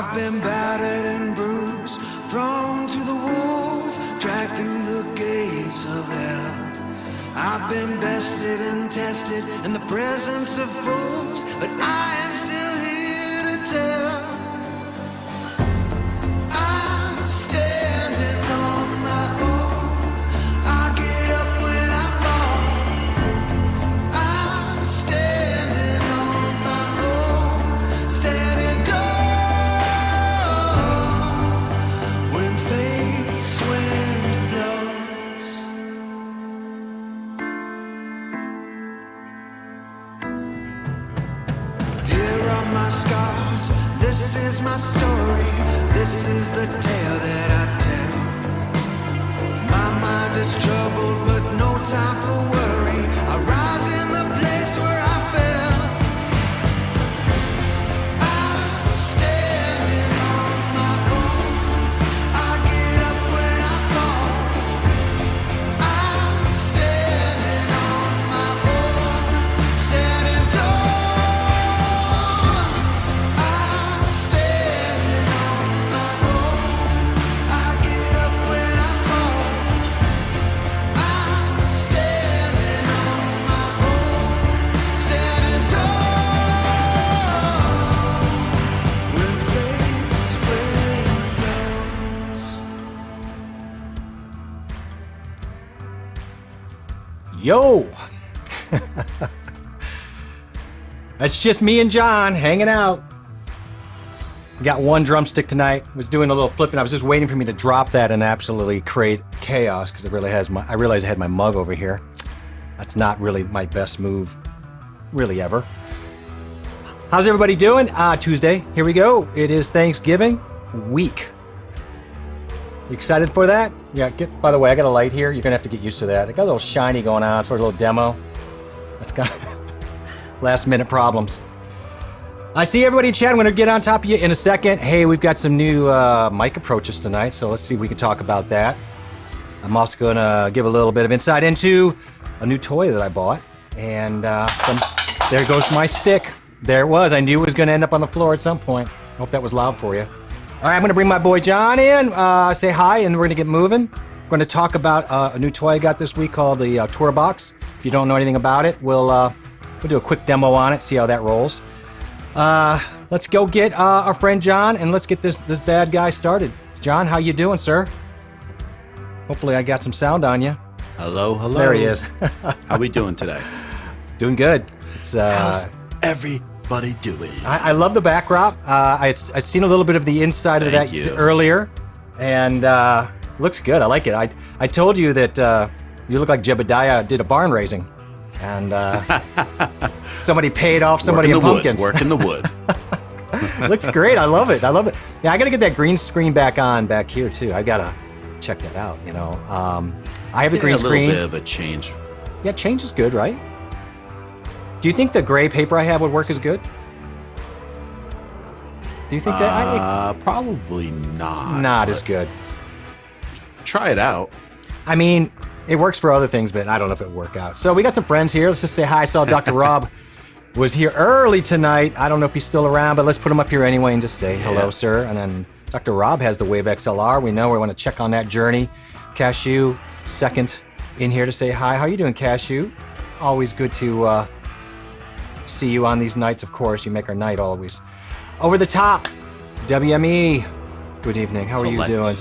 I've been battered and bruised, thrown to the wolves, dragged through the gates of hell. I've been bested and tested in the presence of fools, but I am still here to tell. I'm standing on my own. I get up when I fall. I'm standing on my own, standing tall when fate's wind blows. Here are my scars, this is my story, this is the tale that I tell. My mind is troubled, but no time for worry. I rise in the place where I fell. I'm standing on my own. I get up when I fall. I'm standing on my own, standing tall. I'm standing on my own. I get up when I fall. I'm standing on my own, standing tall when fate's wind blows. Yo! That's just me and John hanging out. Got one drumstick tonight. Was doing a little flipping. I was just waiting for me to drop that and absolutely create chaos because I realized I had my mug over here. That's not really my best move, really ever. How's everybody doing? Tuesday. Here we go. It is Thanksgiving week. You excited for that? Yeah, by the way, I got a light here. You're gonna have to get used to that. I got a little shiny going on for a little demo. That's got last minute problems. I see everybody in chat. I'm gonna get on top of you in a second. Hey, we've got some new mic approaches tonight, so let's see if we can talk about that. I'm also gonna give a little bit of insight into a new toy that I bought. And there goes my stick. There it was. I knew it was gonna end up on the floor at some point. Hope that was loud for you. All right, I'm going to bring my boy John in, say hi, and we're going to get moving. We're going to talk about a new toy I got this week called the Tourbox. If you don't know anything about it, we'll do a quick demo on it, see how that rolls. Let's go get our friend John, and let's get this bad guy started. John, how you doing, sir? Hopefully I got some sound on you. Hello, hello. There he is. How we doing today? Doing good. It's How's everybody doing? I love the backdrop. I'd seen a little bit of the inside of that earlier, and looks good. I like it. I told you that you look like Jebediah did a barn raising, and somebody paid off somebody in pumpkins. Work in the wood. Looks great. I love it. I love it. Yeah, I got to get that green screen back here too. I gotta check that out. You know, I have a green screen. A little bit of a change. Yeah, change is good, right? Do you think the gray paper I have would work as good? Do you think that? Probably not. Not as good. Try it out. I mean, it works for other things, but I don't know if it would work out. So we got some friends here. Let's just say hi. I saw Dr. Rob was here early tonight. I don't know if he's still around, but let's put him up here anyway and just say hello, sir. And then Dr. Rob has the Wave XLR. We know we want to check on that journey. Cashew, second in here to say hi. How you doing, Cashew? Always good to see you on these nights, of course. You make our night always. Over the top, WME. Good evening. How are you doing?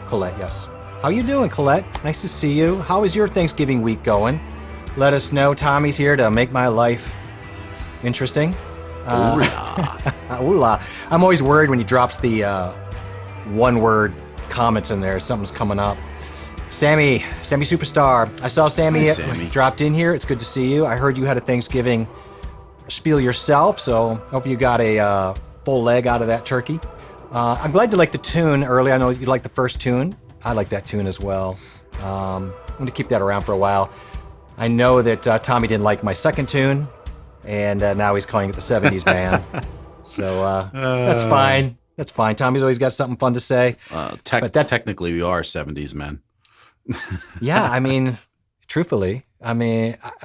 Colette, yes. How you doing, Colette? Nice to see you. How is your Thanksgiving week going? Let us know. Tommy's here to make my life interesting. Ooh-la. I'm always worried when he drops the one-word comments in there. Something's coming up. Sammy Superstar. I saw Sammy, dropped in here. It's good to see you. I heard you had a Thanksgiving spiel yourself, so hope you got a full leg out of that turkey. I'm glad you liked the tune early. I know you liked the first tune. I like that tune as well. I'm going to keep that around for a while. I know that Tommy didn't like my second tune, and now he's calling it the 70s band. So that's fine. That's fine. Tommy's always got something fun to say. Technically, we are 70s men. Yeah, I mean, truthfully,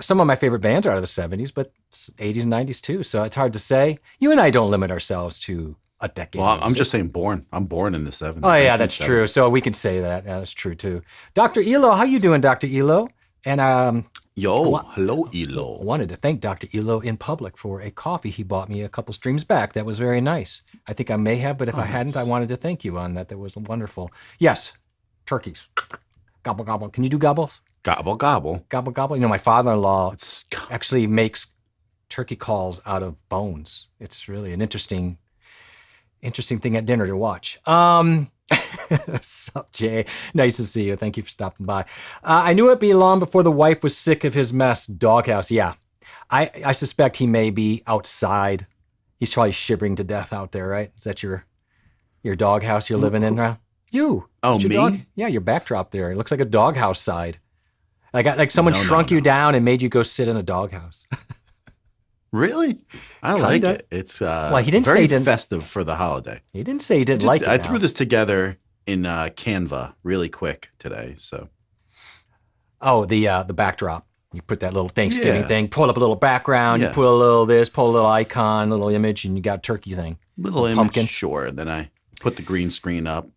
some of my favorite bands are out of the 70s, but 80s and 90s too, so it's hard to say. You and I don't limit ourselves to a decade. Well, I'm just saying born. I'm born in the 70s. Oh, yeah, that's true. So we can say that. Yeah, that's true, too. Dr. Elo, how you doing, Dr. Elo? And hello, Elo. I wanted to thank Dr. Elo in public for a coffee he bought me a couple streams back. That was very nice. I think I may have, but if I hadn't, I wanted to thank you on that. That was wonderful. Yes, turkeys. Gobble, gobble. Can you do gobbles? Gobble, gobble. Gobble, gobble. You know, my father-in-law actually makes turkey calls out of bones. It's really an interesting thing at dinner to watch. What's up, Jay? Nice to see you. Thank you for stopping by. I knew it'd be long before the wife was sick of his mess. Doghouse. Yeah. I suspect he may be outside. He's probably shivering to death out there, right? Is that your doghouse you're living in now? You. Oh, me? Dog? Yeah, your backdrop there. It looks like a doghouse side. Like someone shrunk you down and made you go sit in a doghouse. Really? I like it. It's he didn't very say he didn't, festive for the holiday. He didn't say he didn't like it. I threw this together in Canva really quick today. So, the backdrop. You put that little Thanksgiving thing, pull up a little background, you put a little this, pull a little icon, a little image, and you got a turkey thing. Little image, pumpkin. sure. And then I put the green screen up.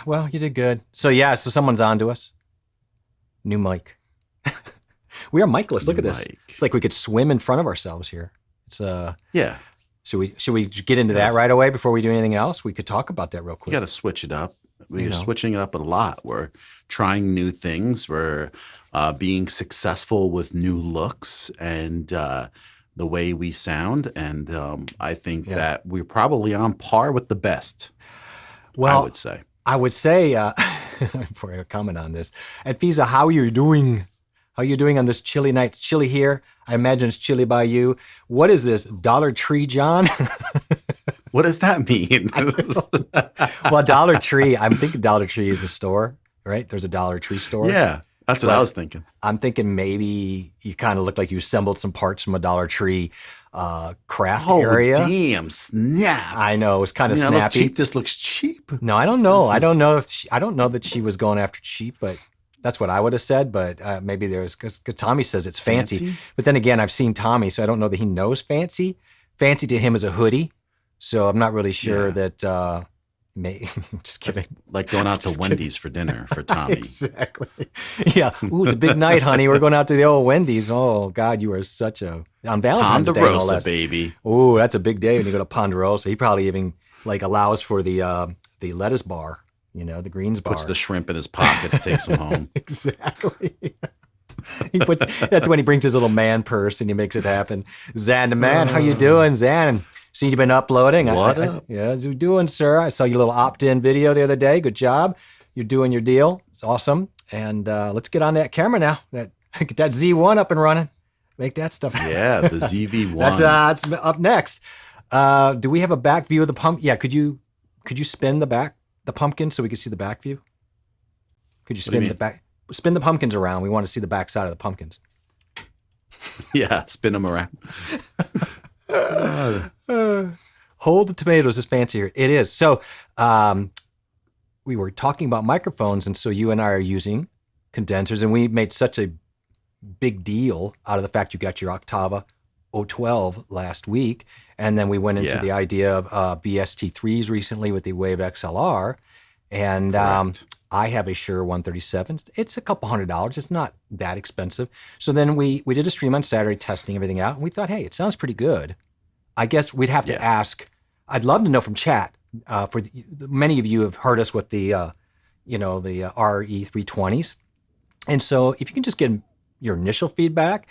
Well, you did good. So someone's on to us. New mic. We are micless. Look at this. It's like we could swim in front of ourselves here. It's yeah. Should we get into that right away before we do anything else? We could talk about that real quick. We got to switch it up. We're switching it up a lot. We're trying new things. We're being successful with new looks and the way we sound. And I think that we're probably on par with the best. Well, I would say, before I comment on this, and Fiza, how are you doing? How are you doing on this chilly night? It's chilly here. I imagine it's chilly by you. What is this, Dollar Tree, John? What does that mean? Well, Dollar Tree, I'm thinking Dollar Tree is a store, right? There's a Dollar Tree store. Yeah, that's what I was thinking. I'm thinking maybe you kind of look like you assembled some parts from a Dollar Tree craft area. Oh, damn, snap. I know, it was kind of snappy. Cheap. This looks cheap. No, I don't know. I don't know that she was going after cheap, but that's what I would have said, but maybe because Tommy says it's fancy. But then again, I've seen Tommy, so I don't know that he knows fancy. Fancy to him is a hoodie, so I'm not really sure that. Just kidding. That's like going out to Wendy's for dinner for Tommy. Exactly. Yeah. Ooh, it's a big night, honey. We're going out to the old Wendy's. Oh God, you are such a on Valentine's Day. Ponderosa, baby. Ooh, that's a big day when you go to Ponderosa. He probably even allows for the lettuce bar. The greens bar. Puts the shrimp in his pockets, takes them home. Exactly. That's when he brings his little man purse and he makes it happen. Zan the man, how you doing, Zan? See, you've been uploading. What up? Yeah, how's you doing, sir? I saw your little opt-in video the other day. Good job. You're doing your deal. It's awesome. And let's get on that camera now. Get that Z1 up and running. Make that stuff happen. Yeah, the ZV1. That's up next. Do we have a back view of the pump? Yeah, could you spin the pumpkin so we can see the back view? Could you spin the pumpkins around? We want to see the back side of the pumpkins. Yeah, spin them around. Hold the tomatoes is fancier. It is. So we were talking about microphones, and so you and I are using condensers, and we made such a big deal out of the fact you got your Octava 012 last week, and then we went into the idea of VST3s recently with the Wave XLR, and I have a Shure 137. It's a couple $100. It's not that expensive. So then we did a stream on Saturday testing everything out, and we thought, hey, it sounds pretty good. I guess we'd have to ask. I'd love to know from chat. Many of you have heard us with the RE320s, and so if you can just get your initial feedback,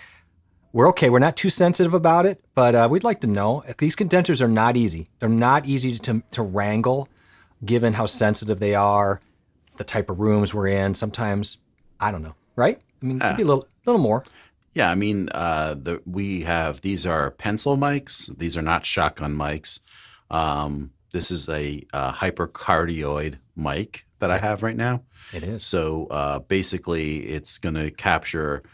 we're okay. We're not too sensitive about it, but we'd like to know. These condensers are not easy. They're not easy to wrangle, given how sensitive they are, the type of rooms we're in. Sometimes I don't know, right? I mean, it could be a little more. Yeah, I mean, these are pencil mics. These are not shotgun mics. This is a hypercardioid mic that I have right now. It is. So basically, it's going to capture.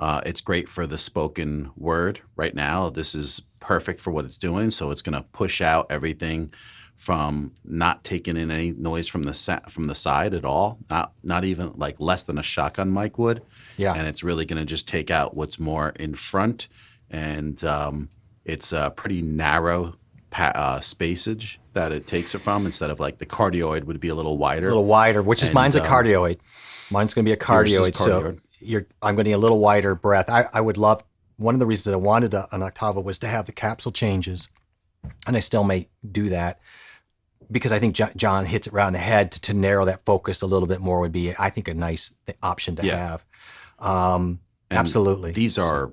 It's great for the spoken word right now. This is perfect for what it's doing. So it's going to push out everything from not taking in any noise from the side at all, not even like less than a shotgun mic would. Yeah. And it's really going to just take out what's more in front, and it's a pretty narrow spacage that it takes it from. Instead of like the cardioid would be a little wider. A little wider, which is mine's a cardioid. Mine's going to be a cardioid, so I'm going to need a little wider breath. I would love, one of the reasons that I wanted an Octava was to have the capsule changes, and I still may do that because I think John hits it right on the head to narrow that focus a little bit more would be, I think, a nice option to have. Absolutely. These are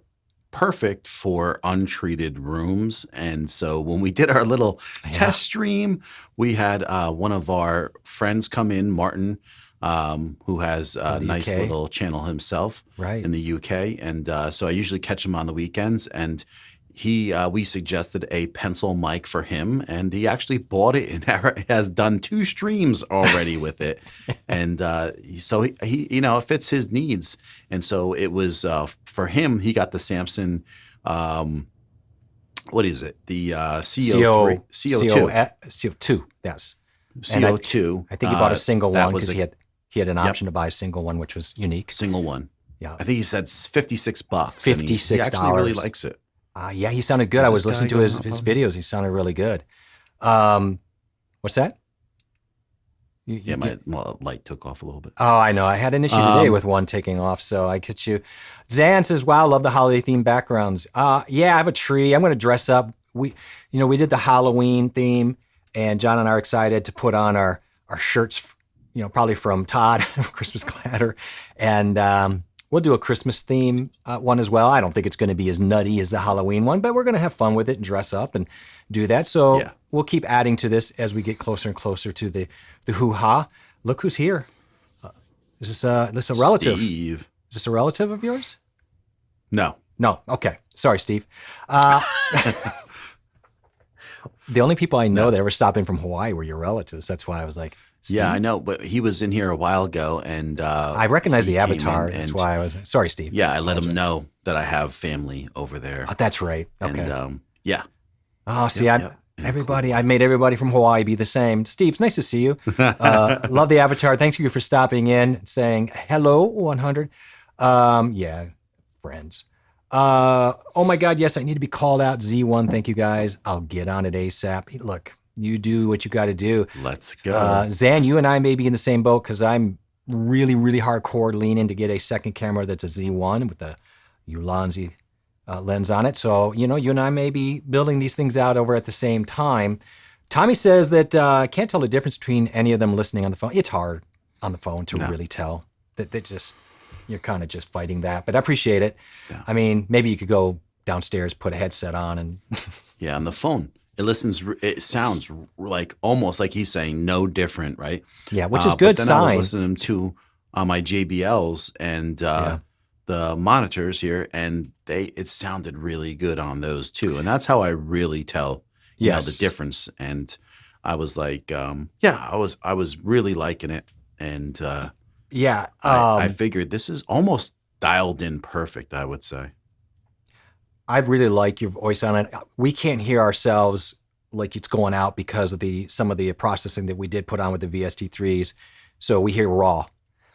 perfect for untreated rooms. And so when we did our little test stream, we had one of our friends come in, Martin, who has a nice little channel himself in the UK. And so I usually catch him on the weekends. And we suggested a pencil mic for him, and he actually bought it and has done 2 streams already with it. And so he it fits his needs. And so it was for him. He got the Samson. What is it? The CO2. CO2. Yes. CO2. I think he bought a single one because he had an option to buy a single one, which was unique. Single one. Yeah. I think he said $56. $56. He actually really likes it. Yeah, he sounded good. I was listening to his videos. He sounded really good. What's that? My light took off a little bit. Oh, I know. I had an issue today with one taking off, so I get you. Zan says, wow, love the holiday themed backgrounds. Yeah, I have a tree. I'm going to dress up. We did the Halloween theme, and John and I are excited to put on our shirts, probably from Todd, Christmas Clatter. And we'll do a Christmas theme one as well. I don't think it's going to be as nutty as the Halloween one, but we're going to have fun with it and dress up and do that. So we'll keep adding to this as we get closer and closer to the hoo-ha. Look who's here. Is this a relative? Steve. Is this a relative of yours? No. No. Okay. Sorry, Steve. The only people I know that ever stopped in from Hawaii were your relatives. That's why I was like, Steve? Yeah, I know. But he was in here a while ago, and I recognize the avatar. That's why I was sorry, Steve. Yeah, I let him know that I have family over there. Oh, that's right. Okay. And yeah. Oh, see, everybody, I made everybody from Hawaii be the same. Steve, it's nice to see you. Love the avatar. Thanks you for stopping in, saying hello, 100. Yeah, friends. Oh my God, yes, I need to be called out. Z1, thank you guys. I'll get on it ASAP. Look, you do what you got to do. Let's go. Zan, you and I may be in the same boat because I'm really, really hardcore leaning to get a second camera that's a Z1 with the Ulanzi lens on it. So, you and I may be building these things out over at the same time. Tommy says that I can't tell the difference between any of them listening on the phone. It's hard on the phone to really tell. That you're kind of just fighting that. But I appreciate it. Yeah. I mean, maybe you could go downstairs, put a headset on, and yeah, on the phone. It sounds like almost like he's saying no different, right? Yeah, which is good sign. I was listening to my JBLs and the monitors here, and it sounded really good on those too. And that's how I really tell the difference. And I was like, I was really liking it. And I figured this is almost dialed in perfect, I would say. I really like your voice on it. We can't hear ourselves like it's going out because of some of the processing that we did put on with the VST3s. So we hear raw.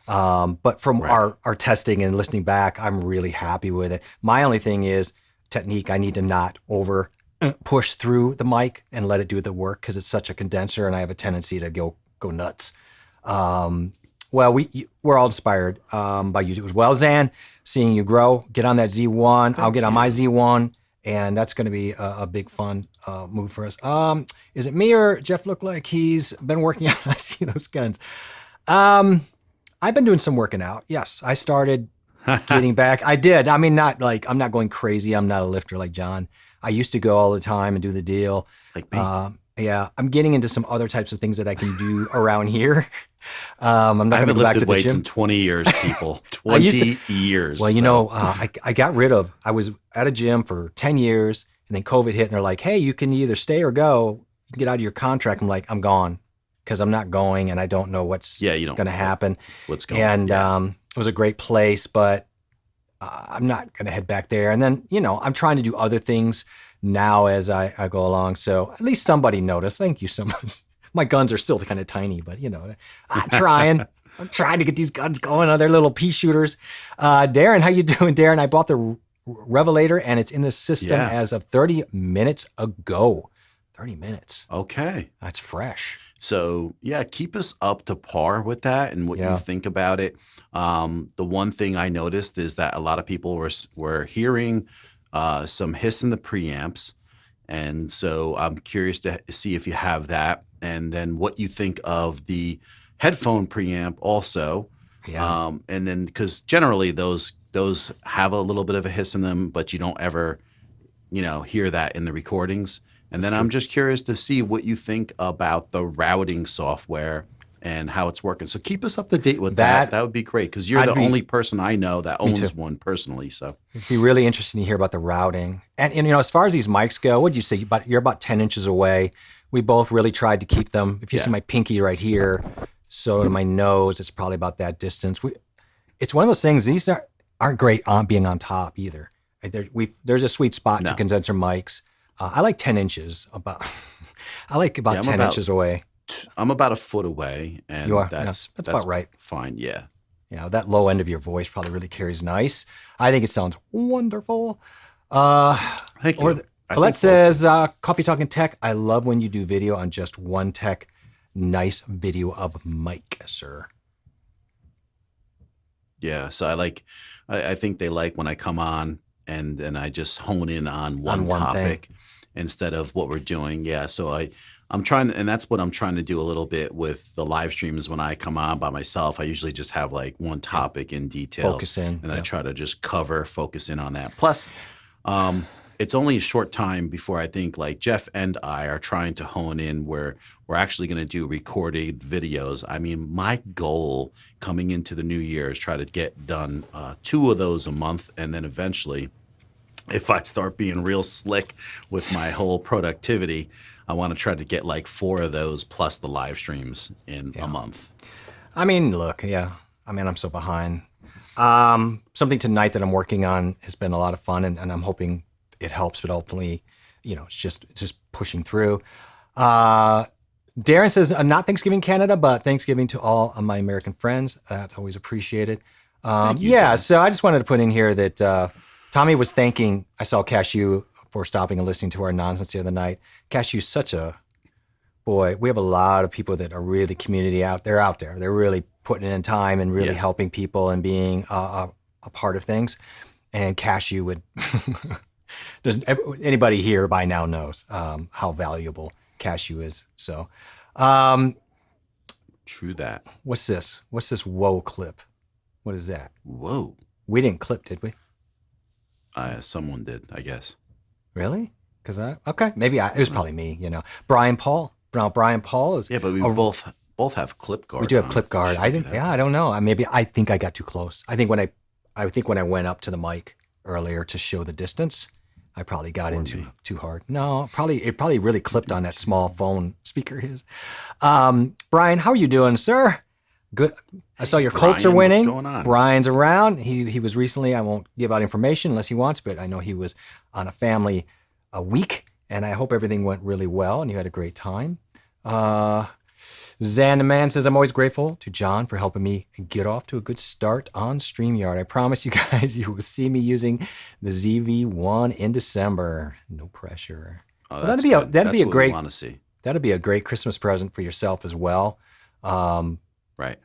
But from our testing and listening back, I'm really happy with it. My only thing is technique. I need to not over push through the mic and let it do the work because it's such a condenser and I have a tendency to go nuts. Well, we're all inspired by you as well, Zan. Seeing you grow, get on that Z1. I'll get on my Z1, and that's going to be a big fun move for us. Is it me or Jeff look like he's been working out? I see those guns. I've been doing some working out. Yes, I started getting back. I did. I mean, I'm not going crazy. I'm not a lifter like John. I used to go all the time and do the deal. Like me. Yeah, I'm getting into some other types of things that I can do around here. I'm not going to go back to the gym. I haven't lifted weights in 20 years, people. 20 years. Well, I got rid of. I was at a gym for 10 years, and then COVID hit, and they're like, "Hey, you can either stay or go. You can get out of your contract." I'm like, "I'm gone," because I'm not going, and I don't know what's going to happen. What's going? And it was a great place, but I'm not going to head back there. And then I'm trying to do other things now as I go along. So at least somebody noticed. Thank you so much. My guns are still kind of tiny, but I'm trying. I'm trying to get these guns going. They're little pea shooters. Darren, how you doing, Darren? I bought the Revelator, and it's in the system as of 30 minutes ago. 30 minutes. Okay. That's fresh. So yeah, keep us up to par with that and what you think about it. The one thing I noticed is that a lot of people were hearing some hiss in the preamps, and so I'm curious to see if you have that, and then what you think of the headphone preamp also. Yeah. And then because generally those have a little bit of a hiss in them, but you don't ever hear that in the recordings. And then I'm just curious to see what you think about the routing software and how it's working. So keep us up to date with that. That would be great because you're the only person I know that owns one personally. So it'd be really interesting to hear about the routing. And as far as these mics go, what'd you say? You're about 10 inches away. We both really tried to keep them. If you see my pinky right here, so to my nose, it's probably about that distance. It's one of those things. These aren't great on being on top either. There's a sweet spot to condenser mics. I like 10 inches. I like about 10 inches away. I'm about a foot away, and you are? That's about right. Fine, yeah. That low end of your voice probably really carries nice. I think it sounds wonderful. Thank you. Colette says, Coffee Talking Tech, I love when you do video on just one tech. Nice video of mic, sir. Yeah, so I think they like when I come on and then I just hone in on one topic instead of what we're doing. Yeah, so I'm trying to, and that's what I'm trying to do a little bit with the live streams. When I come on by myself, I usually just have like one topic in detail. Focus in. And I try to just focus in on that. Plus, it's only a short time before I think like Jeff and I are trying to hone in where we're actually going to do recorded videos. I mean, my goal coming into the new year is try to get done 2 of those a month. And then eventually, if I start being real slick with my whole productivity, I want to try to get like 4 of those plus the live streams in a month. I mean, look, I'm so behind. Something tonight that I'm working on has been a lot of fun, and I'm hoping it helps, but ultimately, it's just pushing through. Darren says, not Thanksgiving Canada, but Thanksgiving to all of my American friends. That's always appreciated. Thank you, Darren. So I just wanted to put in here that Tommy was thanking, I saw Cashew for stopping and listening to our nonsense the other night. Cashew's such a, boy, we have a lot of people that are really community out there. They're really putting in time and really helping people and being a part of things. And Cashew would... Anybody here by now knows how valuable Cashew is. So, true that. What's this? What's this whoa clip? What is that? Whoa. We didn't clip, did we? Someone did, I guess. Really? Okay, maybe it was probably me. Brian Paul. Brian Paul is. Yeah, but we both have clip guard. We do have clip guard. I didn't. Yeah, I don't know. I think I got too close. I think when I went up to the mic earlier to show the distance, I probably got into too hard. No, it probably really clipped on that small phone speaker of his. Brian, how are you doing, sir? Good. I saw your Colts are winning. What's going on? Brian's around. He was recently, I won't give out information unless he wants, but I know he was on a family week, and I hope everything went really well and you had a great time. Zandaman says, I'm always grateful to John for helping me get off to a good start on StreamYard. I promise you guys, you will see me using the ZV-1 in December. No pressure. Oh, that'd be a great. We want to see. That'd be a great Christmas present for yourself as well. Right.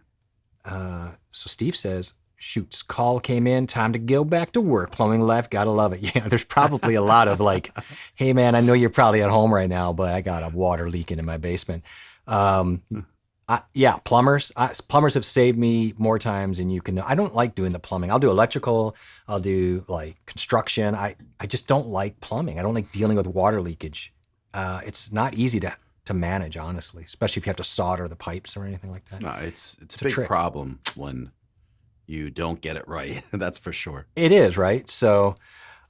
So Steve says, shoots, call came in, time to go back to work. Plumbing left, gotta love it. Yeah, there's probably a lot of like, hey man, I know you're probably at home right now, but I got a water leaking in my basement. Plumbers have saved me more times than you can know. I don't like doing the plumbing. I'll do electrical. I'll do like construction. I just don't like plumbing. I don't like dealing with water leakage. It's not easy to manage, honestly, especially if you have to solder the pipes or anything like that. No, it's a big problem when you don't get it right. That's for sure. It is, right? So,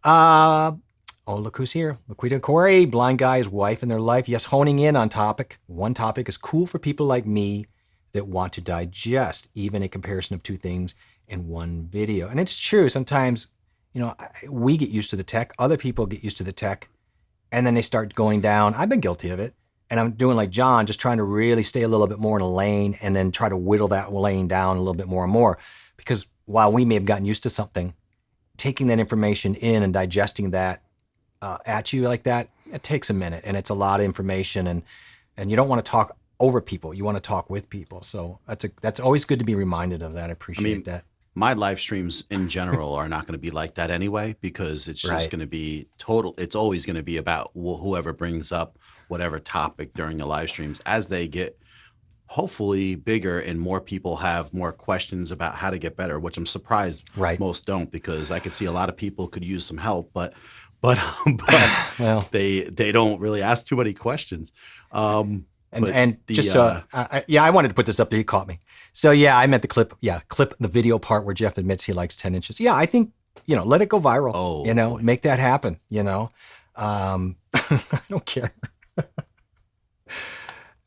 look who's here. Laquita Corey, blind guy's wife and their life. Yes, honing in on topic. One topic is cool for people like me that want to digest even a comparison of 2 things in one video. And it's true. Sometimes, we get used to the tech. Other people get used to the tech. And then they start going down. I've been guilty of it. And I'm doing like John, just trying to really stay a little bit more in a lane and then try to whittle that lane down a little bit more and more. Because while we may have gotten used to something, taking that information in and digesting that at you like that, it takes a minute, and it's a lot of information, and you don't want to talk over people. You want to talk with people. So that's always good to be reminded of that. I appreciate that. My live streams in general are not going to be like that anyway, because it's just going to be total. It's always going to be about whoever brings up whatever topic during the live streams. As they get hopefully bigger and more people have more questions about how to get better, which I'm surprised most don't, because I could see a lot of people could use some help, but well, they don't really ask too many questions. I wanted to put this up there. You caught me. So yeah, I meant the clip the video part where Jeff admits he likes 10 inches. Yeah, I think, let it go viral. Oh, boy. Make that happen, I don't care.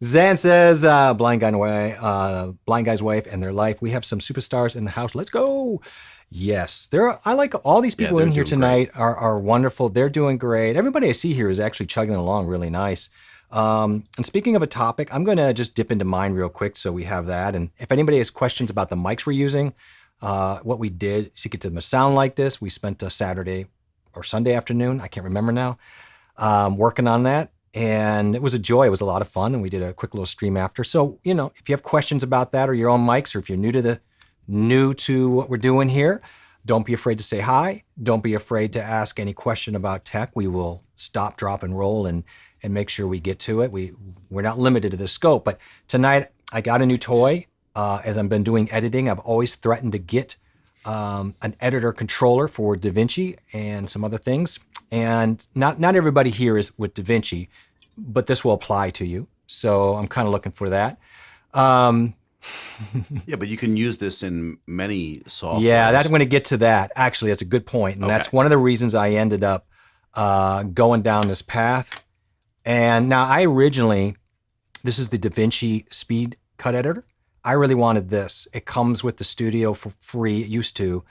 Zan says, blind guy's wife and their life. We have some superstars in the house. Let's go. Yes, I like all these people in here tonight are wonderful. They're doing great. Everybody I see here is actually chugging along really nice. And speaking of a topic, I'm going to just dip into mine real quick so we have that. And if anybody has questions about the mics we're using, what we did to get them to sound like this, we spent a Saturday or Sunday afternoon, I can't remember now, working on that. And it was a joy. It was a lot of fun. And we did a quick little stream after. So, if you have questions about that or your own mics, or if you're new to what we're doing here, don't be afraid to say hi. Don't be afraid to ask any question about tech. We will stop, drop, and roll and make sure we get to it. We're not limited to the scope, but tonight I got a new toy. As I've been doing editing, I've always threatened to get an editor controller for Davinci and some other things. And not everybody here is with Davinci, but this will apply to you. So I'm kind of looking for that. Yeah, but you can use this in many software. Yeah, I'm going to get to that. Actually, that's a good point. And that's one of the reasons I ended up going down this path. And now this is the Davinci Speed Cut Editor. I really wanted this. It comes with the studio for free. It used to.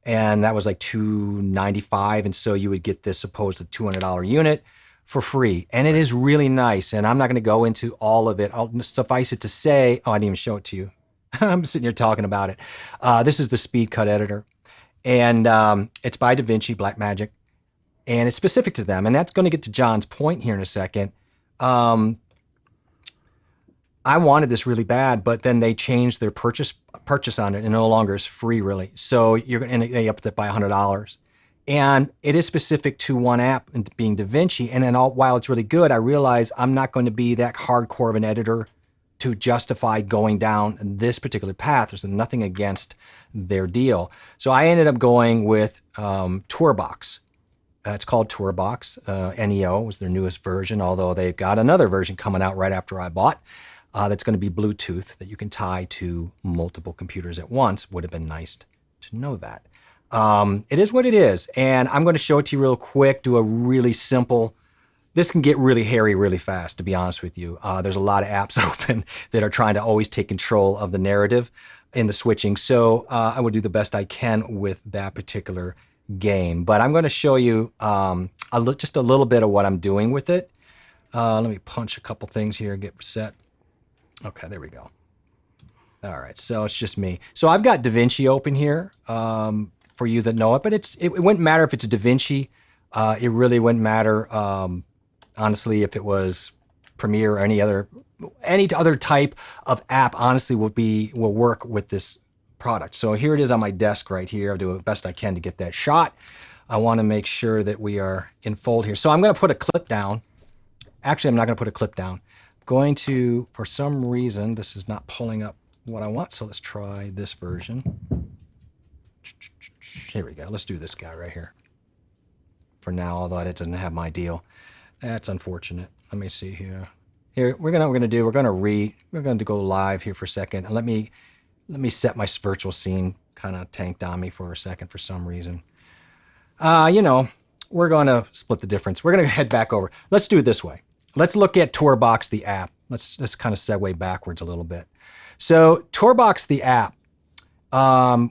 And that was like $295. And so you would get this opposed to $200 unit for free. And it is really nice. And I'm not going to go into all of it. I'll suffice it to say, I didn't even show it to you. I'm sitting here talking about it. This is the Speed Cut Editor. And it's by Davinci, Blackmagic. And it's specific to them. And that's going to get to John's point here in a second. I wanted this really bad, but then they changed their purchase on it, and no longer is free, really. So they upped it by $100. And it is specific to one app, and being Davinci. And then while it's really good, I realize I'm not going to be that hardcore of an editor to justify going down this particular path. There's nothing against their deal. So I ended up going with Tourbox. It's called Tourbox. Neo was their newest version, although they've got another version coming out right after I bought. That's going to be Bluetooth that you can tie to multiple computers at once. Would have been nice to know that. It is what it is. And I'm going to show it to you real quick, do a really simple. This can get really hairy really fast, to be honest with you. There's a lot of apps open that are trying to always take control of the narrative in the switching. So I would do the best I can with that particular game. But I'm going to show you just a little bit of what I'm doing with it. Let me punch a couple things here, get set. Okay, there we go. All right, so it's just me. So I've got Davinci open here for you that know it, but it wouldn't matter if it's a Davinci. It really wouldn't matter, honestly, if it was Premiere or any other type of app. Honestly, will work with this product. So here it is on my desk right here. I'll do the best I can to get that shot. I want to make sure that we are in fold here. So I'm going to put a clip down. Actually, I'm not going to put a clip down. Going to, for some reason, this is not pulling up what I want, so let's try this version. Here we go. Let's do this guy right here for now, although it doesn't have my deal. That's unfortunate. Let me see here. Here we're going to go live here for a second, and let me set my virtual scene kind of tanked on me for a second for some reason. We're going to split the difference. We're going to head back over. Let's do it this way. Let's look at Tourbox, the app. Let's kind of segue backwards a little bit. So Tourbox, the app,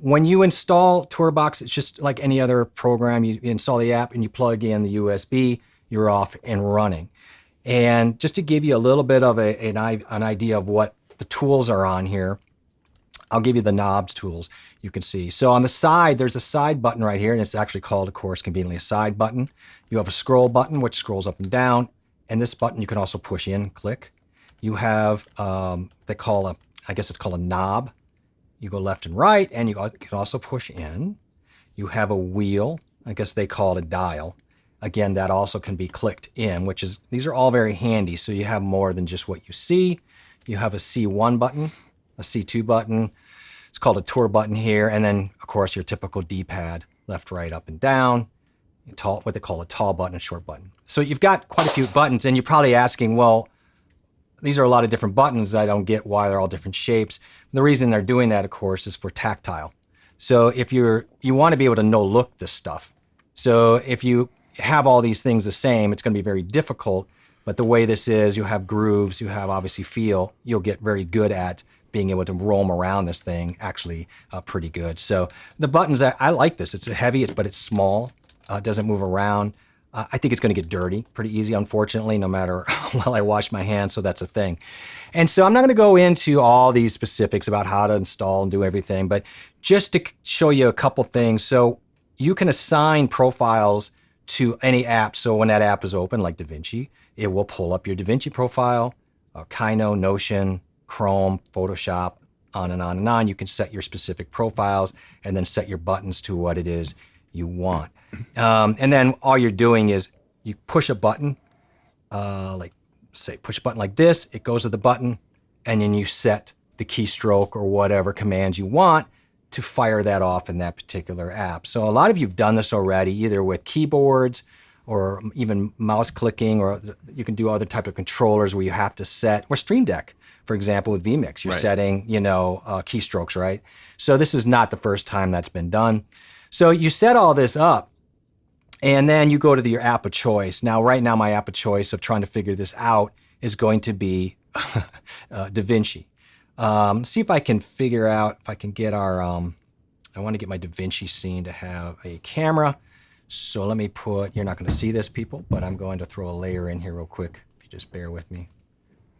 when you install Tourbox, it's just like any other program. You install the app and you plug in the USB, you're off and running. And just to give you a little bit of an idea of what the tools are on here, I'll give you the knobs tools you can see. So on the side, there's a side button right here, and it's actually called, of course, conveniently a side button. You have a scroll button, which scrolls up and down, and this button you can also push in, click. You have, they call a, I guess it's called a knob. You go left and right, and you can also push in. You have a wheel, I guess they call it a dial. Again, that also can be clicked in, which is, these are all very handy, so you have more than just what you see. You have a C1 button, a C2 button. It's called a tour button here. And then, of course, your typical D-pad, left, right, up, and down. Tall, what they call a tall button, a short button. So you've got quite a few buttons, and you're probably asking, well, these are a lot of different buttons. I don't get why they're all different shapes. The reason they're doing that, of course, is for tactile. So if you want to be able to no-look this stuff. So if you have all these things the same, it's going to be very difficult. But the way this is, you have grooves, you have obviously feel, you'll get very good at being able to roam around this thing actually pretty good. So the buttons, I like this. It's heavy, but it's small. It doesn't move around. I think it's going to get dirty pretty easy, unfortunately, no matter how well I wash my hands, so that's a thing. And so I'm not going to go into all these specifics about how to install and do everything, but just to show you a couple things. So you can assign profiles to any app. So when that app is open, like Davinci, it will pull up your Davinci profile, Kino, Notion, Chrome, Photoshop, on and on and on. You can set your specific profiles and then set your buttons to what it is you want. And then all you're doing is you push a button, like say push a button like this, it goes to the button, and then you set the keystroke or whatever commands you want to fire that off in that particular app. So a lot of you've done this already, either with keyboards or even mouse clicking, or you can do other type of controllers where you have to set, or Stream Deck, for example, with vMix, you're setting, keystrokes, right? So this is not the first time that's been done. So you set all this up, and then you go to your app of choice. Now, right now, my app of choice of trying to figure this out is going to be Davinci. See if I can figure out, if I can get our, I want to get my Davinci scene to have a camera. So let me put, you're not going to see this, people, but I'm going to throw a layer in here real quick, if you just bear with me.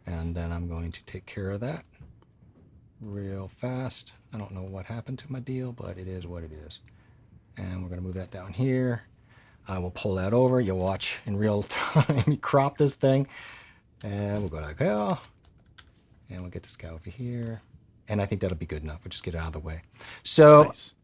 And then I'm going to take care of that real fast. I don't know what happened to my deal, but it is what it is. And we're going to move that down here. I will pull that over. You'll watch in real time. Crop this thing. And we'll go like, oh. And we'll get this guy over here. And I think that'll be good enough. We'll just get it out of the way. So, Nice.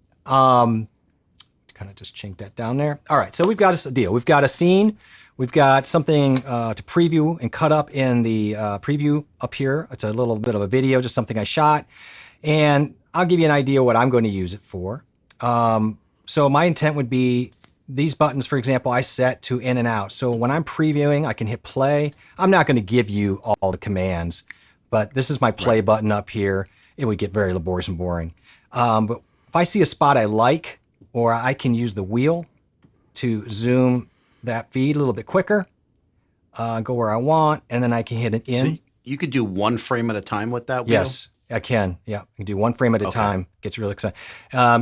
Kind of just chink that down there. All right, so we've got a deal. We've got a scene. We've got something to preview and cut up in the preview up here. It's a little bit of a video, just something I shot. And I'll give you an idea what I'm going to use it for. So my intent would be these buttons, for example, I set to in and out. So when I'm previewing, I can hit play. I'm not going to give you all the commands, but this is my play button up here. It would get very laborious and boring. But if I see a spot I like, or I can use the wheel to zoom that feed a little bit quicker, go where I want, and then I can hit it in. So you could do one frame at a time with that wheel? Yes, I can. Yeah, I can do one frame at a time. Gets really exciting.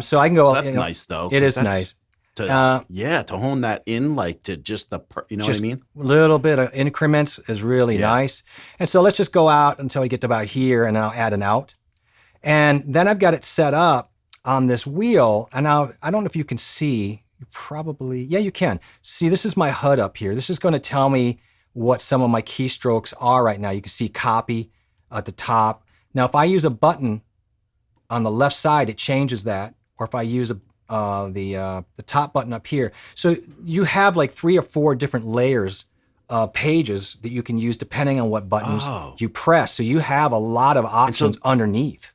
So I can go. So that's nice, though. It is nice. To hone that in, like to just the, you know what I mean? A little bit of increments is really nice. And so let's just go out until we get to about here, and I'll add an out. And then I've got it set up on this wheel. And now, I don't know if you can see, you probably, yeah, you can. See, this is my HUD up here. This is going to tell me what some of my keystrokes are right now. You can see copy at the top. Now, if I use a button on the left side, it changes that. Or if I use the top button up here. So you have like 3 or 4 different layers of pages that you can use depending on what buttons you press. So you have a lot of options underneath.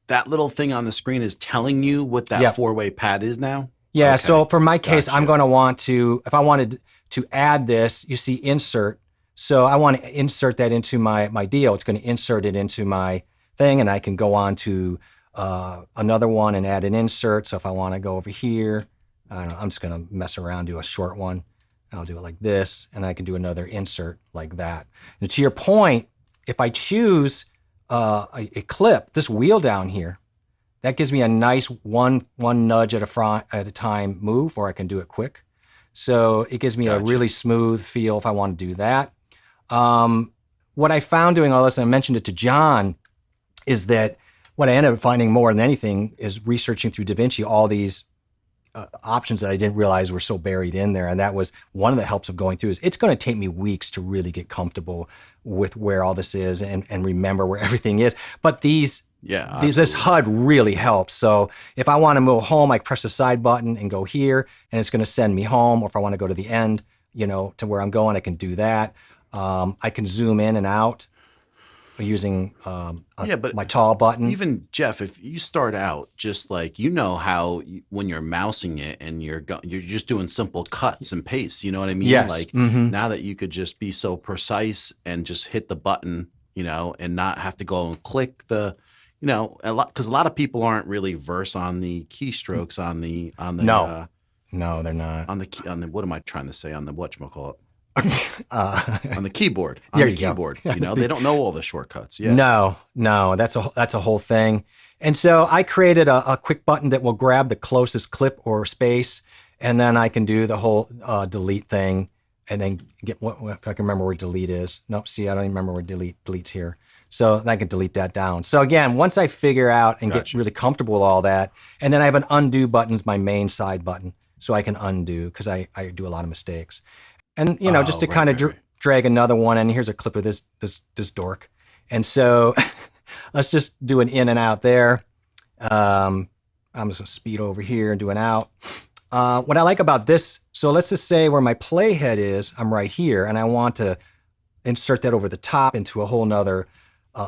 That little thing on the screen is telling you what that 4-way pad is now? Yeah, so for my case, I'm going to want to, if I wanted to add this, you see insert. So I want to insert that into my deal. It's going to insert it into my thing, and I can go on to another one and add an insert. So if I want to go over here, I don't know, I'm just going to mess around, do a short one. I'll do it like this, and I can do another insert like that. And to your point, if I choose a clip, this wheel down here, that gives me a nice one nudge at a time move, or I can do it quick. So it gives me a really smooth feel if I want to do that. What I found doing all this, and I mentioned it to John, is that what I ended up finding more than anything is researching through Davinci all these options that I didn't realize were so buried in there. And that was one of the helps of going through is it's going to take me weeks to really get comfortable with where all this is and remember where everything is. But this HUD really helps. So if I want to move home, I press the side button and go here, and it's going to send me home. Or if I want to go to the end, to where I'm going, I can do that. I can zoom in and out using my tall button. Even Jeff, if you start out just like how when you're mousing it and you're just doing simple cuts and pastes, you know what I mean? Yes. Like now that you could just be so precise and just hit the button, and not have to go and click the, because a lot of people aren't really versed on the keystrokes on the no, they're not on the what am I trying to say on the whatchamacallit? On the keyboard. On there the keyboard. They don't know all the shortcuts. Yeah. No, that's a whole thing. And so I created a quick button that will grab the closest clip or space, and then I can do the whole delete thing, and then get if I can remember where delete is. Nope, see, I don't even remember where delete's here. So I can delete that down. So again, once I figure out and get really comfortable with all that, and then I have an undo button, is my main side button, so I can undo because I do a lot of mistakes. And, just to kind of drag another one, and here's a clip of this dork. And so let's just do an in and out there. I'm just going to speed over here and do an out. What I like about this, so let's just say where my playhead is, I'm right here, and I want to insert that over the top into a whole nother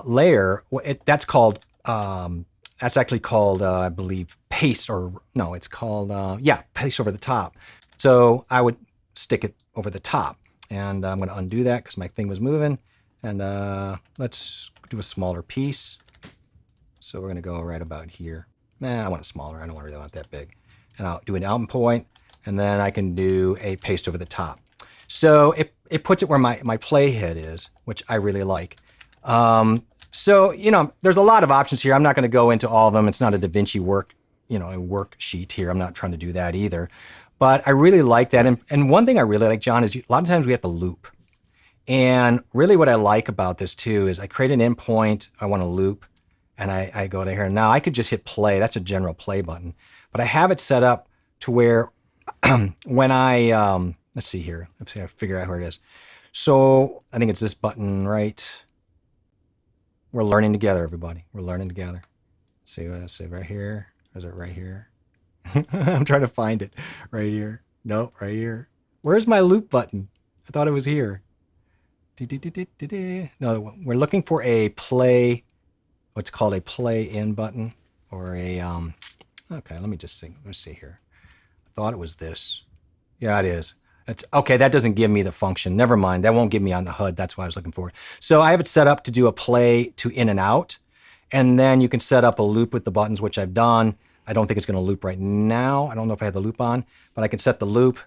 layer. That's actually called, I believe, paste, or no, it's called, paste over the top. So I would stick it over the top, and I'm going to undo that because my thing was moving, and let's do a smaller piece. So we're going to go right about here. I want it smaller. I don't really want it that big. And I'll do an out point, and then I can do a paste over the top. So it puts it where my playhead is, which I really like. So there's a lot of options here. I'm not going to go into all of them. It's not a Davinci a worksheet here. I'm not trying to do that either. But I really like that. And one thing I really like, John, is a lot of times we have to loop. And really what I like about this too is I create an endpoint, I want to loop, and I go to here. Now I could just hit play. That's a general play button. But I have it set up to where when I, let's see here. Let's see, I figure out where it is. So I think it's this button, right? We're learning together, everybody. We're learning together. See what I say right here? Or is it right here? I'm trying to find it right here. Nope, right here. Where's my loop button? I thought it was here. No, we're looking for a play, what's called a play in button, or a, okay, let me just see. Let's see here. I thought it was this. Yeah, it is. That's okay. That doesn't give me the function. Never mind. That won't give me on the HUD. That's why I was looking for it. So I have it set up to do a play to in and out. And then you can set up a loop with the buttons, which I've done. I don't think it's going to loop right now. I don't know if I have the loop on, but I can set the loop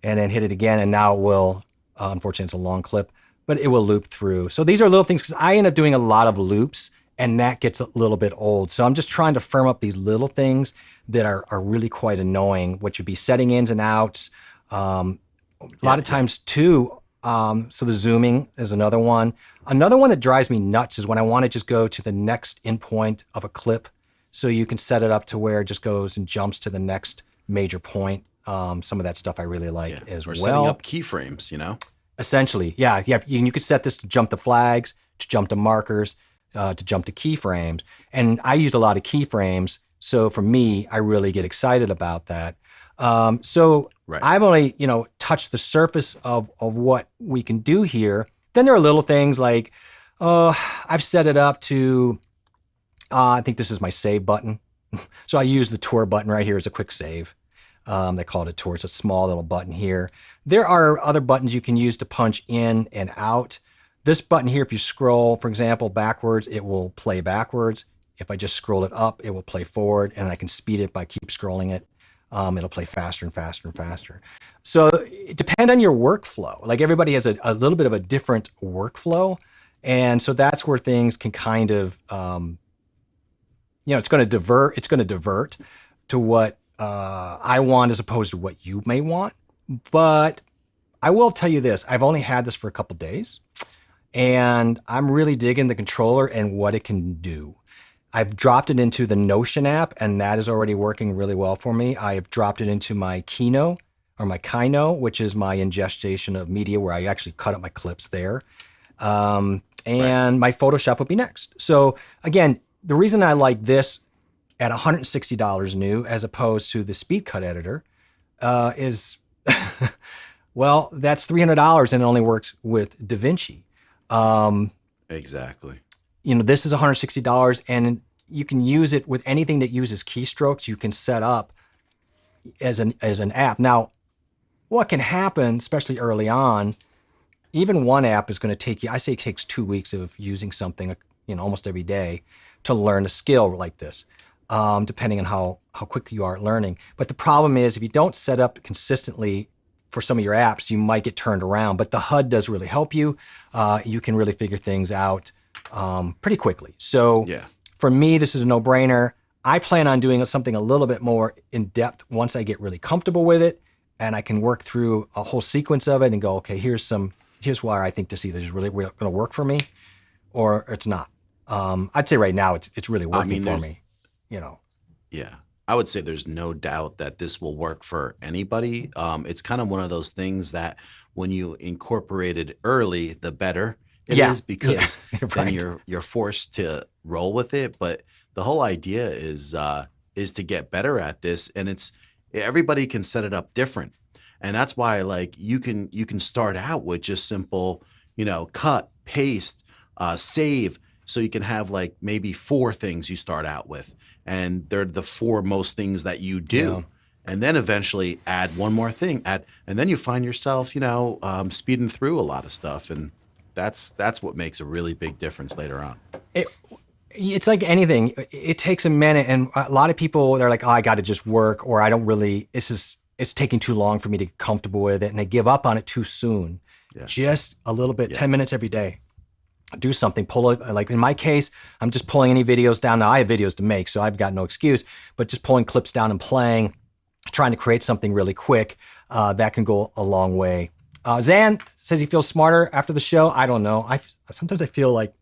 and then hit it again. And now it will, unfortunately, it's a long clip, but it will loop through. So these are little things because I end up doing a lot of loops, and that gets a little bit old. So I'm just trying to firm up these little things that are really quite annoying, which would be setting ins and outs. A lot of times too, so the zooming is another one. Another one that drives me nuts is when I want to just go to the next endpoint of a clip. So you can set it up to where it just goes and jumps to the next major point. Some of that stuff I really like as well. Or setting up keyframes, Essentially, yeah. You can set this to jump to flags, to jump to markers, to jump to keyframes. And I use a lot of keyframes. So for me, I really get excited about that. Right. I've only, touched the surface of what we can do here. Then there are little things like, I've set it up to, I think this is my save button. So I use the tour button right here as a quick save. They call it a tour. It's a small little button here. There are other buttons you can use to punch in and out. This button here, if you scroll, for example, backwards, it will play backwards. If I just scroll it up, it will play forward, and I can speed it by keep scrolling it. It'll play faster and faster and faster. So it depends on your workflow. Like everybody has a little bit of a different workflow. And so that's where things can kind of, it's going to divert to what I want as opposed to what you may want. But I will tell you this, I've only had this for a couple days, and I'm really digging the controller and what it can do. I've dropped it into the Notion app, and that is already working really well for me. I have dropped it into my Kino, or my Kino, which is my ingestion of media, where I actually cut up my clips there. And my Photoshop would be next. So again, the reason I like this at $160 new as opposed to the Speed Cut Editor is, well, that's $300 and it only works with Davinci. Exactly. You know, this is $160 and you can use it with anything that uses keystrokes. You can set up as an app. Now, what can happen, especially early on, even one app is going to take you, I say it takes 2 weeks of using something, you know, almost every day to learn a skill like this, depending on how quick you are at learning. But the problem is if you don't set up consistently for some of your apps, you might get turned around. But the HUD does really help you. You can really figure things out pretty quickly. So for me, this is a no-brainer. I plan on doing something a little bit more in depth once I get really comfortable with it, and I can work through a whole sequence of it and go, okay, here's why I think this either is really going to work for me or it's not. I'd say right now it's really working for me, you know. Yeah. I would say there's no doubt that this will work for anybody. It's kind of one of those things that when you incorporate it early, the better it is, because then you're forced to roll with it. But the whole idea is to get better at this, and everybody can set it up different. And that's why, like, you can start out with just simple, you know, cut, paste, save. So you can have like maybe 4 things you start out with, and they're the 4 most things that you do. And then eventually add one more thing, and then you find yourself, you know, speeding through a lot of stuff. And that's what makes a really big difference later on. It's like anything. It takes a minute, and a lot of people, they're like, oh, I got to just work, or I don't really, it's taking too long for me to get comfortable with it, and they give up on it too soon. Just a little bit, 10 minutes every day. Do something, pull it. Like in my case, I'm just pulling any videos down. Now I have videos to make, so I've got no excuse, but just pulling clips down and playing, trying to create something really quick. That can go a long way. Zan says he feels smarter after the show. I don't know. Sometimes I feel like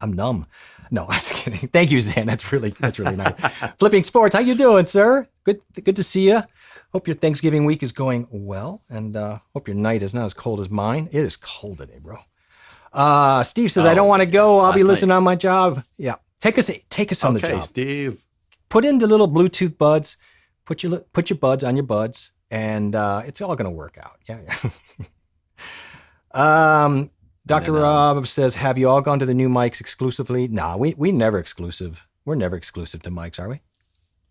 I'm numb. No, I'm just kidding. Thank you, Zan. That's really nice. Flipping Sports, how you doing, sir? Good to see you. Hope your Thanksgiving week is going well, and hope your night is not as cold as mine. It is cold today, bro. Steve says, I don't want to go. I'll be listening on my job. Yeah. Take us on the job. Okay, Steve. Put in the little Bluetooth buds. Put your buds on your buds, and it's all going to work out. Yeah. Dr. Rob says, have you all gone to the new mics exclusively? Nah, we never exclusive. We're never exclusive to mics, are we?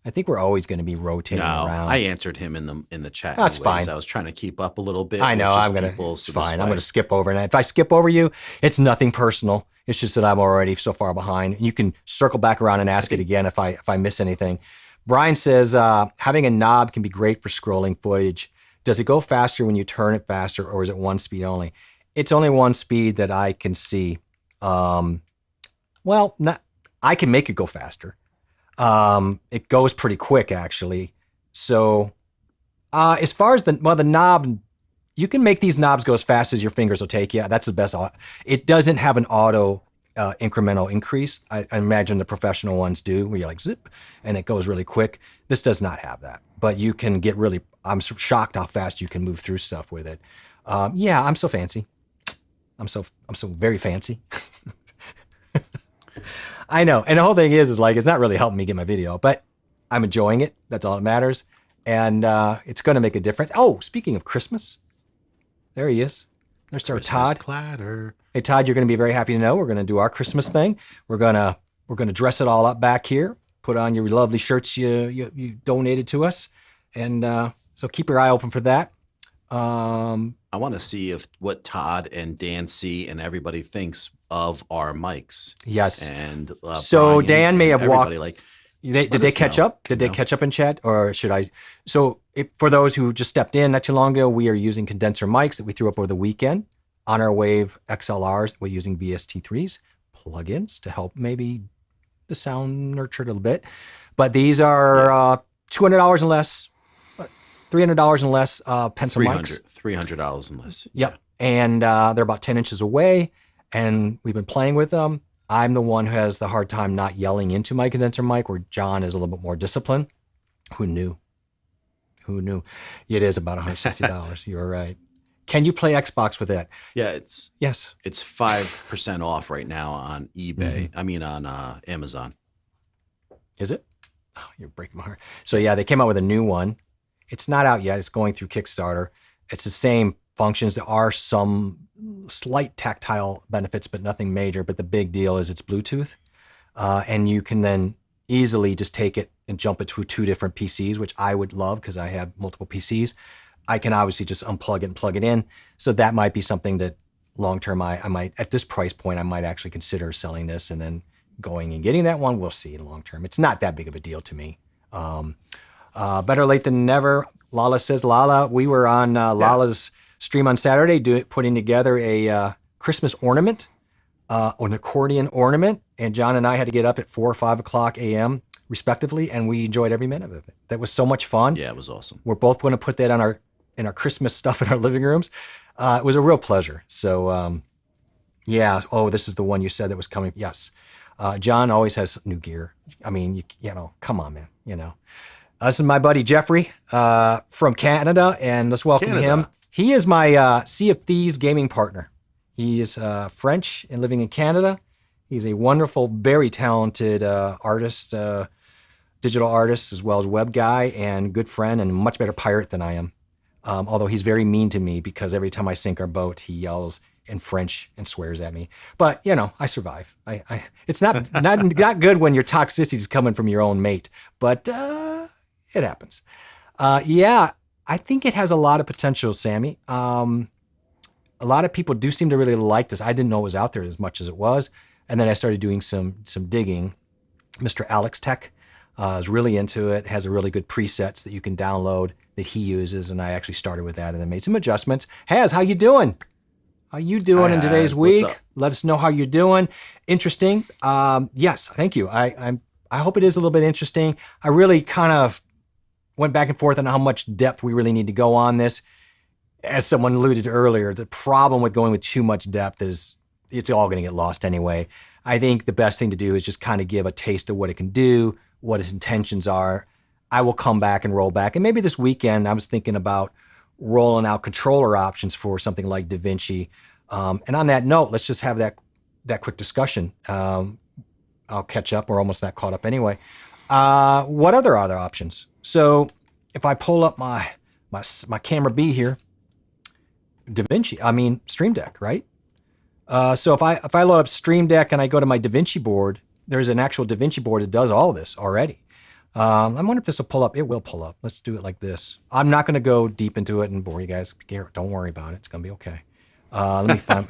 I think we're always going to be rotating around. I answered him in the chat. That's fine. I was trying to keep up a little bit. I know. It's fine. I'm going to skip over. And if I skip over you, it's nothing personal. It's just that I'm already so far behind. You can circle back around and ask it again if I miss anything. Brian says, having a knob can be great for scrolling footage. Does it go faster when you turn it faster, or is it one speed only? It's only one speed that I can see. I can make it go faster. It goes pretty quick, actually. So as far as the knob, you can make these knobs go as fast as your fingers will take you. That's the best. It doesn't have an auto incremental increase. I imagine the professional ones do, where you're like zip, and it goes really quick. This does not have that, but you can get really, I'm shocked how fast you can move through stuff with it. I'm so fancy. I'm so very fancy. I know. And the whole thing is like, it's not really helping me get my video, but I'm enjoying it. That's all that matters. And it's going to make a difference. Oh, speaking of Christmas, there he is. There's our Todd. Clatter. Hey, Todd, you're going to be very happy to know we're going to do our Christmas thing. We're going to dress it all up back here, put on your lovely shirts you donated to us. And so keep your eye open for that. I want to see what Todd and Dan see and everybody thinks of our mics. Yes. And so Brian Dan may have walked. Like, did they catch up? Did they catch up in chat, or should I? So for those who just stepped in not too long ago, we are using condenser mics that we threw up over the weekend on our Wave XLRs. We're using VST3s plugins to help maybe the sound nurture a little bit. But these are $200 and less. $300 and less pencil mics. $300 and less. Yep. Yeah. And they're about 10 inches away, and we've been playing with them. I'm the one who has the hard time not yelling into my condenser mic, where John is a little bit more disciplined. Who knew? Who knew? It is about $160. You're right. Can you play Xbox with that? Yeah, Yes. it's 5% off right now on eBay. I mean on Amazon. Is it? Oh, you're breaking my heart. So yeah, they came out with a new one. It's not out yet. It's going through Kickstarter. It's the same functions. There are some slight tactile benefits, but nothing major. But the big deal is it's Bluetooth. And you can then easily just take it and jump it to 2 different PCs, which I would love because I have multiple PCs. I can obviously just unplug it and plug it in. So that might be something that long-term I might, at this price point, I might actually consider selling this and then going and getting that one. We'll see in long-term. It's not that big of a deal to me. Better late than never. Lala says, Lala, we were on Lala's stream on Saturday putting together a Christmas ornament, an accordion ornament. And John and I had to get up at 4 or 5 o'clock a.m. respectively, and we enjoyed every minute of it. That was so much fun. Yeah, it was awesome. We're both going to put that on in our Christmas stuff in our living rooms. It was a real pleasure. So, yeah. Oh, this is the one you said that was coming. Yes. John always has new gear. I mean, you know, come on, man. You know, this is my buddy Jeffrey from Canada, and let's welcome him. He is my Sea of Thieves gaming partner. He is French and living in Canada. He's a wonderful, very talented artist, digital artist, as well as web guy, and good friend, and a much better pirate than I am. Although he's very mean to me because every time I sink our boat, he yells in French and swears at me. But you know, I survive. It's not good when your toxicity is coming from your own mate, but it happens. Yeah, I think it has a lot of potential, Sammy. A lot of people do seem to really like this. I didn't know it was out there as much as it was, and then I started doing some digging. Mr. Alex Tech is really into it. Has a really good presets that you can download that he uses, and I actually started with that and then made some adjustments. Haz, how you doing? How you doing in today's week? Let us know how you're doing. Interesting. Yes, thank you. I hope it is a little bit interesting. I really kind of went back and forth on how much depth we really need to go on this. As someone alluded to earlier, the problem with going with too much depth is it's all going to get lost anyway. I think the best thing to do is just kind of give a taste of what it can do, what its intentions are. I will come back and roll back. And maybe this weekend I was thinking about rolling out controller options for something like Davinci. And on that note, let's just have that quick discussion. I'll catch up. We're almost not caught up anyway. What other options? So if I pull up my camera B here, Stream Deck, right? So if I load up Stream Deck and I go to my Davinci board, there's an actual Davinci board that does all of this already. I wonder if this will pull up. It will pull up. Let's do it like this. I'm not going to go deep into it and bore you guys. Don't worry about it. It's going to be okay. Let me find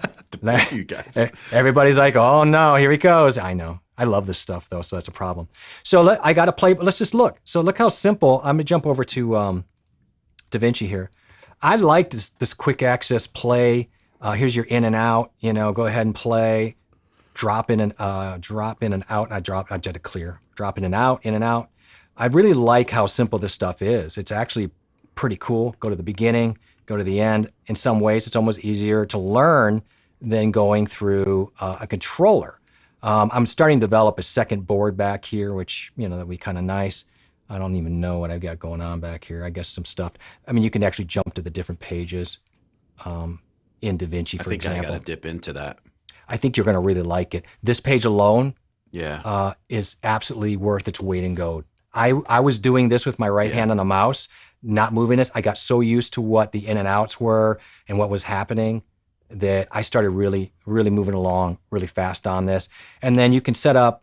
you guys. Everybody's like, oh no, here he goes. I know. I love this stuff though, so that's a problem. So I got to play, but let's just look. So look how simple. I'm going to jump over to Davinci here. I like this quick access play. Here's your in and out. You know, go ahead and play. Drop in and out. I had to clear. Drop in and out. I really like how simple this stuff is. It's actually pretty cool. Go to the beginning, go to the end. In some ways, it's almost easier to learn than going through a controller. I'm starting to develop a second board back here, which, you know, that'd be kind of nice. I don't even know what I've got going on back here. I guess some stuff. I mean, you can actually jump to the different pages in Davinci, for example. I think I got to dip into that. I think you're going to really like it. This page alone yeah, is absolutely worth its weight in gold. I was doing this with my right hand on the mouse, not moving this. I got so used to what the in and outs were and what was happening that I started really, really moving along really fast on this. And then you can set up,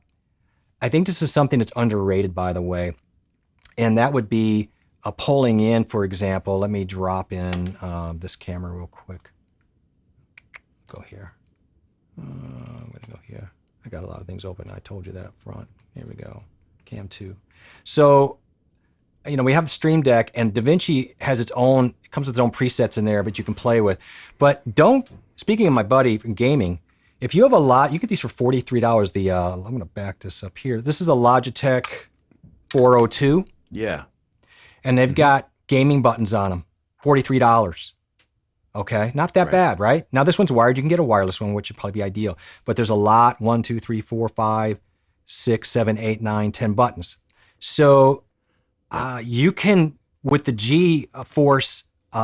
I think this is something that's underrated, by the way, and that would be a pulling in, for example. Let me drop in this camera real quick. Go here. I'm going to go here. I got a lot of things open. I told you that up front. Here we go. Cam 2. So, you know, we have the Stream Deck, and Davinci has its own, it comes with its own presets in there, but you can play with. But speaking of my buddy from gaming, if you have a lot, you get these for $43. I'm going to back this up here. This is a Logitech 402. Yeah. And they've got gaming buttons on them, $43. Okay, not that bad, right? Now this one's wired. You can get a wireless one, which would probably be ideal. But there's a lot, 1, 2, 3, 4, 5, 6, 7, 8, 9, 10 buttons. So you can, with the G-Force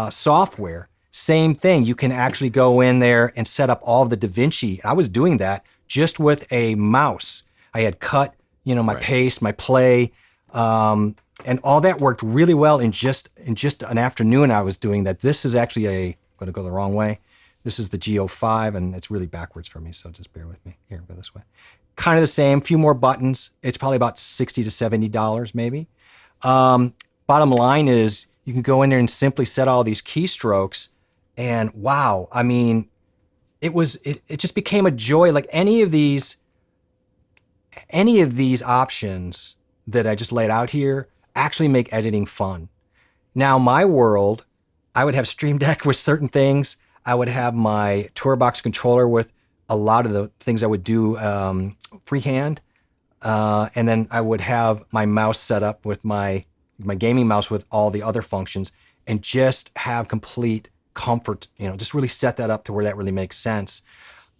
software, same thing. You can actually go in there and set up all of the Davinci. I was doing that just with a mouse. I had cut, my paste, my play, and all that worked really well in just an afternoon. I was doing that. This is actually going to go the wrong way. This is the G05, and it's really backwards for me, so just bear with me. Here, go this way. Kind of the same, few more buttons. It's probably about $60 to $70 maybe. Bottom line is you can go in there and simply set all these keystrokes, and wow, I mean, it just became a joy. Like any of these options that I just laid out here actually make editing fun. Now, my world, I would have Stream Deck with certain things. I would have my Tourbox controller with a lot of the things I would do freehand. And then I would have my mouse set up with my gaming mouse with all the other functions and just have complete comfort, just really set that up to where that really makes sense.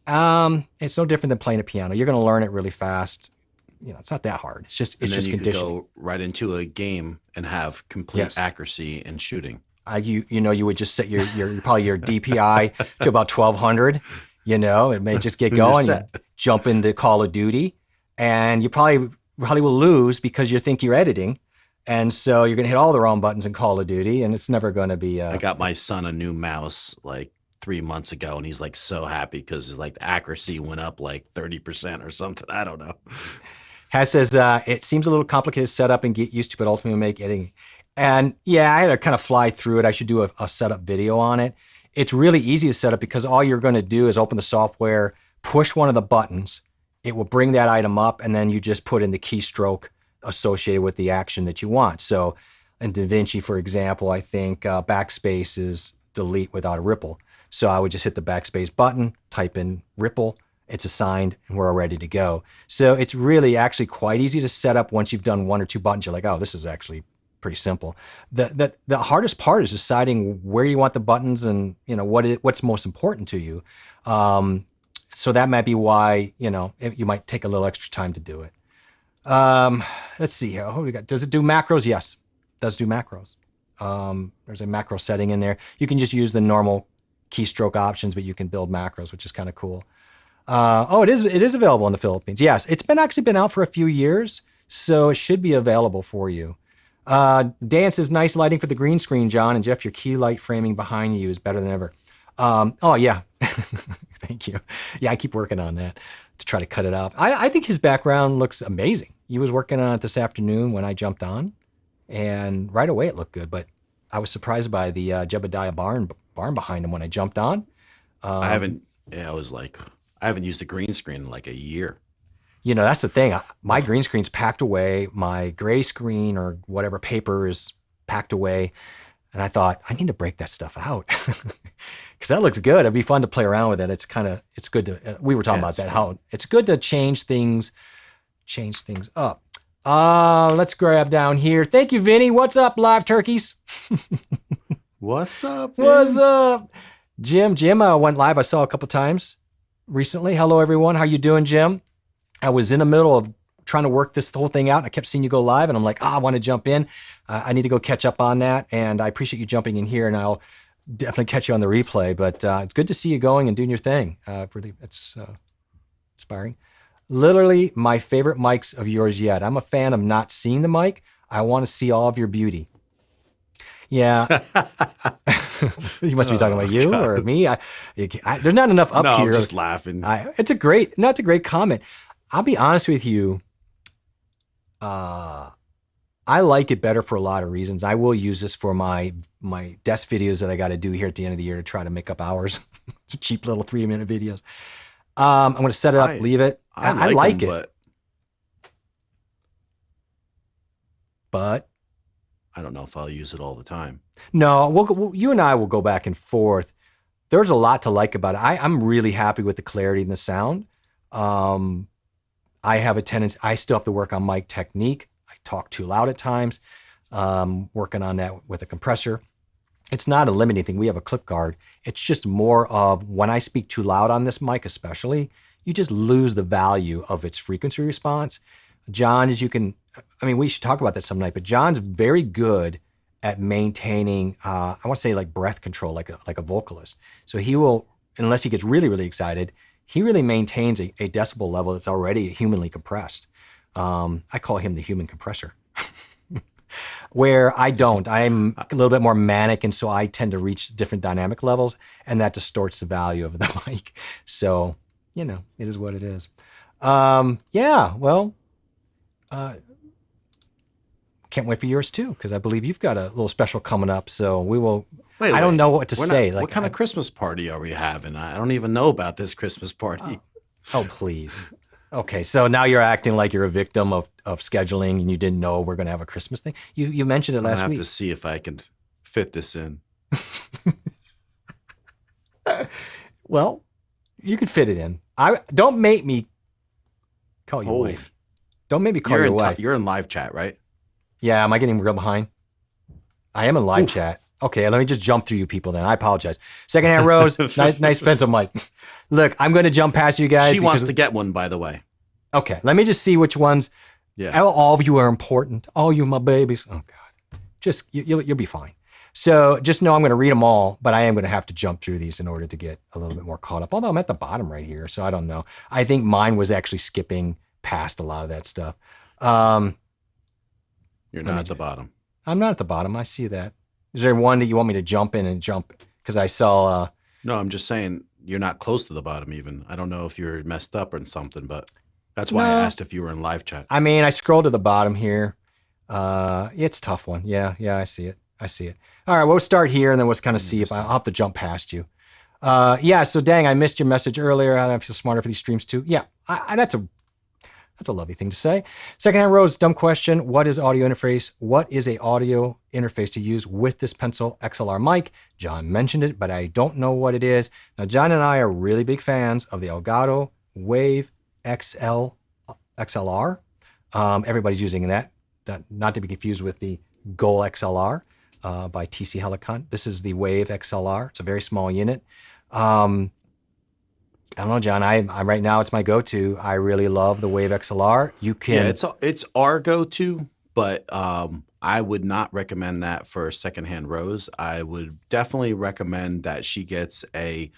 It's no different than playing a piano. You're going to learn it really fast. It's not that hard. It's just conditioning. Could go right into a game and have complete accuracy in shooting. You would just set your probably your DPI to about 1200. It may just get going. You jump into Call of Duty, and you probably will lose because you think you're editing, and so you're gonna hit all the wrong buttons in Call of Duty, and it's never gonna be. I got my son a new mouse like 3 months ago, and he's like so happy because like the accuracy went up like 30% or something. I don't know. Has says it seems a little complicated to set up and get used to, but ultimately make editing. And yeah, I had to kind of fly through it. I should do a setup video on it. It's really easy to set up because all you're going to do is open the software, push one of the buttons. It will bring that item up, and then you just put in the keystroke associated with the action that you want. So in Davinci, for example, I think backspace is delete without a ripple. So I would just hit the backspace button, type in ripple, it's assigned, and we're all ready to go. So it's really actually quite easy to set up once you've done 1 or 2 buttons. You're like, oh, this is actually pretty simple. The hardest part is deciding where you want the buttons and what's most important to you. So that might be why you might take a little extra time to do it. Let's see here. What do we got? Does it do macros? Yes, it does do macros. There's a macro setting in there. You can just use the normal keystroke options, but you can build macros, which is kind of cool. It is available in the Philippines. Yes, it's actually been out for a few years, so it should be available for you. Dan says, nice lighting for the green screen, John. And Jeff, your key light framing behind you is better than ever. Yeah. Thank you. Yeah, I keep working on that to try to cut it off. I think his background looks amazing. He was working on it this afternoon when I jumped on, and right away it looked good. But I was surprised by the Jebediah barn behind him when I jumped on. I haven't used the green screen in like a year. That's the thing. My green screen's packed away. My gray screen or whatever paper is packed away. And I thought, I need to break that stuff out because that looks good. It'd be fun to play around with it. It's good to, we were talking about that, how it's good to change things up. Let's grab down here. Thank you, Vinny. What's up, live turkeys? What's up? What's up? Jim went live. I saw a couple times recently. Hello, everyone. How you doing, Jim? I was in the middle of trying to work this whole thing out, and I kept seeing you go live, and I'm like, I want to jump in. I need to go catch up on that, and I appreciate you jumping in here, and I'll definitely catch you on the replay. But it's good to see you going and doing your thing. Really, it's inspiring. Literally my favorite mics of yours yet. I'm a fan of not seeing the mic. I want to see all of your beauty. Yeah. You must be talking about you or me. There's not enough up here. I'm just laughing. It's a great comment. I'll be honest with you. I like it better for a lot of reasons. I will use this for my desk videos that I got to do here at the end of the year to try to make up hours. Some cheap little 3-minute videos. I'm going to set it up, leave it. I like it. But I don't know if I'll use it all the time. No, you and I will go back and forth. There's a lot to like about it. I'm really happy with the clarity and the sound. I have a tendency, I still have to work on mic technique. I talk too loud at times. Working on that with a compressor. it's not a limiting thing. We have a clip guard. It's just more of when I speak too loud on this mic, especially, you just lose the value of its frequency response. John, as you can, I mean, we should talk about that some night, but John's very good at maintaining, I want to say like breath control, like a vocalist. So he will, unless he gets really, really excited, he really maintains a decibel level that's already humanly compressed. I call him the human compressor. Where I don't. I'm a little bit more manic, and so I tend to reach different dynamic levels, and that distorts the value of the mic. So, it is what it is. Yeah, well, can't wait for yours too, because I believe you've got a little special coming up. So we will. I don't know what to say. What kind of Christmas party are we having? I don't even know about this Christmas party. Oh, please. Okay, so now you're acting like you're a victim of scheduling and you didn't know we're going to have a Christmas thing. You mentioned it last week. I have to see if I can fit this in. Well, you can fit it in. Don't make me call your wife. Don't make me call your wife. You're in live chat, right? Yeah, am I getting real behind? I am in live chat. Okay, let me just jump through you people then. I apologize. Secondhand Rose, nice pencil mic. Look, I'm going to jump past you guys. She wants to get one, by the way. Okay, let me just see which ones. Yeah. All of you are important. All you my babies. Oh, God. Just, you'll be fine. So just know I'm going to read them all, but I am going to have to jump through these in order to get a little bit more caught up. Although I'm at the bottom right here, so I don't know. I think mine was actually skipping past a lot of that stuff. You're not at the bottom. I'm not at the bottom. I see that. Is there one that you want me to jump in and jump? Because I saw... No, I'm just saying you're not close to the bottom even. I don't know if you're messed up or something, but that's why I asked if you were in live chat. I mean, I scrolled to the bottom here. It's a tough one. Yeah, I see it. All right, we'll start here and then we'll kind of see if I'll have to jump past you. So dang, I missed your message earlier. I feel smarter for these streams too. Yeah, that's a lovely thing to say. Secondhand Rose, dumb question. What is audio interface? What is a audio interface to use with this pencil XLR mic? John mentioned it, but I don't know what it is. Now, John and I are really big fans of the Elgato Wave XLR. Everybody's using that, not to be confused with the Goal XLR by TC Helicon. This is the Wave XLR. It's a very small unit. I don't know, John. I'm right now. It's my go-to. I really love the Wave XLR. You can. Yeah, it's our go-to, but I would not recommend that for Secondhand Rose. I would definitely recommend that she gets a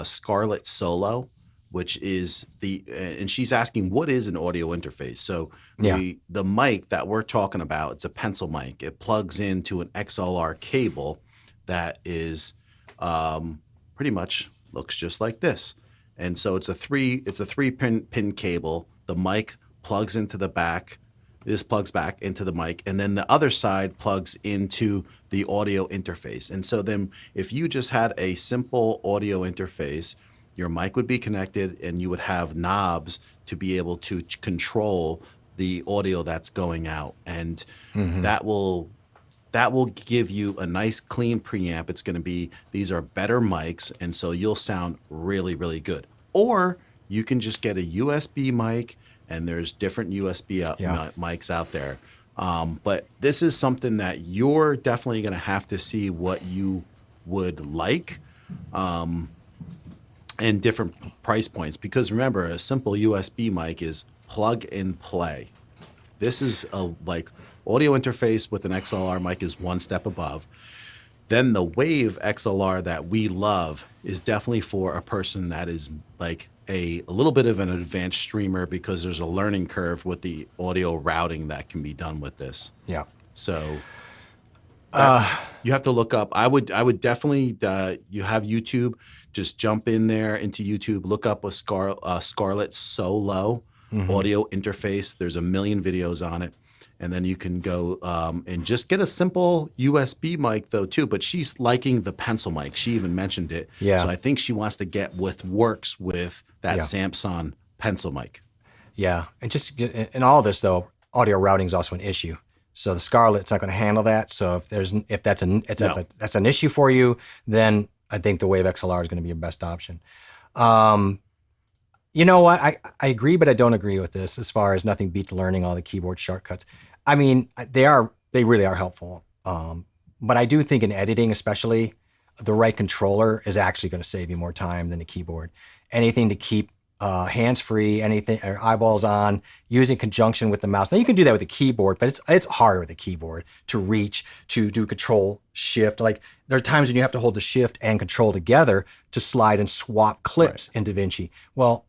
Scarlett Solo, which is and she's asking what is an audio interface. So the mic that we're talking about, it's a pencil mic. It plugs into an XLR cable that is pretty much looks just like this. And so it's a three pin cable. The mic plugs into the back. This plugs back into the mic, and then the other side plugs into the audio interface. And so then if you just had a simple audio interface, your mic would be connected and you would have knobs to be able to control the audio that's going out. And that will give you a nice clean preamp. It's going to be, these are better mics, and so you'll sound really, really good. Or you can just get a USB mic, and there's different USB mics out there. But this is something that you're definitely going to have to see what you would like, and different price points. Because remember, a simple USB mic is plug and play. This is a audio interface with an XLR mic is one step above. Then the Wave XLR that we love is definitely for a person that is like a little bit of an advanced streamer, because there's a learning curve with the audio routing that can be done with this. Yeah. So you have to look up. I would definitely, you have YouTube, just jump in there into YouTube, look up a Scarlett Solo audio interface. There's a million videos on it. And then you can go and just get a simple USB mic though too. But she's liking the pencil mic. She even mentioned it. Yeah. So I think she wants to get works with that Samsung pencil mic. Yeah, and just in all this though, audio routing is also an issue. So the Scarlett's not going to handle that. So if that's an issue for you, then I think the Wave XLR is going to be your best option. You know what? I agree, but I don't agree with this as far as nothing beats learning all the keyboard shortcuts. I mean, they really are helpful. But I do think in editing, especially, the right controller is actually going to save you more time than the keyboard. Anything to keep hands-free, anything or eyeballs on, using conjunction with the mouse. Now you can do that with the keyboard, but it's harder with the keyboard to reach, to do control shift. Like there are times when you have to hold the shift and control together to slide and swap clips in DaVinci. Well,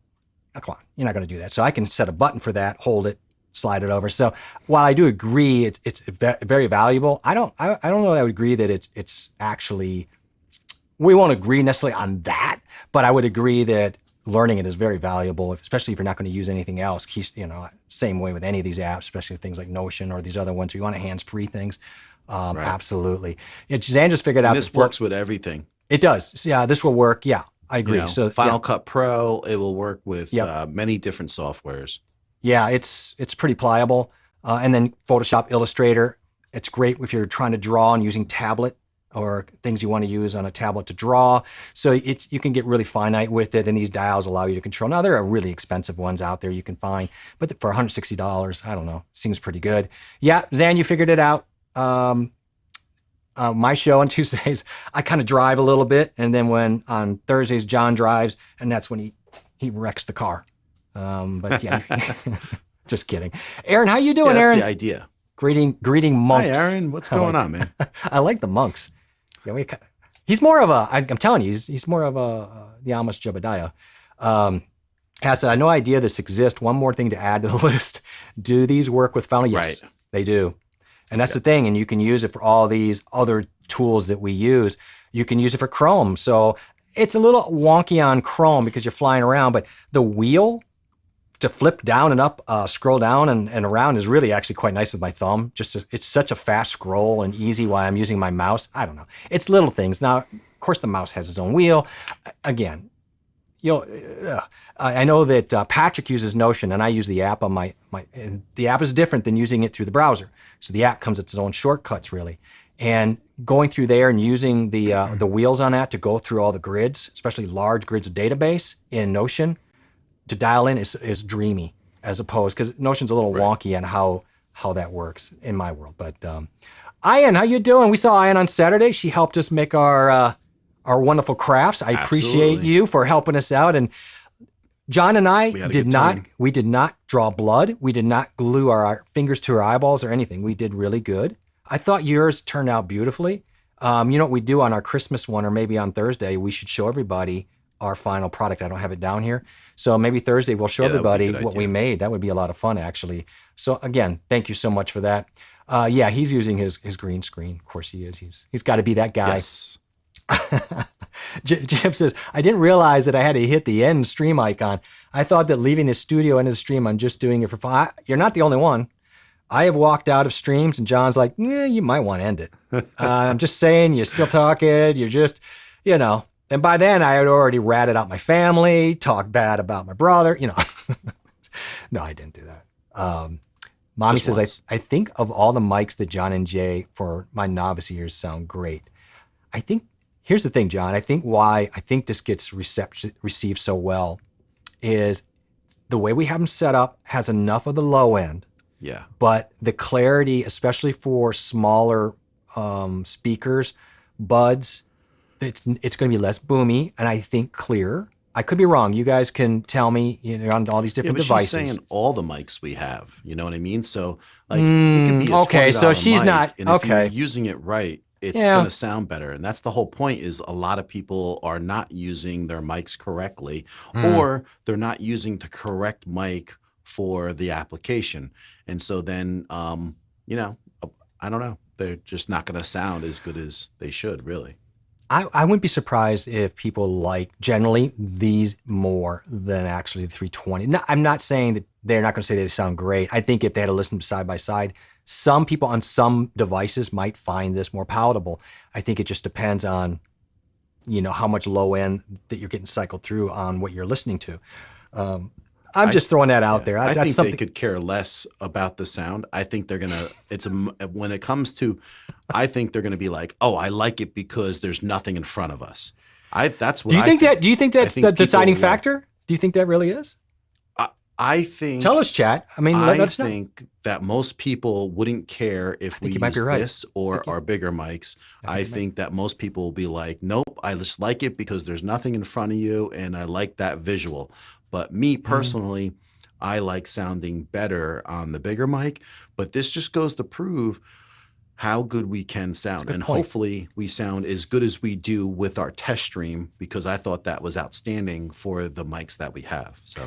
come on, you're not going to do that. So I can set a button for that, hold it, slide it over. So while I do agree it's very valuable, I don't know that I would agree that it's actually, we won't agree necessarily on that, but I would agree that learning it is very valuable, especially if you're not going to use anything else. Same way with any of these apps, especially things like Notion or these other ones. You want a hands-free things. Absolutely. Zan just figured out this works with everything. It does. Yeah, this will work. Yeah, I agree. So Final Cut Pro, it will work with many different softwares. Yeah, it's pretty pliable. And then Photoshop, Illustrator, it's great if you're trying to draw and using tablet or things you want to use on a tablet to draw. So you can get really finite with it, and these dials allow you to control. Now, there are really expensive ones out there you can find, but for $160, I don't know, seems pretty good. Yeah, Zan, you figured it out. My show on Tuesdays, I kind of drive a little bit, and then when on Thursdays, John drives, and that's when he wrecks the car. But yeah, just kidding. Aaron, how you doing, Aaron? That's the idea. Greeting monks. Hi, Aaron. What's going on, man? I like the monks. Yeah, he's more of a. I'm telling you, he's more of the Amish Jebediah. Has no idea this exists. One more thing to add to the list. Do these work with Final? Yes, they do. And that's the thing. And you can use it for all these other tools that we use. You can use it for Chrome. So it's a little wonky on Chrome because you're flying around, but the wheel to flip down and up, scroll down and around is really actually quite nice with my thumb. It's such a fast scroll and easy while I'm using my mouse. I don't know. It's little things. Now, of course, the mouse has its own wheel. Again, I know that Patrick uses Notion, and I use the app on my. And the app is different than using it through the browser. So the app comes with its own shortcuts, really. And going through there and using the wheels on that to go through all the grids, especially large grids of database in Notion, to dial in is dreamy, as opposed, because Notion's a little wonky on how that works in my world. But Ian, how you doing? We saw Ian on Saturday. She helped us make our wonderful crafts. I appreciate you for helping us out. And John and I did not draw blood. We did not glue our fingers to our eyeballs or anything. We did really good. I thought yours turned out beautifully. You know what we do on our Christmas one, or maybe on Thursday, we should show everybody our final product. I don't have it down here. So maybe Thursday we'll show everybody what we made. That would be a lot of fun, actually. So again, thank you so much for that. Yeah, he's using his green screen. Of course he is. He's got to be that guy. Yes. Jim says, I didn't realize that I had to hit the end stream icon. I thought that leaving the studio end of the stream, I'm just doing it for fun. You're not the only one. I have walked out of streams and John's like, you might want to end it. I'm just saying, you're still talking. You're just, And by then I had already ratted out my family, talked bad about my brother, No, I didn't do that. Mommy says, I think of all the mics that John and Jay for my novice years sound great. I think, here's the thing, John. I think why I think this gets received so well is the way we have them set up has enough of the low end. Yeah. But the clarity, especially for smaller speakers, buds, it's going to be less boomy and I think clearer. I could be wrong. You guys can tell me on all these different devices. She's saying all the mics we have. You know what I mean? So like it could be a $20 so she's mic, not and if you're using it right, it's going to sound better. And that's the whole point is a lot of people are not using their mics correctly or they're not using the correct mic for the application. And so then, I don't know. They're just not going to sound as good as they should, really. I wouldn't be surprised if people like generally these more than actually the 320. No, I'm not saying that they're not going to say they sound great. I think if they had to listen side by side, some people on some devices might find this more palatable. I think it just depends on, how much low end that you're getting cycled through on what you're listening to. I'm just throwing that out there. I think they could care less about the sound. I think they're gonna. When it comes to, I think they're gonna be like, oh, I like it because there's nothing in front of us. That's what. Do you think that's the deciding factor? Do you think that really is? I think. Tell us, chat. I mean, I let us know. think that most people wouldn't care if we you might use be right. this or our bigger mics. I think that most people will be like, nope, I just like it because there's nothing in front of you and I like that visual. But me personally, I like sounding better on the bigger mic. But this just goes to prove how good we can sound. And hopefully we sound as good as we do with our test stream, because I thought that was outstanding for the mics that we have. So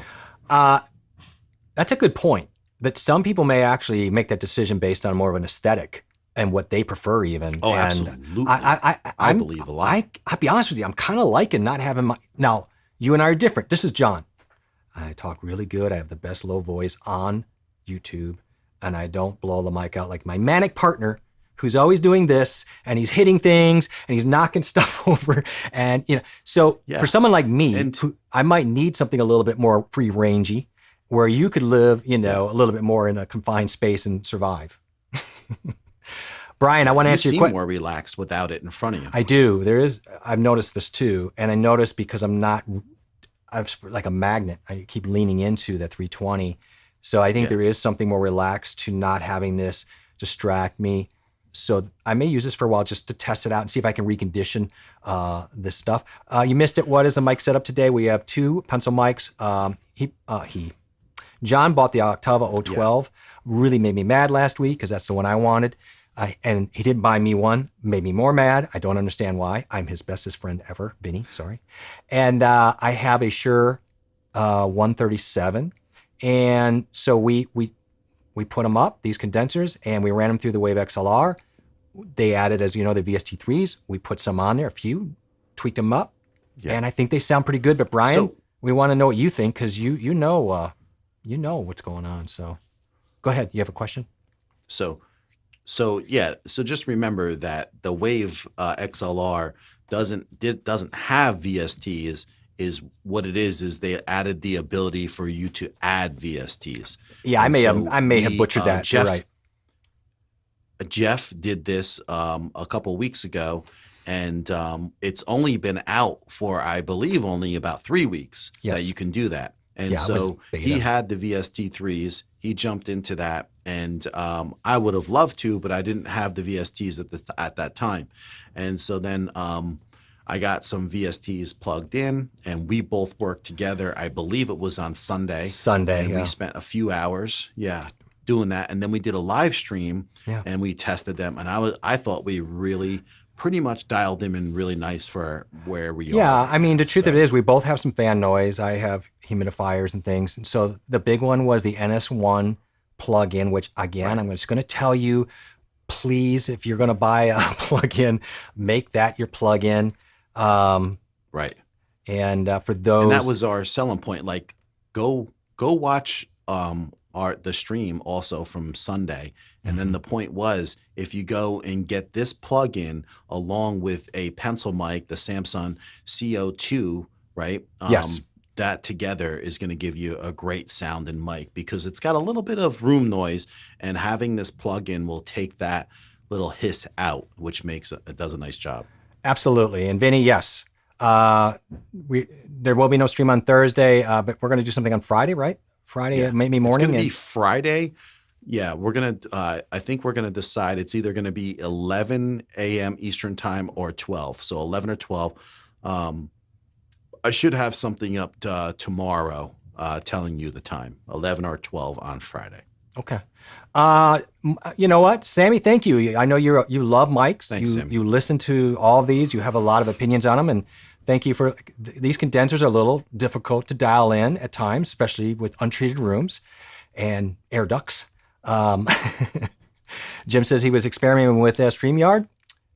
that's a good point, that some people may actually make that decision based on more of an aesthetic and what they prefer even. Oh, and absolutely. I believe a lot. I'll be honest with you. I'm kind of liking not having my, now you and I are different. This is John. I talk really good. I have the best low voice on YouTube, and I don't blow the mic out like my manic partner who's always doing this, and he's hitting things and he's knocking stuff over. And, so for someone like me, I might need something a little bit more free rangey, where you could live, a little bit more in a confined space and survive. Brian, I want to answer your question. You seem more relaxed without it in front of you. I do. I've noticed this too. And I noticed because I'm like a magnet. I keep leaning into the 320. So I think there is something more relaxed to not having this distract me. So I may use this for a while just to test it out and see if I can recondition this stuff. You missed it. What is the mic setup today? We have 2 pencil mics. John bought the Octava 012. Really made me mad last week because that's the one I wanted. And he didn't buy me one. Made me more mad. I don't understand why. I'm his bestest friend ever. Vinny, sorry. And I have a Shure 137. And so we put them up, these condensers, and we ran them through the Wave XLR. They added, as you know, the VST3s. We put some on there, a few, tweaked them up. Yeah. And I think they sound pretty good. But Brian, we want to know what you think, because you know what's going on. So go ahead. You have a question? So just remember that the Wave XLR doesn't have VSTs. Is what it is they added the ability for you to add VSTs. Yeah, I may have butchered that. You're right. Jeff did this a couple weeks ago, and it's only been out for, I believe, only about 3 weeks that you can do that. And so he had the VST3s. He jumped into that, and I would have loved to, but I didn't have the VSTs at that time. And so then I got some VSTs plugged in, and we both worked together. I believe it was on Sunday. And we spent a few hours, doing that. And then we did a live stream, and we tested them. And I thought we really pretty much dialed them in really nice for where we are. Yeah, I mean, the truth of it is we both have some fan noise. I have humidifiers and things. And so the big one was the NS1 plug-in, which, again, I'm just going to tell you, please, if you're going to buy a plug-in, make that your plug-in. Right. And for those, and that was our selling point. Like, go watch the stream also from Sunday. And then the point was, if you go and get this plug-in along with a pencil mic, the Samsung CO2, right? That together is going to give you a great sound and mic, because it's got a little bit of room noise, and having this plug-in will take that little hiss out, which does a nice job. Absolutely. And Vinny, yes. There will be no stream on Thursday, but we're going to do something on Friday, right? Friday, maybe morning. It's going to be Friday. Yeah, I think we're going to decide it's either going to be 11 a.m. Eastern time or 12. So 11 or 12. I should have something up tomorrow telling you the time, 11 or 12 on Friday. Okay. You know what, Sammy, thank you. I know you love mics. Thanks, Sammy. You listen to all of these. You have a lot of opinions on them, and thank you for these condensers are a little difficult to dial in at times, especially with untreated rooms and air ducts. Jim says he was experimenting with StreamYard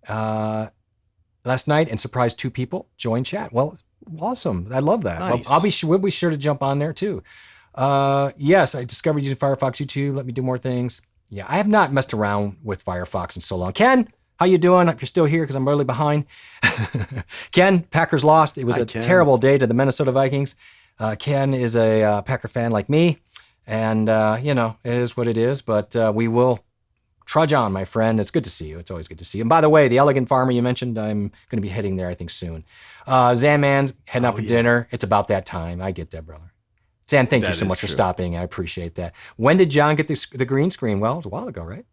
last night and surprised 2 people join chat. Well, awesome. I love that. Nice. We'll be sure to jump on there too. Yes, I discovered using Firefox YouTube. Let me do more things. Yeah, I have not messed around with Firefox in so long. Ken, how you doing? If you're still here, because I'm really behind. Ken, Packers lost. It was a terrible day to the Minnesota Vikings. Ken is a Packer fan like me, and it is what it is. But we will trudge on, my friend. It's good to see you. It's always good to see you. And by the way, the Elegant Farmer you mentioned, I'm going to be heading there, I think, soon. Zanman's heading out for dinner. It's about that time. I get that, brother. Sam, thank you That so is much for true. stopping. I appreciate that. When did John get the green screen? Well, it was a while ago, right?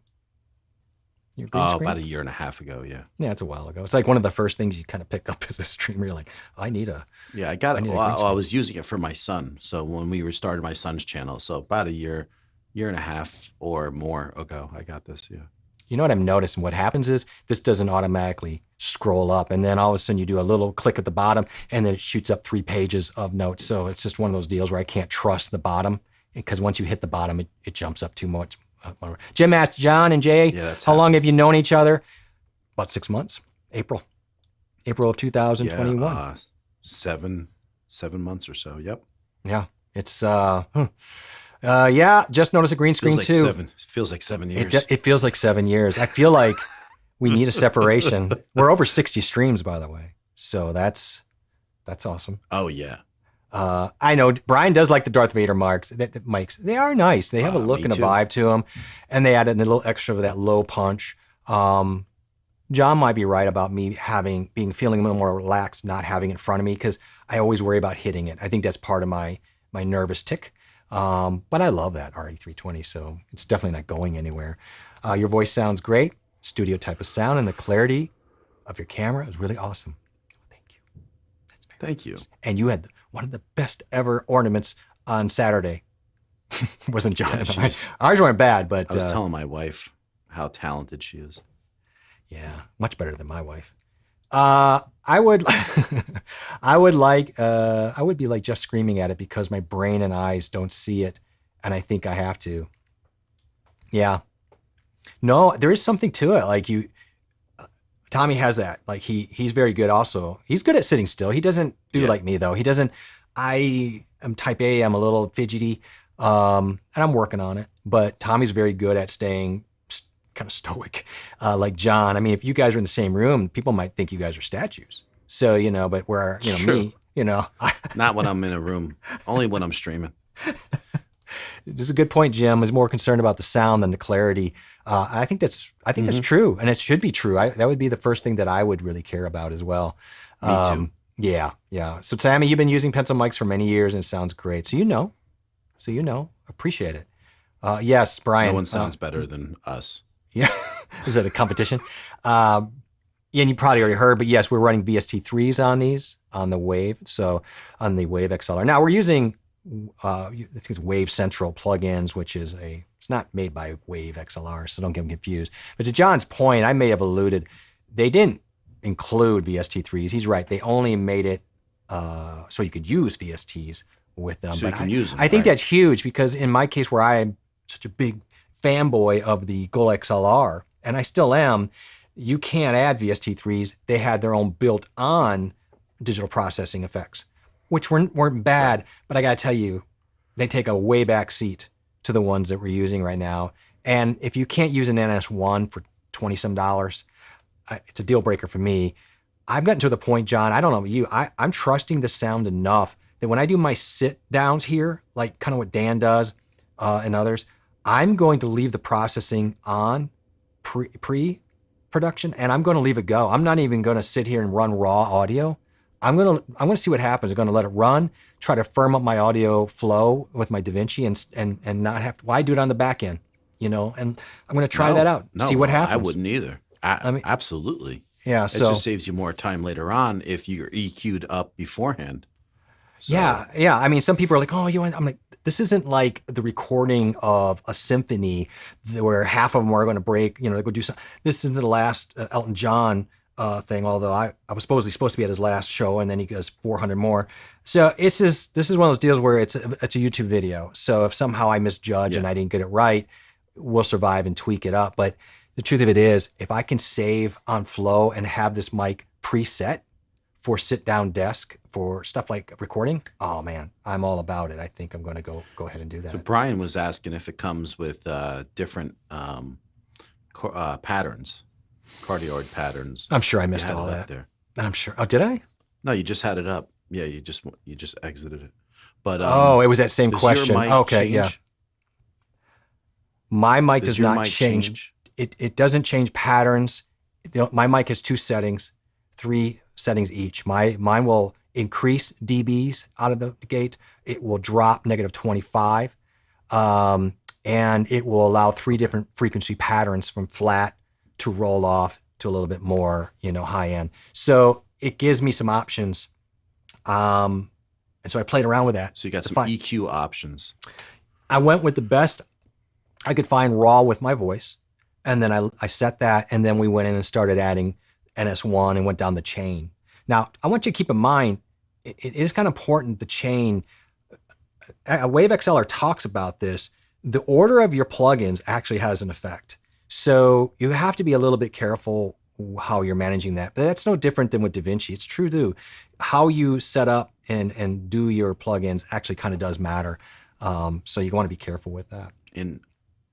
Your green screen? About a year and a half ago. Yeah. Yeah, it's a while ago. It's like one of the first things you kind of pick up as a streamer. You're like, I need a. Yeah, I got I it. need a Well, green I screen. was using it for my son. So when we restarted my son's channel, so about a year and a half or more ago, I got this. Yeah. You know what I've noticed, and what happens is this doesn't automatically scroll up, and then all of a sudden you do a little click at the bottom, and then it shoots up 3 pages of notes. So it's just one of those deals where I can't trust the bottom, because once you hit the bottom, it jumps up too much. Jim asked John and Jay, how long have you known each other? About 6 months. April of 2021. Yeah, 7 months or so. Yep. Yeah, it's just noticed a green screen too. Feels like 7 years. It feels like 7 years. I feel like we need a separation. We're over 60 streams, by the way, so that's awesome. Oh yeah. I know Brian does like the Darth Vader mics. They are nice. They have a look and a vibe to them, and they added a little extra of that low punch. John might be right about me feeling a little more relaxed, not having it in front of me, because I always worry about hitting it. I think that's part of my nervous tick. But I love that RE320, so it's definitely not going anywhere. Your voice sounds great, studio type of sound, and the clarity of your camera is really awesome. Thank you. Thank you. And you had one of the best ever ornaments on Saturday. Wasn't John? Yeah, ours weren't bad, but I was telling my wife how talented she is. Yeah, much better than my wife. I would be like just screaming at it because my brain and eyes don't see it, and I think I have to. Yeah. No, there is something to it. Like Tommy has that. Like he's very good also. He's good at sitting still. He doesn't do like me though. He doesn't. I am type A. I'm a little fidgety, and I'm working on it. But Tommy's very good at staying kind of stoic, like John. I mean, if you guys are in the same room, people might think you guys are statues. So, but where, me, Not when I'm in a room, only when I'm streaming. This is a good point, Jim. I was more concerned about the sound than the clarity. I think that's true, and it should be true. That would be the first thing that I would really care about as well. Me too. Yeah. So, Sammy, you've been using pencil mics for many years, and it sounds great. So appreciate it. Yes, Brian. No one sounds better than us. Yeah. Is it a competition? And you probably already heard, but yes, we're running VST3s on these, on the Wave. So on the Wave XLR. Now we're using, it's Wave Central plugins, which is it's not made by Wave XLR, so don't get them confused. But to John's point, I may have alluded, they didn't include VST3s. He's right. They only made it so you could use VSTs with them. So but you can use them. I think that's huge, because in my case, where I'm such a big fanboy of the Goal XLR, and I still am, you can't add VST3s. They had their own built-on digital processing effects, which weren't bad, but I gotta tell you, they take a way back seat to the ones that we're using right now. And if you can't use an NS1 for $20-some, it's a deal breaker for me. I've gotten to the point, John, I don't know about you, I'm trusting the sound enough that when I do my sit downs here, like kind of what Dan does and others, I'm going to leave the processing on pre-production, and I'm going to leave it go. I'm not even going to sit here and run raw audio. I'm going to see what happens. I'm going to let it run, try to firm up my audio flow with my Davinci, and not have to. Why do it on the back end? And I'm going to try that out. See what happens. I wouldn't either. Absolutely. Yeah. It just saves you more time later on if you're EQ'd up beforehand. So. Yeah. I mean, some people are like, oh, I'm like, this isn't like the recording of a symphony where half of them are going to break, they go do something. This isn't the last Elton John thing, although I was supposed to be at his last show, and then he goes 400 more. So this is one of those deals where it's a YouTube video. So if somehow I misjudge and I didn't get it right, we'll survive and tweak it up. But the truth of it is, if I can save on flow and have this mic preset for sit-down desk for stuff like recording, oh man, I'm all about it. I think I'm going to go ahead and do that. So Brian was asking if it comes with different patterns, cardioid patterns. I'm sure I missed all that. There. I'm sure. Oh, did I? No, you just had it up. Yeah, you just exited it. But it was that same question. Okay, yeah. My mic does not change. It doesn't change patterns. My mic has 2 settings, 3 settings each. Mine will increase dBs out of the gate. It will drop -25. And it will allow 3 different frequency patterns from flat to roll off to a little bit more, high end. So it gives me some options. And so I played around with that. So you got some EQ options. I went with the best I could find raw with my voice. And then I set that, and then we went in and started adding NS1 and went down the chain. Now, I want you to keep in mind, it is kind of important, the chain. Wave XLR talks about this. The order of your plugins actually has an effect. So you have to be a little bit careful how you're managing that. But that's no different than with Davinci. It's true too. How you set up and do your plugins actually kind of does matter. So you want to be careful with that. In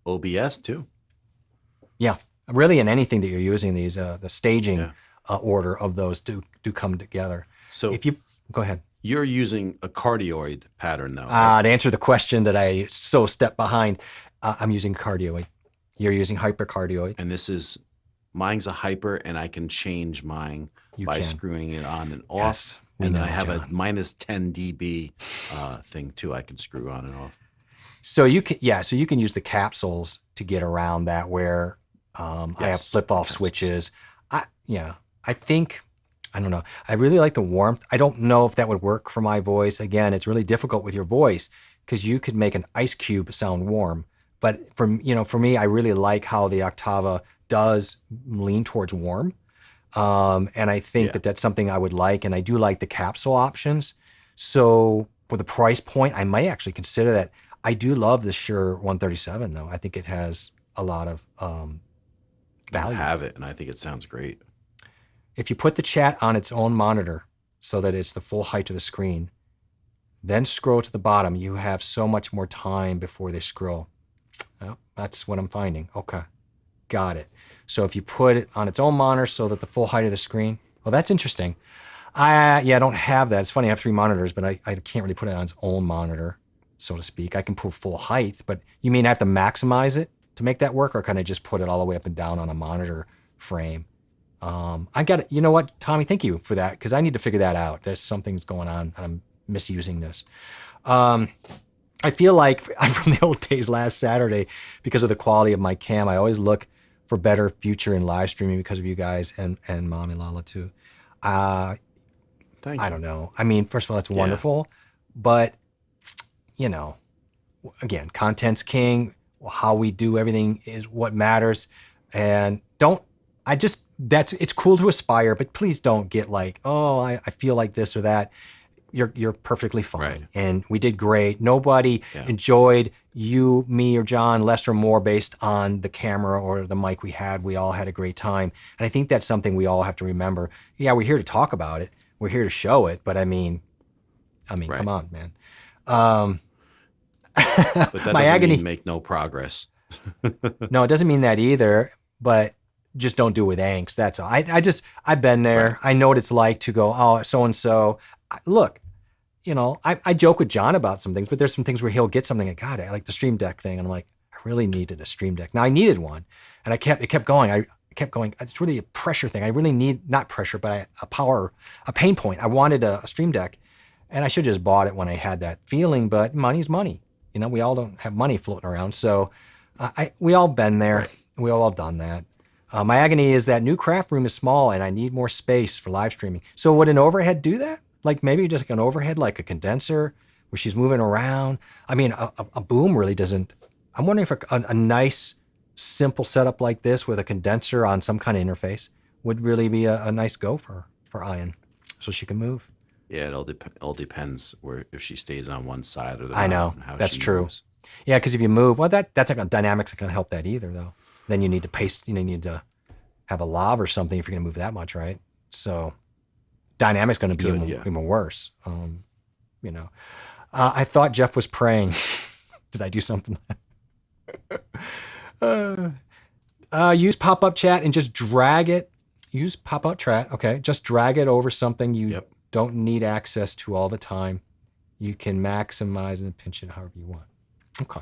OBS too. Yeah, really in anything that you're using, these the staging order of those do come together. So if you go ahead. You're using a cardioid pattern though. Right? To answer the question that I so stepped behind, I'm using cardioid. You're using hypercardioid. And mine's a hyper, and I can change mine by screwing it on and off. Yes, and then I have a -10 dB thing too. I can screw on and off. So you can use the capsules to get around that, where I have flip-off switches. I don't know. I really like the warmth. I don't know if that would work for my voice. Again, it's really difficult with your voice because you could make an ice cube sound warm. But for me, I really like how the Octava does lean towards warm. And I think that that's something I would like. And I do like the capsule options. So for the price point, I might actually consider that. I do love the Shure 137 though. I think it has a lot of value. I have it, and I think it sounds great. If you put the chat on its own monitor so that it's the full height of the screen, then scroll to the bottom, you have so much more time before they scroll. Well, that's what I'm finding. Okay, got it. So if you put it on its own monitor so that the full height of the screen, well, that's interesting. I don't have that. It's funny, I have 3 monitors, but I can't really put it on its own monitor, so to speak. I can put full height, but you mean I have to maximize it to make that work, or can I just put it all the way up and down on a monitor frame? I got it. You know what, Tommy, thank you for that, because I need to figure that out. There's something's going on, and I'm misusing this. I feel like I'm from the old days last Saturday because of the quality of my cam. I always look for better future in live streaming because of you guys and Mommy Lala too. Thank you. I don't know. I mean, first of all, that's wonderful, but again, content's king. How we do everything is what matters, and it's cool to aspire, but please don't get like, oh, I feel like this or that. You're perfectly fine. Right. And we did great. Nobody enjoyed you, me, or John less or more based on the camera or the mic we had. We all had a great time. And I think that's something we all have to remember. Yeah, we're here to talk about it. We're here to show it. But I mean, right. Come on, man. But that doesn't mean make no progress. No, it doesn't mean that either. But just don't do it with angst. That's all. I've been there. Right. I know what it's like to go, oh, so-and-so. Look, I joke with John about some things, but there's some things where he'll get something like, God, I like the Stream Deck thing. And I'm like, I really needed a Stream Deck. Now I needed one, and it kept going. I kept going. It's really a pressure thing. I really need, not pressure, but a pain point. I wanted a Stream Deck, and I should have just bought it when I had that feeling, but money's money. We all don't have money floating around. So we all been there. Right. We all done that. My agony is that new craft room is small and I need more space for live streaming. So would an overhead do that? Like maybe just like an overhead, like a condenser where she's moving around. I mean, a boom really doesn't. I'm wondering if a nice, simple setup like this with a condenser on some kind of interface would really be a nice go for Ian, so she can move. Yeah, it all depends if she stays on one side or the other. I know, that's true. Moves. Yeah, because if you move, well, that's like a dynamics that can help that either, though. Then you need to paste, you need to have a lav or something if you're going to move that much, right? So dynamic's going to be even worse. I thought Jeff was praying. Did I do something? Use pop-up chat and just drag it. Use pop-up chat. Okay, just drag it over something you don't need access to all the time. You can maximize and pinch it however you want. Okay,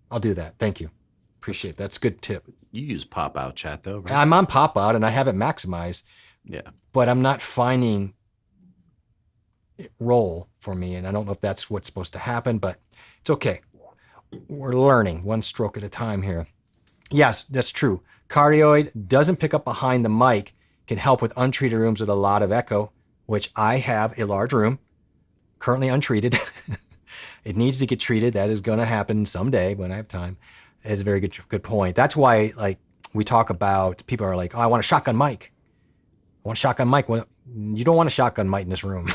I'll do that. Thank you. Appreciate it. That's a good tip. You use pop-out chat though, right? I'm on pop-out and I have it maximized. Yeah. But I'm not finding roll for me. And I don't know if that's what's supposed to happen, but it's okay. We're learning one stroke at a time here. Yes, that's true. Cardioid doesn't pick up behind the mic, can help with untreated rooms with a lot of echo, which I have a large room, currently untreated. It needs to get treated. That is going to happen someday when I have time. It's a very good point. That's why, like, we talk about, people are like, oh, I want a shotgun mic. I want a shotgun mic. Well, you don't want a shotgun mic in this room.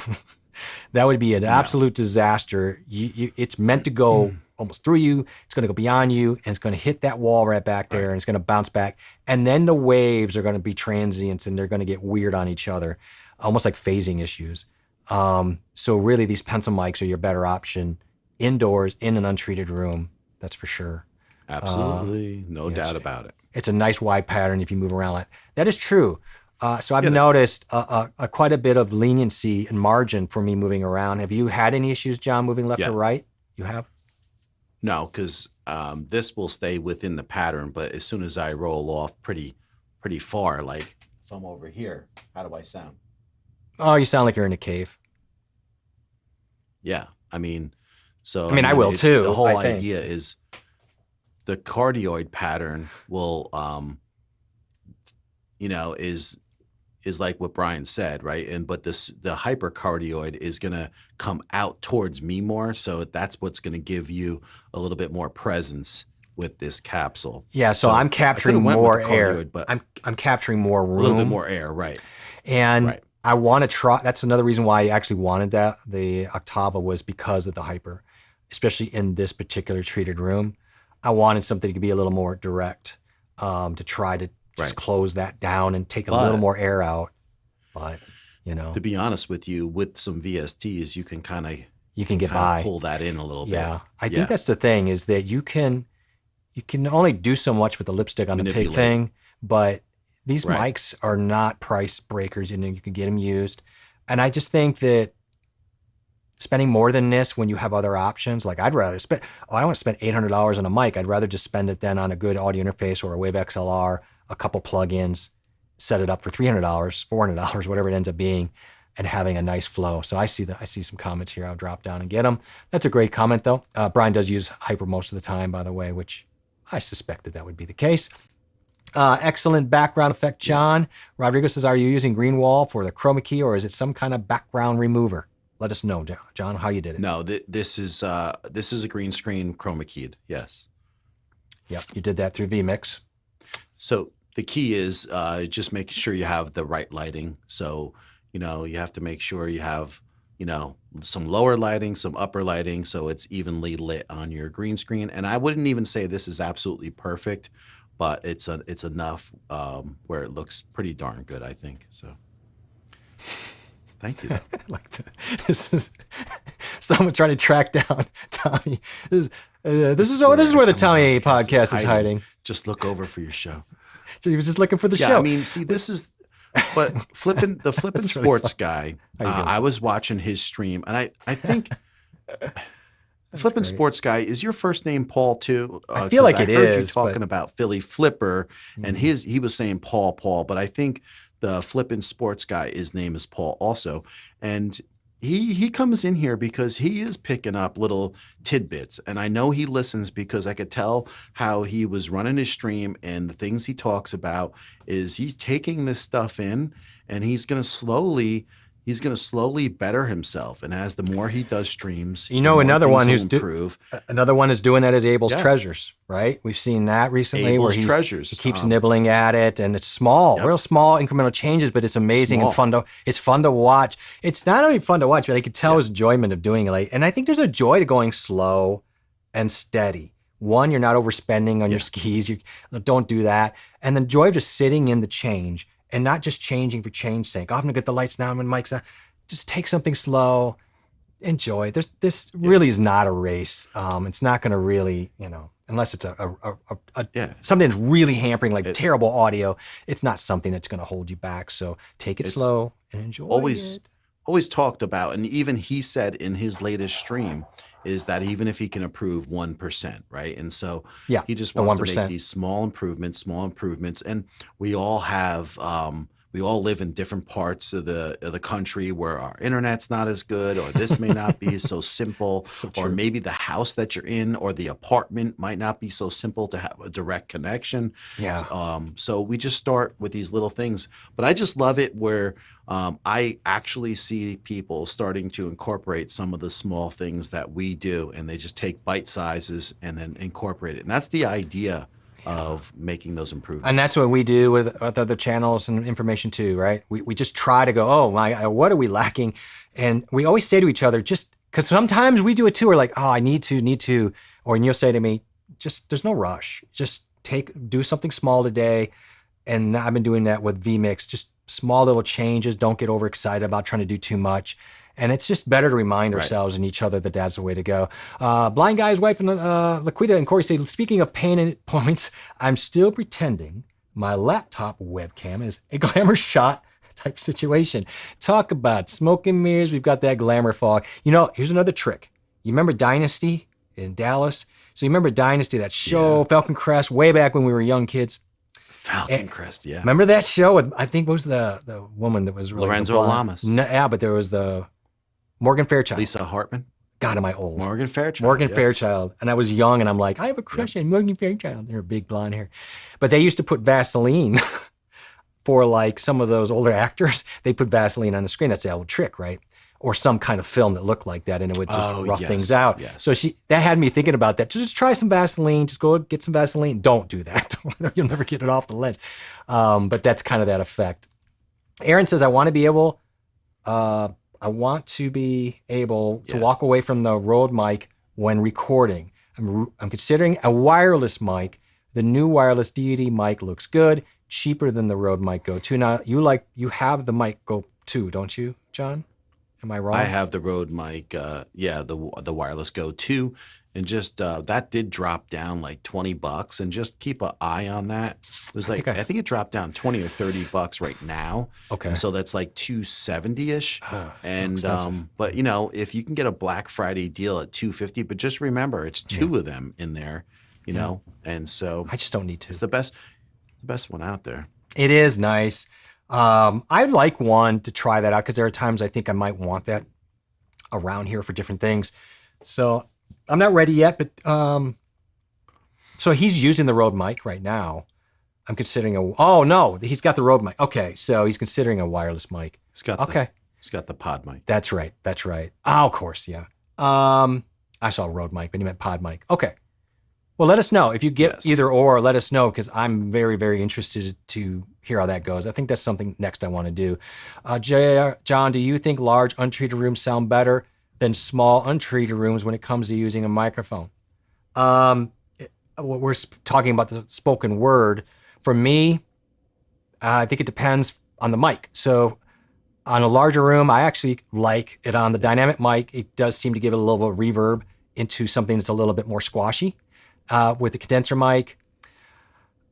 That would be an absolute disaster. It's meant to go almost through you. It's going to go beyond you, and it's going to hit that wall right back there, and it's going to bounce back. And then the waves are going to be transients, and they're going to get weird on each other, almost like phasing issues. So really, these pencil mics are your better option indoors in an untreated room. That's for sure. Absolutely. No doubt about it. It's a nice wide pattern if you move around. That is true. So I've noticed quite a bit of leniency and margin for me moving around. Have you had any issues, John, moving left or right? You have? No, because this will stay within the pattern, but as soon as I roll off pretty far, like if I'm over here, how do I sound? Oh, you sound like you're in a cave. Yeah, I mean, so I will too. The whole idea is the cardioid pattern will, is like what Brian said, right? But the hypercardioid is going to come out towards me more, so that's what's going to give you a little bit more presence with this capsule. Yeah, so I'm capturing more air, but I'm capturing more room, a little bit more air, right? And I want to try. That's another reason why I actually wanted the Octava, was because of the hyper, especially in this particular treated room. I wanted something to be a little more direct, to try to just close that down and take a little more air out. But, to be honest with you, with some VSTs, you can kind of get by, pull that in a little bit. Yeah, I think that's the thing, is that you can only do so much with the lipstick on the pig thing, but these mics are not price breakers, and you can get them used. And I just think that spending more than this when you have other options, like I'd rather spend, I want to spend $800 on a mic. I'd rather just spend it then on a good audio interface or a Wave XLR, a couple plugins, set it up for $300, $400, whatever it ends up being, and having a nice flow. So I see some comments here. I'll drop down and get them. That's a great comment though. Brian does use hyper most of the time, by the way, which I suspected that would be the case. Excellent background effect, John. Rodrigo says, are you using green wall for the chroma key, or is it some kind of background remover? Let us know, John, how you did it. No, this is a green screen chroma keyed. Yes. Yep, you did that through vMix. So the key is just making sure you have the right lighting. So, you have to make sure you have, some lower lighting, some upper lighting, so it's evenly lit on your green screen. And I wouldn't even say this is absolutely perfect, but it's enough where it looks pretty darn good, I think. So. Thank you. This is someone trying to track down Tommy. This is where the Tommy podcast is hiding. Just look over for your show. So he was just looking for the show. I mean, see, this is, but flipping really sports guy. I was watching his stream, and I think flipping sports guy, is your first name Paul too? I feel like it is. I heard you talking about Philly Flipper, and he was saying Paul, but I think the flippin' sports guy, his name is Paul also. And he comes in here because he is picking up little tidbits. And I know he listens because I could tell how he was running his stream, and the things he talks about is he's taking this stuff in, and he's going to slowly better himself. And as the more he does streams, another one is doing that is Abel's Treasures, right? We've seen that recently, Abel's where Treasures. He keeps nibbling at it, and it's small, real small incremental changes, but it's amazing and fun to watch. It's not only fun to watch, but I could tell his enjoyment of doing it. And I think there's a joy to going slow and steady. One, you're not overspending on your skis. You don't do that. And the joy of just sitting in the change. And not just changing for change's sake. Oh, I'm gonna get the lights now when Mike's out. Just take something slow, enjoy. This really is not a race. It's not gonna really, unless it's something that's really hampering, like terrible audio. It's not something that's gonna hold you back. So take it slow and enjoy it. Always talked about, and even he said in his latest stream, is that even if he can improve 1%, right? And so he just wants to make these small improvements, and we all have we all live in different parts of the country where our internet's not as good, or this may not be so simple, or maybe the house that you're in or the apartment might not be so simple to have a direct connection. Yeah. So we just start with these little things. But I just love it where I actually see people starting to incorporate some of the small things that we do, and they just take bite sizes and then incorporate it. And that's the idea of making those improvements. And that's what we do with other channels and information too, right? We just try to go, oh my, what are we lacking? And we always say to each other, just because sometimes we do it too, we're like, oh, I need to, or you'll say to me, just, there's no rush. Just do something small today. And I've been doing that with vMix, just small little changes. Don't get overexcited about trying to do too much. And it's just better to remind ourselves and each other that that's the way to go. Blind Guy's wife and Laquita and Corey say, speaking of pain points, I'm still pretending my laptop webcam is a glamour shot type situation. Talk about smoke and mirrors. We've got that glamour fog. You know, here's another trick. You remember Dynasty in Dallas? So you remember Dynasty, that show, Falcon Crest, way back when we were young kids? Falcon Crest, yeah. Remember that show? With, I think, what was the woman that was really Lorenzo Lamas. No, yeah, but there was the Morgan Fairchild. Lisa Hartman. God, am I old? Morgan Fairchild. Morgan Fairchild. And I was young, and I'm like, I have a crush on Morgan Fairchild. And her big blonde hair. But they used to put Vaseline for like some of those older actors. They put Vaseline on the screen. That's the old trick, right? Or some kind of film that looked like that, and it would just rough things out. Yes. So that had me thinking about that. Just try some Vaseline. Just go get some Vaseline. Don't do that. You'll never get it off the lens. But that's kind of that effect. Aaron says, I want to be able to walk away from the Rode mic when recording. I'm considering a wireless mic. The new wireless Deity mic looks good, cheaper than the Rode mic Go 2. Now you have the mic Go 2, don't you, John? Am I wrong? I have the Rode mic, the wireless Go 2, and just that did drop down like $20, and just keep an eye on that. It was like I think it dropped down $20 or $30 right now. Okay, and so that's like $270-ish. And but you know, if you can get a Black Friday deal at $250, but just remember it's two of them in there, you know, and so I just don't need to. It's the best one out there. It is nice. I'd like one to try that out because there are times I think I might want that around here for different things. So I'm not ready yet, but so he's using the Rode mic right now. I'm considering oh no, he's got the Rode mic. Okay, so he's considering a wireless mic. He's got the pod mic. That's right. Oh, of course, yeah. I saw Rode mic, but he meant pod mic. Okay. Well, let us know if you get either or. Let us know because I'm very, very interested to hear how that goes. I think that's something next I want to do. John, do you think large untreated rooms sound better than small untreated rooms when it comes to using a microphone? We're talking about the spoken word. For me, I think it depends on the mic. So on a larger room, I actually like it on the dynamic mic. It does seem to give it a little bit of reverb into something that's a little bit more squashy. With the condenser mic,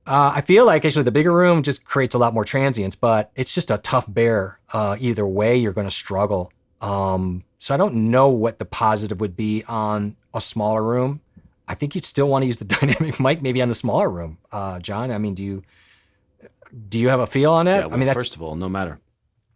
I feel like actually the bigger room just creates a lot more transients, but it's just a tough bear. Either way, you're going to struggle. So I don't know what the positive would be on a smaller room. I think you'd still want to use the dynamic mic maybe on the smaller room. John, I mean, do you have a feel on that? Yeah, well, I mean, first of all, no matter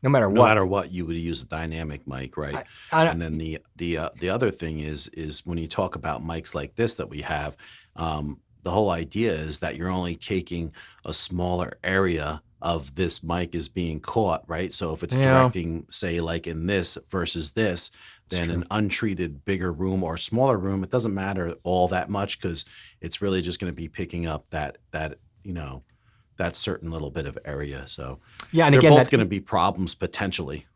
what, you would use a dynamic mic, right? And then the other thing is when you talk about mics like this that we have, the whole idea is that you're only taking a smaller area of this mic is being caught, right? So if it's directing, say, like in this versus this, then an untreated bigger room or smaller room, it doesn't matter all that much because it's really just going to be picking up that certain little bit of area. So and they're both going to be problems potentially.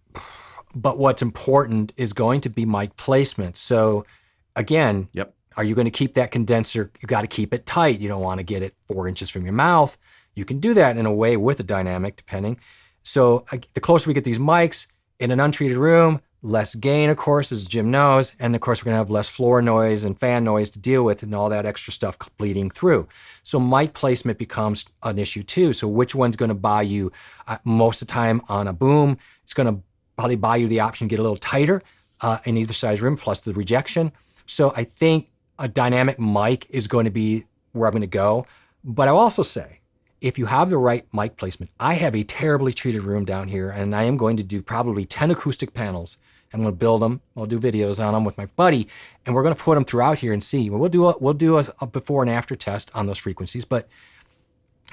But what's important is going to be mic placement. So again, are you going to keep that condenser? You got to keep it tight. You don't want to get it 4 inches from your mouth. You can do that in a way with a dynamic, depending. So the closer we get these mics in an untreated room, less gain, of course, as Jim knows. And of course, we're going to have less floor noise and fan noise to deal with and all that extra stuff bleeding through. So mic placement becomes an issue too. So which one's going to buy you most of the time on a boom? It's going to probably buy you the option to get a little tighter in either size room, plus the rejection. So I think a dynamic mic is going to be where I'm going to go. But I'll also say, if you have the right mic placement, I have a terribly treated room down here, and I am going to do probably 10 acoustic panels. I'm going to build them. I'll do videos on them with my buddy, and we're going to put them throughout here and see. We'll do a before and after test on those frequencies, but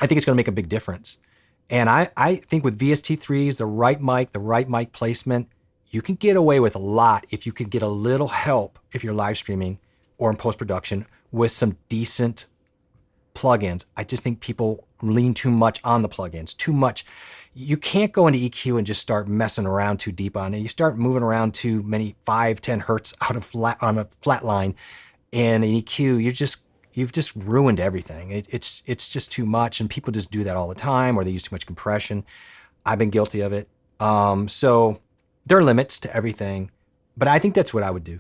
I think it's going to make a big difference. And I think with VST3s, the right mic placement, you can get away with a lot if you could get a little help if you're live streaming or in post-production with some decent plugins. I just think people lean too much on the plugins, too much. You can't go into EQ and just start messing around too deep on it. You start moving around too many 5-10 hertz on a flat line in an EQ, you've just ruined everything. It's just too much, and people just do that all the time, or they use too much compression. I've been guilty of it. So there are limits to everything, but I think that's what I would do.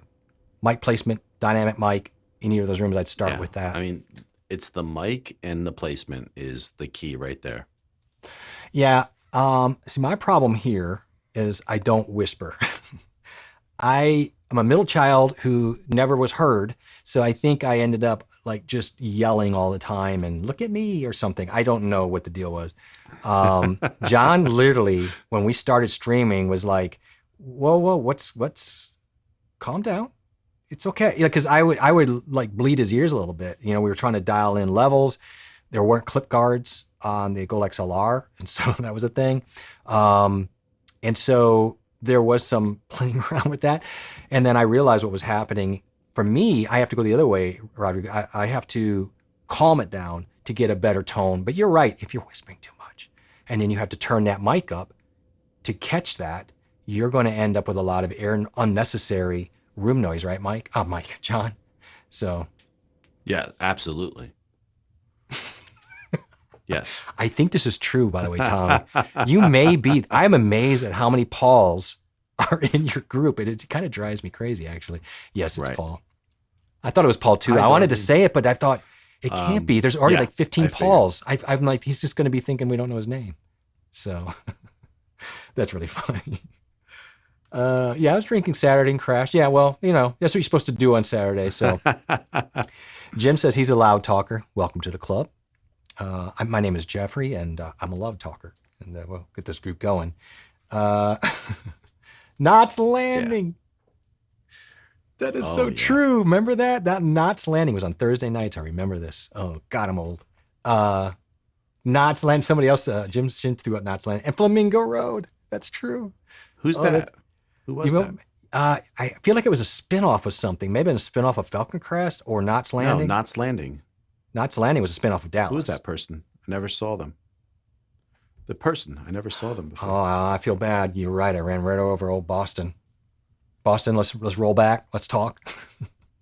Mic placement, dynamic mic, any of those rooms, I'd start with that. I mean, it's the mic and the placement is the key right there. Yeah. See, my problem here is I don't whisper. I am a middle child who never was heard, so I think I ended up like just yelling all the time and look at me or something. I don't know what the deal was. John literally, when we started streaming, was like, whoa, what's, calm down. It's okay. Yeah, because I would like bleed his ears a little bit. You know, we were trying to dial in levels. There weren't clip guards on the Gold XLR, and so that was a thing. And so there was some playing around with that. And then I realized what was happening. For me, I have to go the other way, Rodrigo. I have to calm it down to get a better tone. But you're right, if you're whispering too much, and then you have to turn that mic up to catch that, you're going to end up with a lot of unnecessary room noise, right, Mike? Mike, John. So. Yeah, absolutely. Yes. I think this is true, by the way, Tom. You may be, I'm amazed at how many Pauls are in your group. It kind of drives me crazy, actually. Yes, it's Paul. I thought it was Paul too. I wanted to say it, but I thought it can't be. There's already like 15 Pauls. I'm like, he's just going to be thinking we don't know his name. So that's really funny. Yeah, I was drinking Saturday and crashed. Yeah, well, you know, that's what you're supposed to do on Saturday. So Jim says he's a loud talker. Welcome to the club. My name is Jeffrey, and I'm a loud talker. And we'll get this group going. Knots Landing. Yeah. That is so true. Remember that? That Knots Landing was on Thursday nights. I remember this. Oh, God, I'm old. Knots Landing. Somebody else, Jim threw out Knots Landing. And Flamingo Road. That's true. Who's that? Who was that? I feel like it was a spinoff of something. Maybe a spinoff of Falcon Crest or Knots Landing. No, Knots Landing. Knots Landing was a spinoff of Dallas. Who was that person? I never saw them. The person. I never saw them before. Oh, I feel bad. You're right. I ran right over old Boston. Boston, let's roll back. Let's talk.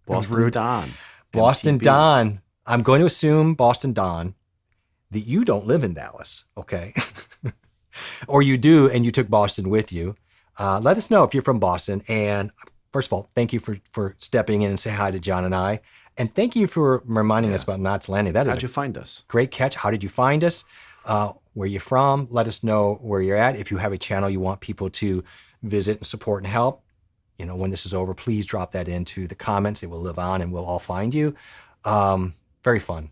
Boston Don. Boston MTB. Don. I'm going to assume, Boston Don, that you don't live in Dallas, okay? Or you do, and you took Boston with you. Let us know if you're from Boston. And first of all, thank you for stepping in and say hi to John and I. And thank you for reminding us about Knots Landing. How'd you find us? Great catch. How did you find us? Where you're from? Let us know where you're at. If you have a channel you want people to visit and support and help, you know, when this is over, please drop that into the comments. It will live on and we'll all find you. Very fun.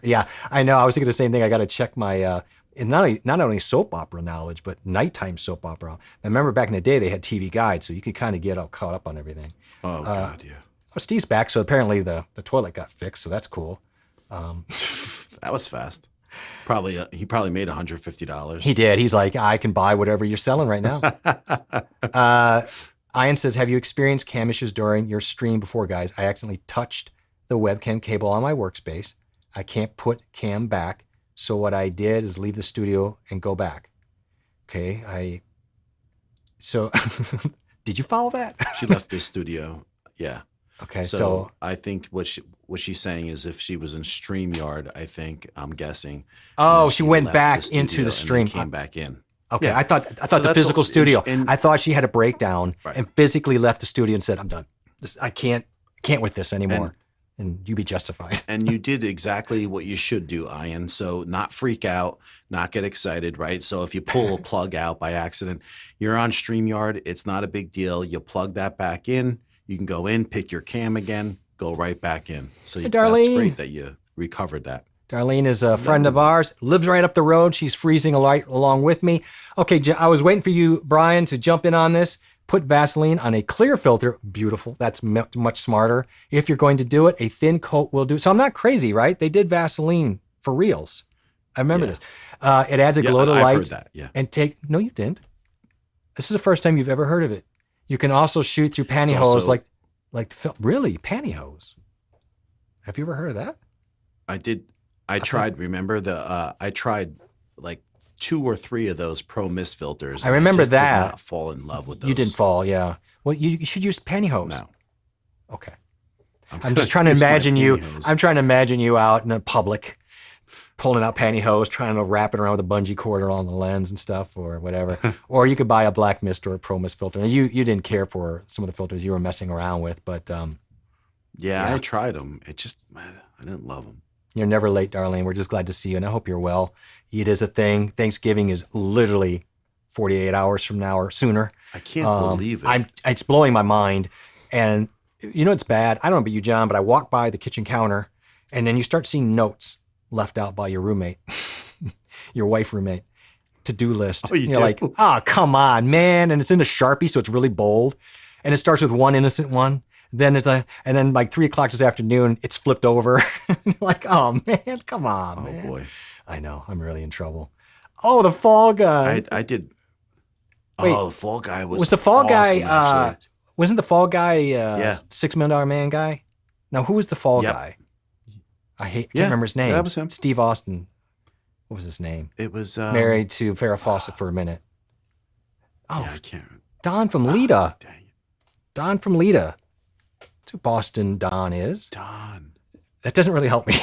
Yeah, I know. I was thinking the same thing. I got to check my, not only soap opera knowledge, but nighttime soap opera. I remember back in the day, they had TV guides, so you could kind of get all caught up on everything. Oh, God, yeah. Oh, Steve's back, so apparently the toilet got fixed, so that's cool. That was fast. He probably made $150. He did. He's like, I can buy whatever you're selling right now. Ian says, have you experienced cam issues during your stream before, guys? I accidentally touched the webcam cable on my workspace. I can't put cam back. So what I did is leave the studio and go back. Okay. So did you follow that? She left the studio. Yeah. Okay. So I think what she's saying is if she was in StreamYard, I'm guessing. Oh, she went back into the stream. And came back in. Okay. Yeah. I thought the physical studio. I thought she had a breakdown and physically left the studio and said, I'm done. I can't with this anymore. And you be justified. And you did exactly what you should do, Ian. So not freak out, not get excited, right? So if you pull a plug out by accident, you're on StreamYard. It's not a big deal. You plug that back in. You can go in, pick your cam again, go right back in. So hey, that's great that you recovered that. Darlene is a friend of ours, lives right up the road. She's freezing along with me. Okay, I was waiting for you, Brian, to jump in on this. Put Vaseline on a clear filter. Beautiful. That's much smarter. If you're going to do it, a thin coat will do. So I'm not crazy, right? They did Vaseline for reals. I remember this. It adds a glow to lights. I've heard that, yeah. And no, you didn't. This is the first time you've ever heard of it. You can also shoot through pantyhose like the film. Really? Pantyhose? Have you ever heard of that? I did. I tried, remember I tried like 2 or 3 of those Pro Mist filters. I remember that. I did not fall in love with those. You didn't fall, yeah. Well, you should use pantyhose. No. Okay. I'm just trying to imagine you. I'm trying to imagine you out in the public, pulling out pantyhose, trying to wrap it around with a bungee cord around the lens and stuff, or whatever. Or you could buy a black mist or a Pro Mist filter. And you didn't care for some of the filters you were messing around with, but yeah, I tried them. I didn't love them. You're never late, Darlene. We're just glad to see you, and I hope you're well. It is a thing. Thanksgiving is literally 48 hours from now or sooner. I can't believe it. It's blowing my mind. And you know it's bad. I don't know about you, John, but I walk by the kitchen counter, and then you start seeing notes left out by your roommate, your wife roommate, to-do list. Oh, you you're do? like, oh, come on, and it's in a Sharpie, so it's really bold. And it starts with one innocent one. Then and then like 3 o'clock this afternoon, it's flipped over. Like, oh man, come on, man. Oh boy. I know, I'm really in trouble. Oh, the Fall Guy. I did. Wait, the Fall Guy was the Fall awesome, Guy, wasn't the Fall Guy Yeah. $6 Million Man guy? Now, who was the Fall Guy? I can't remember his name. That was him. Steve Austin. What was his name? It was married to Farrah Fawcett for a minute. Oh, yeah, I can't. Don from Lita. Dang it. Don from Lita. That's who Boston Don is. Don. That doesn't really help me.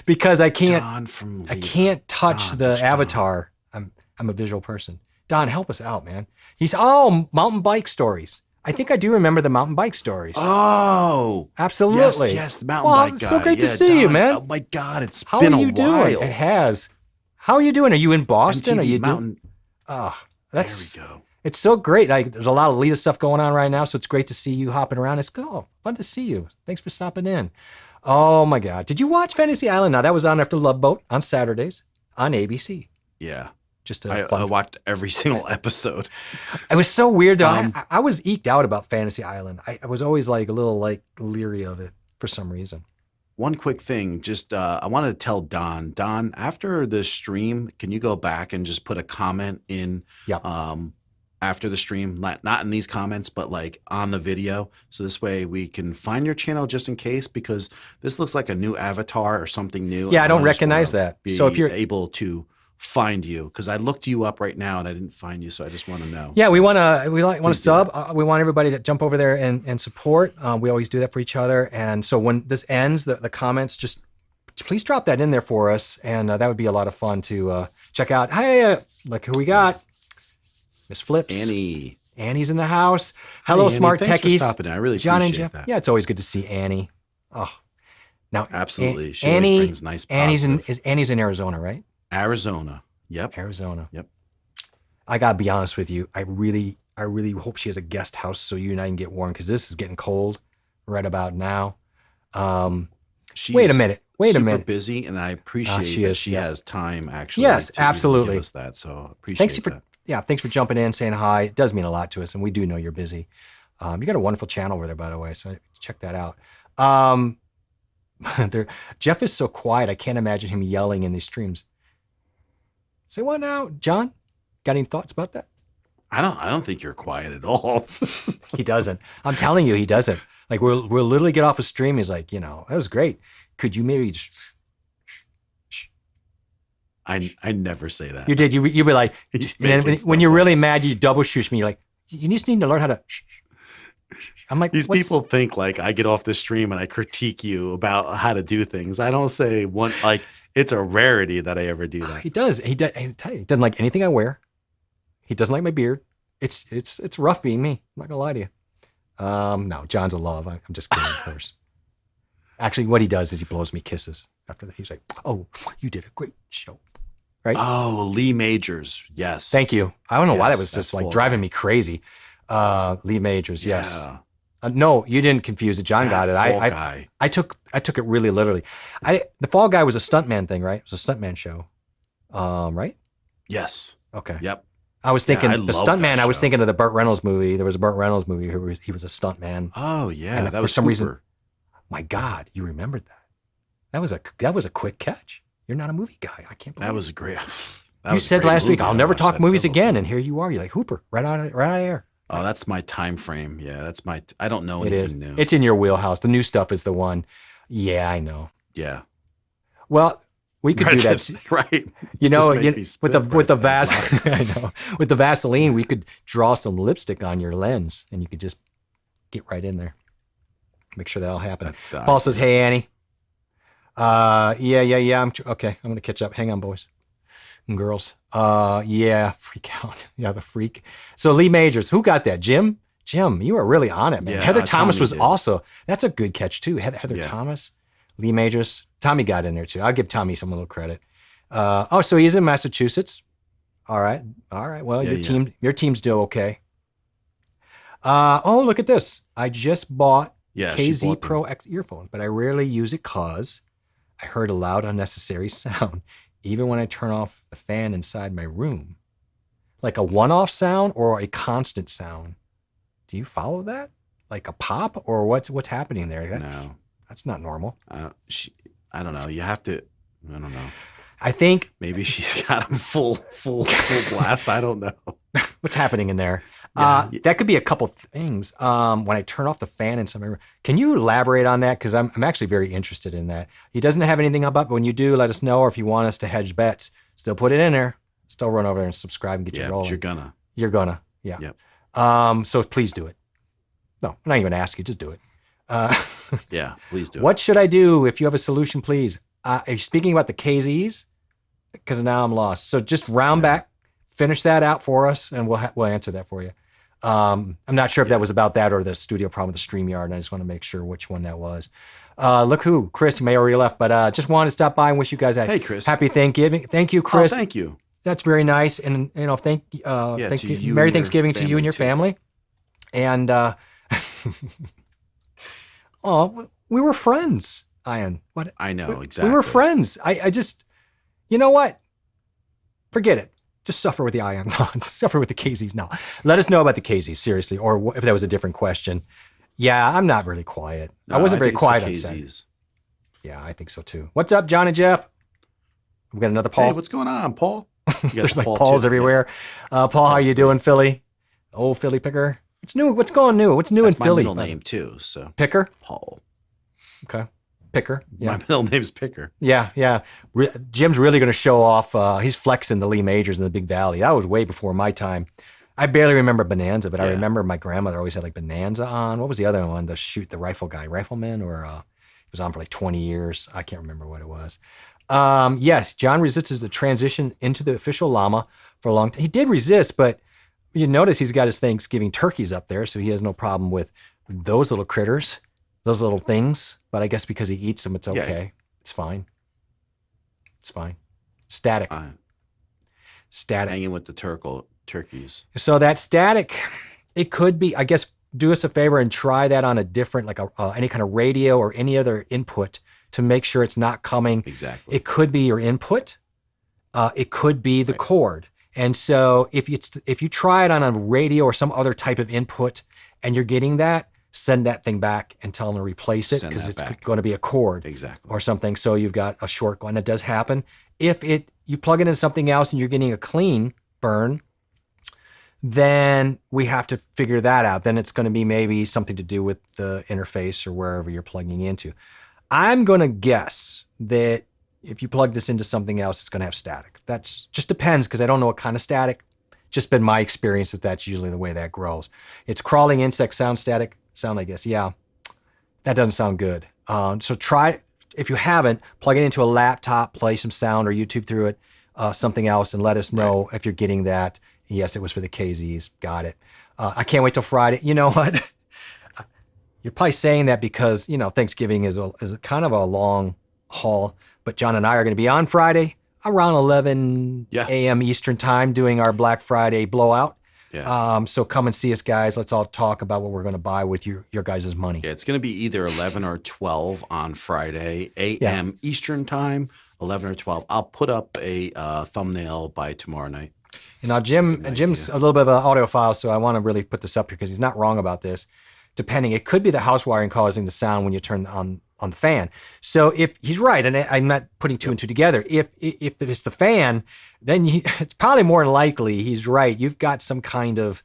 Because I can't. Don from Lita. I can't touch Don, the which avatar. I'm a visual person. Don, help us out, man. He's mountain bike stories. I think I do remember the mountain bike stories. Oh, absolutely. Yes, the mountain bike guy. So great to see Don, you, man. Oh my God, it's How been are you a doing? while. It has. How are you doing? Are you in Boston? MTV Are you Mountain? Oh, There we go. It's so great. There's a lot of Lita stuff going on right now, so it's great to see you hopping around. It's fun to see you. Thanks for stopping in. Oh my God. Did you watch Fantasy Island? Now that was on after Love Boat on Saturdays on ABC. Yeah. Just I watched every single episode. It was so weird though. I was eked out about Fantasy Island. I was always like a little like leery of it for some reason. One quick thing, just I wanted to tell Don. Don, after the stream, can you go back and just put a comment in after the stream? Not in these comments, but like on the video. So this way we can find your channel just in case, because this looks like a new avatar or something new. Yeah, I don't recognize that. So if you're able to find you, because I looked you up right now and I didn't find you, so I just want to know. Yeah, so we want to sub. We want everybody to jump over there and support. We always do that for each other. And so when this ends, the comments, just please drop that in there for us, and that would be a lot of fun to check out. Hey, look who we got. Miss Flips. Annie's in the house. Hello, Annie, smart thanks techies. For stopping in. I really John appreciate and Jeff. that. Yeah, it's always good to see Annie. Oh, now absolutely. She always brings nice positive. Annie's in Arizona, right? Arizona. Yep. Arizona. Yep. I gotta be honest with you. I really hope she has a guest house so you and I can get warm, because this is getting cold right about now. Wait a minute. Super busy, and I appreciate that she has time actually. Yes, to absolutely. Give us that, so appreciate that. Thanks for jumping in, saying hi. It does mean a lot to us, and we do know you're busy. You got a wonderful channel over there, by the way, so check that out. Jeff is so quiet. I can't imagine him yelling in these streams. Say what now, John? Got any thoughts about that? I don't think you're quiet at all. He doesn't. I'm telling you, he doesn't. Like we'll literally get off a stream. He's like, that was great. Could you maybe just? I never say that. You did. You'd be like, when you're really mad, you double shush me. You're like, you just need to learn how to. I'm like, these people think like I get off the stream and I critique you about how to do things. I don't say one like. It's a rarity that I ever do that. He does. He doesn't like anything I wear. He doesn't like my beard. It's rough being me. I'm not gonna lie to you. No, John's a love. I'm just kidding, of course. Actually, what he does is he blows me kisses after that. He's like, "Oh, you did a great show." Right? Oh, Lee Majors. Yes. Thank you. I don't know why that was just like driving me crazy. Lee Majors. Yes. No, you didn't confuse it. John got it. Fall Guy. I took it really literally. The Fall Guy was a stuntman thing, right? It was a stuntman show, right? Yes. Okay. Yep. I was thinking I the love stuntman. that I was show. thinking of the Burt Reynolds movie. There was a Burt Reynolds movie where he was a stuntman. Oh yeah, And that for was some reason- Hooper. My God, you remembered that? That was a quick catch. You're not a movie guy. I can't believe That it. was a great. You said last week, I'll never talk movies again, and here you are. You're like Hooper, right out of air. Oh, that's my time frame. Yeah, that's my. I don't know It is. anything new. It's in your wheelhouse. The new stuff is the one. Yeah, I know. Yeah. Well, we could do that. Right. You know, Just make me with the spit Vas, right. I know. With the Vaseline, we could draw some lipstick on your lens, and you could just get right in there. Make sure that all happens. That's the Paul says, "Hey, Annie. Yeah. Okay. I'm gonna catch up. Hang on, boys and girls. Yeah. Freak out. Yeah, the freak. So Lee Majors, who got that? Jim, you were really on it, man. Yeah, Heather Thomas Tommy was did. also. That's a good catch too. Heather Yeah. Thomas, Lee Majors, Tommy got in there too. I'll give Tommy some little credit. So he's in Massachusetts. All right. Well, Yeah, your team's doing okay. Look at this. I just bought Yeah, she KZ bought them. Pro X earphone, but I rarely use it cause I heard a loud, unnecessary sound, even when I turn off the fan inside my room. Like a one-off sound or a constant sound. Do you follow that? Like a pop or what's happening there? No. That's not normal. I don't know. You have to. I don't know. I think Maybe she's got him full blast. I don't know. what's happening in there. Yeah. That could be a couple things. When I turn off the fan in some, can you elaborate on that? Because I'm actually very interested in that. He doesn't have anything up, but when you do, let us know. Or if you want us to hedge bets, still put it in there. Still run over there and subscribe and get you Yeah, rolling. but you're gonna. You're gonna, yeah. Yep. So please do it. No, I'm not even asking. Just do it. Yeah, please do. What should I do? If you have a solution, please. Are you speaking about the KZs? Because now I'm lost. So just round back, finish that out for us, and we'll answer that for you. I'm not sure if that was about that or the studio problem with the StreamYard, and I just want to make sure which one that was. Look who, Chris, you may already left, but just wanted to stop by and wish you guys a Hey, Chris. happy Thanksgiving. Thank you, Oh, Chris. thank you. That's very nice, and thank to you. you Merry and your Thanksgiving to you and your family. And we were friends, Ian. What? I know exactly. We were friends. I just, you know what? Forget it. Just suffer with the Ion. Just suffer with the KZs. No, let us know about the KZs, seriously, or if that was a different question. Yeah, I'm not really quiet. No, I wasn't very think quiet on it's the set. KZs. Yeah, I think so too. What's up, John and Jeff? We got another Paul. Hey, what's going on, Paul? You got There's the like Paul Pauls too. everywhere. Paul, how you doing, Philly? Old Philly Picker. What's new? What's going new? What's new That's in my Philly? middle name too. So Picker. Paul. Okay. Picker. Yeah. My middle name's Picker. Yeah. Jim's really going to show off. He's flexing the Lee Majors in the Big Valley. That was way before my time. I barely remember Bonanza, but I Yeah. remember my grandmother always had like Bonanza on. What was the other one? The rifle guy, Rifleman, or it was on for like 20 years. I can't remember what it was. Yes, John resists the transition into the official llama for a long time. He did resist, but you notice he's got his Thanksgiving turkeys up there, so he has no problem with those little critters, those little things. But I guess because he eats them, it's okay. It's fine. It's fine. Static. Static. Hanging with the turkeys. So that static, it could be, I guess, do us a favor and try that on a different, like any kind of radio or any other input to make sure it's not coming. Exactly. It could be your input. It could be the cord. And so if you try it on a radio or some other type of input and you're getting that, send that thing back and tell them to replace it Send because that it's back. going to be a cord Exactly. or something. So you've got a short one. That does happen. If you plug it into something else and you're getting a clean burn, then we have to figure that out. Then it's going to be maybe something to do with the interface or wherever you're plugging into. I'm going to guess that if you plug this into something else, it's going to have static. That's just depends because I don't know what kind of static. Just been my experience that that's usually the way that grows. It's crawling insect sound, I guess. Yeah, that doesn't sound good. So try, if you haven't, plug it into a laptop, play some sound or YouTube through it, something else, and let us know if you're getting that. Yes, it was for the KZs. Got it. I can't wait till Friday. You know what? You're probably saying that because, Thanksgiving is a kind of a long haul, but John and I are going to be on Friday around 11 a.m. Eastern time doing our Black Friday blowout. Yeah. So come and see us, guys. Let's all talk about what we're going to buy with your guys' money. Yeah, it's going to be either 11 or 12 on Friday, a.m. Eastern time, 11 or 12. I'll put up a thumbnail by tomorrow night. And now Jim's a little bit of an audiophile, so I want to really put this up here because he's not wrong about this. Depending, it could be the house wiring causing the sound when you turn on the fan. So if he's right, and I'm not putting two and two together, if it's the fan, then it's probably more than likely he's right. You've got some kind of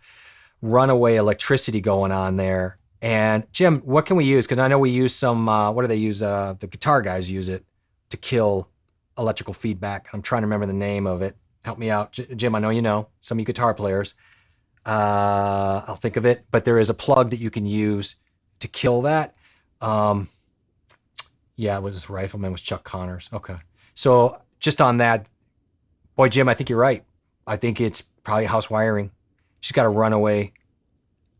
runaway electricity going on there. And Jim, what can we use? Because I know we use some, what do they use? The guitar guys use it to kill electrical feedback. I'm trying to remember the name of it. Help me out. Jim, I know you know, some of you guitar players. I'll think of it, but there is a plug that you can use to kill that. Yeah, it was Rifleman was Chuck Connors. Okay. So just on that, boy, Jim, I think you're right. I think it's probably house wiring. She's got to run away.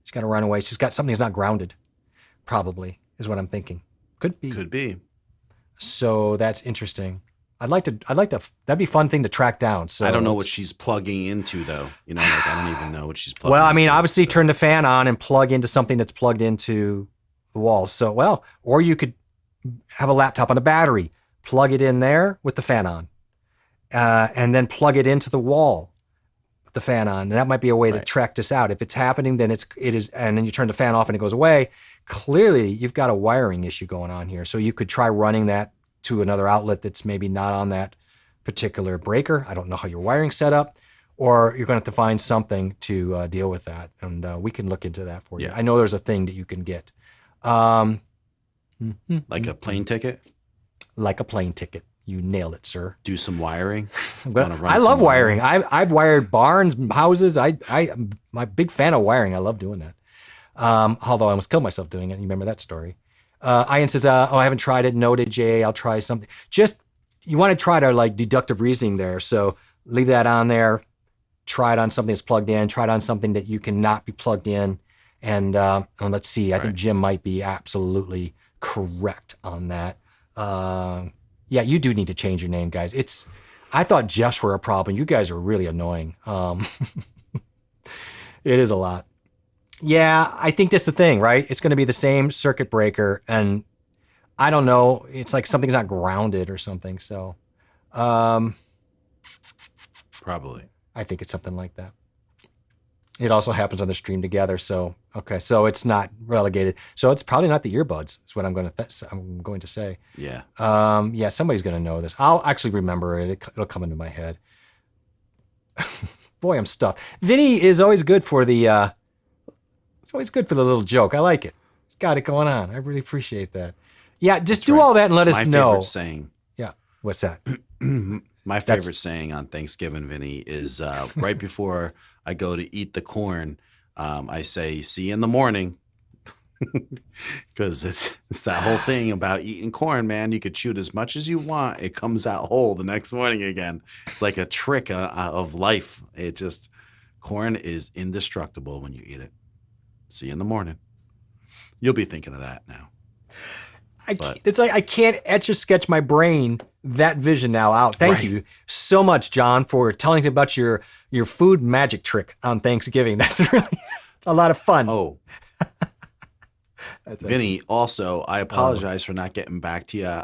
She's got something that's not grounded, probably, is what I'm thinking. Could be. So that's interesting. I'd like to, that'd be a fun thing to track down. So I don't know what she's plugging into though. You know, like I don't even know what she's plugging into. Well, I mean, obviously turn the fan on and plug into something that's plugged into the wall. So, or you could have a laptop on a battery, plug it in there with the fan on, and then plug it into the wall with the fan on. And that might be a way to track this out. If it's happening, then it is, and then you turn the fan off and it goes away. Clearly, you've got a wiring issue going on here. So you could try running that to another outlet that's maybe not on that particular breaker. I don't know how your wiring's set up, or you're going to have to find something to deal with that. And we can look into that for you. I know there's a thing that you can get. Like a plane ticket? Like a plane ticket. You nailed it, sir. Do some wiring? I love wiring. I've wired barns, houses. I'm a big fan of wiring. I love doing that. Although I almost killed myself doing it. You remember that story? Ian says, I haven't tried it. Noted, Jay. I'll try something. Just, you want to try to like deductive reasoning there. So leave that on there. Try it on something that's plugged in. Try it on something that you cannot be plugged in. And let's see. I think Jim might be absolutely correct on that. Yeah, you do need to change your name, guys. I thought Jeff's were a problem. You guys are really annoying. It is a lot. Yeah, I think that's the thing, right? It's going to be the same circuit breaker, and I don't know. It's like something's not grounded or something. So, probably. I think it's something like that. It also happens on the stream together. So, okay, so it's not relegated. So it's probably not the earbuds. Is what I'm going to say. Yeah. Yeah, somebody's going to know this. I'll actually remember it. It'll come into my head. Boy, I'm stuffed. Vinny is always good for the. It's always good for the little joke. I like it. It's got it going on. I really appreciate that. Yeah, just do all that and let us know. My favorite saying. Yeah. What's that? My favorite saying on Thanksgiving, Vinny, is right before I go to eat the corn, I say, see you in the morning. Because it's that whole thing about eating corn, man. You could chew it as much as you want. It comes out whole the next morning again. It's like a trick of life. Corn is indestructible when you eat it. See you in the morning. You'll be thinking of that now. It's like I can't etch a sketch my brain that vision now out. Thank you so much, John, for telling me about your food magic trick on Thanksgiving. It's a lot of fun. Oh, Vinny. Also, I apologize for not getting back to you.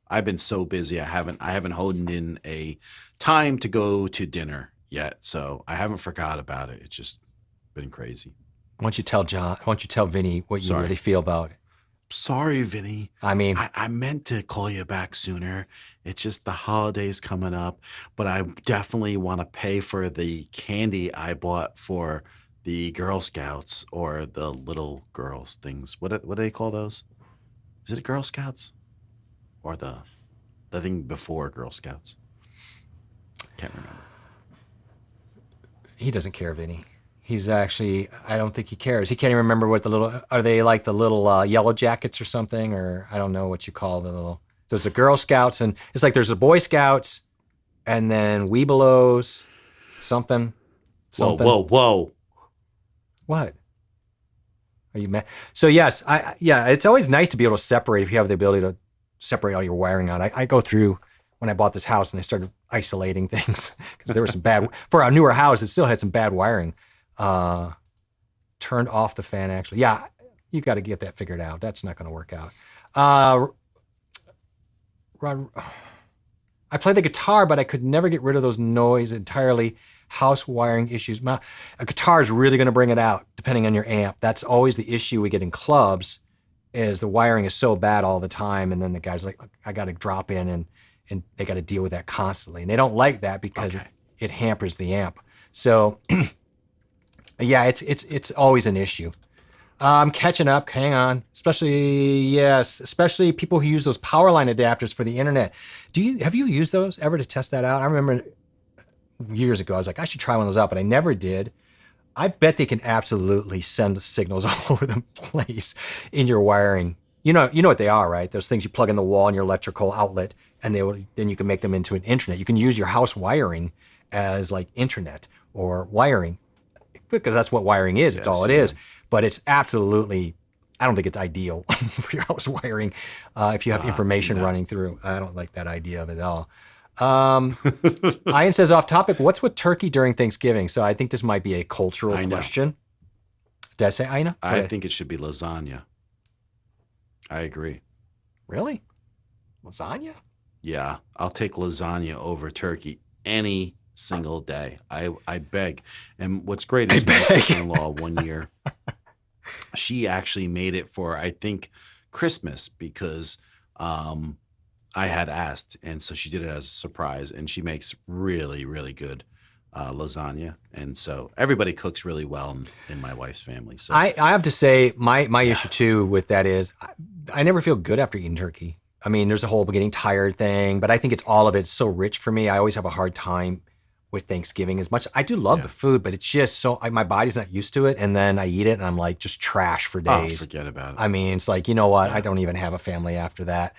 I've been so busy. I haven't honed in a time to go to dinner yet, so I haven't forgot about it. It's just been crazy. Why don't you tell Vinny what you really feel about it? Sorry, Vinny. I mean, I meant to call you back sooner. It's just the holidays coming up, but I definitely want to pay for the candy I bought for the Girl Scouts or the little girls things. What do they call those? Is it Girl Scouts or the thing before Girl Scouts? Can't remember. He doesn't care, Vinny. He's actually, I don't think he cares. He can't even remember what are they like the little yellow jackets or something? Or I don't know what you call there's the Girl Scouts, and it's like there's the Boy Scouts and then Weebelows, something. Whoa. What? Are you mad? So yes, it's always nice to be able to separate if you have the ability to separate all your wiring out. I go through when I bought this house and I started isolating things because there was some bad, for our newer house, it still had some bad wiring. Turned off the fan actually. Yeah, you got to get that figured out. That's not going to work out. I play the guitar, but I could never get rid of those noise entirely. House wiring issues. A guitar is really going to bring it out depending on your amp. That's always the issue we get in clubs is the wiring is so bad all the time. And then the guy's like, I got to drop in and they got to deal with that constantly. And they don't like that because it hampers the amp. So yeah, it's always an issue. I'm catching up. Hang on. Especially people who use those power line adapters for the internet. Have you used those ever to test that out? I remember years ago, I was like, I should try one of those out, but I never did. I bet they can absolutely send signals all over the place in your wiring. You know what they are, right? Those things you plug in the wall in your electrical outlet, and then you can make them into an internet. You can use your house wiring as like internet or wiring, because that's what wiring is. It's all it is. But it's absolutely, I don't think it's ideal for your house wiring if you have information running through. I don't like that idea of it at all. Ian says, off topic, what's with turkey during Thanksgiving? So I think this might be a cultural question. Did I say Ina? I think it should be lasagna. I agree. Really? Lasagna? Yeah, I'll take lasagna over turkey any single day. I beg. And what's great is my sister-in-law one year, she actually made it for, I think, Christmas because I had asked, and so she did it as a surprise, and she makes really, really good lasagna, and so everybody cooks really well in my wife's family. So I have to say, my issue too with that is I never feel good after eating turkey. I mean, there's a whole getting tired thing, but I think it's all of it's so rich for me. I always have a hard time with Thanksgiving as much. I do love the food, but it's just so my body's not used to it, and then I eat it, and I'm like just trash for days. Oh, forget about it. I mean, it's like, you know what? I don't even have a family after that.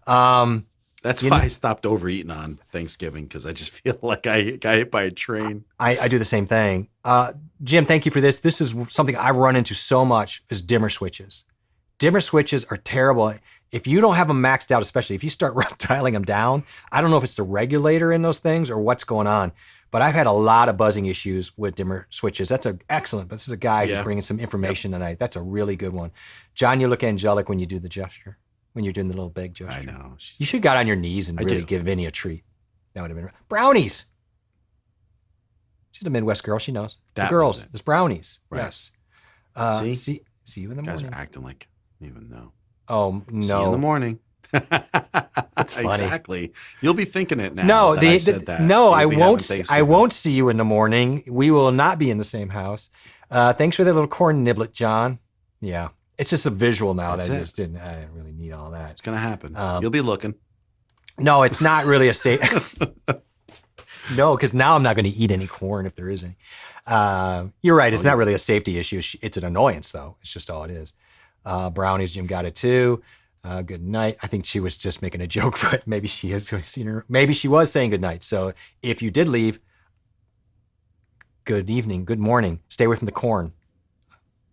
That's why I stopped overeating on Thanksgiving, because I just feel like I got hit by a train. I do the same thing. Jim, thank you for this. This is something I run into so much is dimmer switches. Dimmer switches are terrible. If you don't have them maxed out, especially if you start dialing them down, I don't know if it's the regulator in those things or what's going on, but I've had a lot of buzzing issues with dimmer switches. That's excellent. But this is a guy who's bringing some information tonight. That's a really good one. John, you look angelic when you do the gesture. When you're doing the little big gesture. I know. You should have got on your knees and really give Vinny a treat. That would have been brownies. She's a Midwest girl. She knows. The girls, it's brownies. Right. Yes. See you in the morning. You guys are acting like you even know. Oh, no. See you in the morning. That's funny. Exactly. You'll be thinking it now. No, I said that. No, I won't. I won't see you in the morning. We will not be in the same house. Thanks for the little corn niblet, John. Yeah. It's just a visual now that I didn't really need all that. It's going to happen. You'll be looking. No, it's not really a safe. No, because now I'm not going to eat any corn if there is any. You're right. It's not really a safety issue. It's an annoyance, though. It's just all it is. Brownies, Jim got it too. Good night. I think she was just making a joke, but maybe she has seen her. Maybe she was saying good night. So if you did leave, good evening, good morning. Stay away from the corn.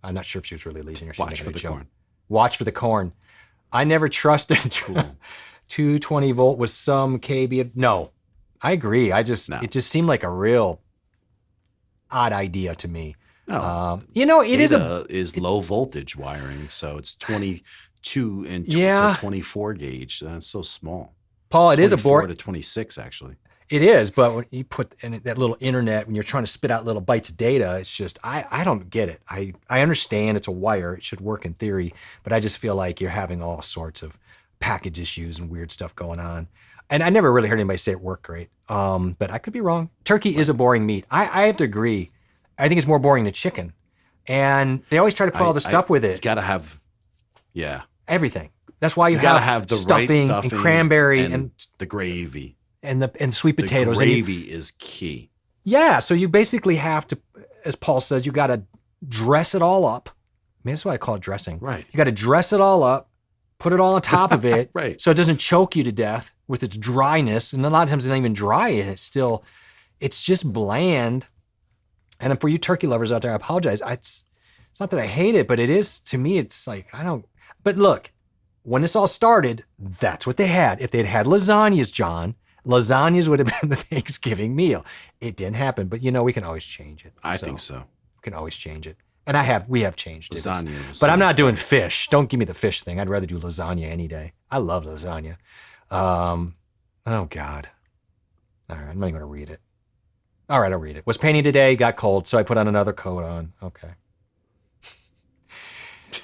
I'm not sure if she was really leaving or she was making a joke. Corn. Watch for the corn. I never trusted 220 volt with some kb. No, I agree. It just seemed like a real odd idea to me. No, it is low voltage wiring, so it's 22 and to 24 gauge. That's so small. Paul, it is a board to 26 actually. It is, but when you put in that little internet, when you're trying to spit out little bytes of data, it's just, I don't get it. I understand it's a wire. It should work in theory, but I just feel like you're having all sorts of package issues and weird stuff going on. And I never really heard anybody say it worked great. But I could be wrong. Turkey is a boring meat. I have to agree. I think it's more boring than chicken. And they always try to put all the stuff with it. You got to have, everything. That's why you got to have the stuffing, right stuffing and cranberry and the gravy. And sweet potatoes. The gravy is key. Yeah, so you basically have to, as Paul says, you got to dress it all up. I mean, that's why I call it dressing. Right. You got to dress it all up, put it all on top of it, right, so it doesn't choke you to death with its dryness. And a lot of times it's not even dry, and it's just bland. And for you turkey lovers out there, I apologize. It's not that I hate it, but it is, to me, it's like, but look, when this all started, that's what they had. If they'd had lasagnas, John, Lasagnas would have been the Thanksgiving meal. It didn't happen, but we can always change it. I think so. We can always change it. And we have changed Lasagna it. was But so I'm not much doing better. fish. Don't give me the fish thing. I'd rather do lasagna any day. I love lasagna. Oh God. All right, I'm not even gonna read it. All right, I'll read it. Was painting today, got cold, so I put on another coat on. Okay.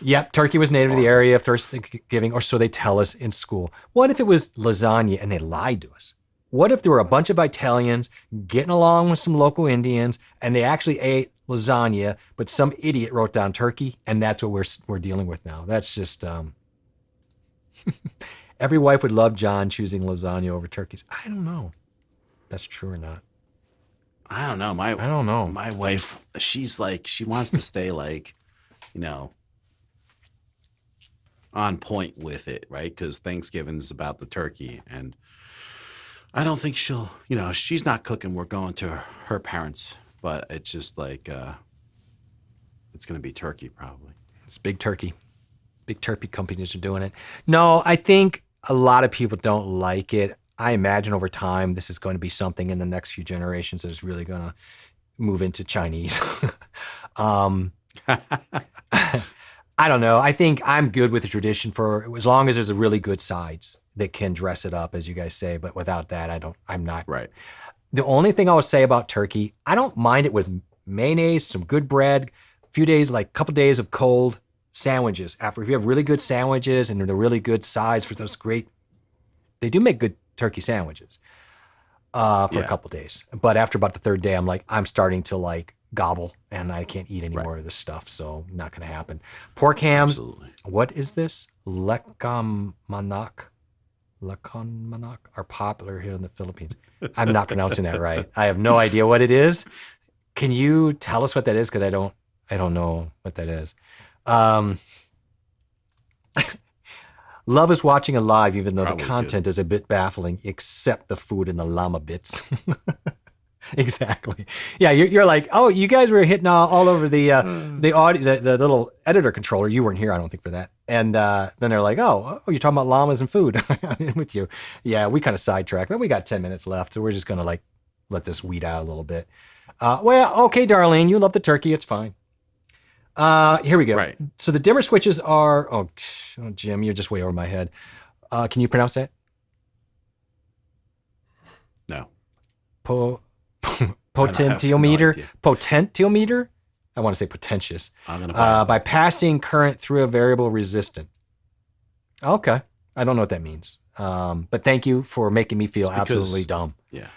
Yep, turkey was native to the area of Thanksgiving, or so they tell us in school. What if it was lasagna and they lied to us? What if there were a bunch of Italians getting along with some local Indians and they actually ate lasagna, but some idiot wrote down turkey, and that's what we're dealing with now? That's just every wife would love John choosing lasagna over turkeys. I don't know if that's true or not. I don't know. I don't know. My wife, she's like, she wants to stay like, on point with it, right? Because Thanksgiving is about the turkey, and I don't think she'll, she's not cooking. We're going to her parents, but it's just like, it's going to be turkey probably. It's big turkey. Big turkey companies are doing it. No, I think a lot of people don't like it. I imagine over time, this is going to be something in the next few generations that is really going to move into Chinese. I don't know. I think I'm good with the tradition for as long as there's a really good sides that can dress it up, as you guys say. But without that, I'm not. Right. The only thing I would say about turkey, I don't mind it with mayonnaise, some good bread, a few days, like a couple days of cold sandwiches. If you have really good sandwiches and they're really good sides for those great, they do make good turkey sandwiches for a couple days. But after about the third day, I'm starting to gobble and I can't eat any more of this stuff. So not going to happen. Pork hams. Absolutely. What is this? Leconmanac are popular here in the Philippines. I'm not pronouncing that right. I have no idea what it is. Can you tell us what that is? Because I don't know what that is. Love is watching it live, even though Probably the content is a bit baffling, except the food and the llama bits. Exactly. Yeah, you're like, oh, you guys were hitting all over the audio, the little editor controller. You weren't here, I don't think, for that. And then they're like, oh, you're talking about llamas and food. I'm with you. Yeah, we kind of sidetracked, but we got 10 minutes left, so we're just gonna let this weed out a little bit. Well, okay, Darlene, you love the turkey. It's fine. Here we go. Right. So the dimmer switches are, oh, Jim, you're just way over my head. Can you pronounce that? No. Potentiometer. Potentiometer? I want to say potentious. I'm going to by passing current through a variable resistant. Okay. I don't know what that means. But thank you for making me feel absolutely dumb. Yeah.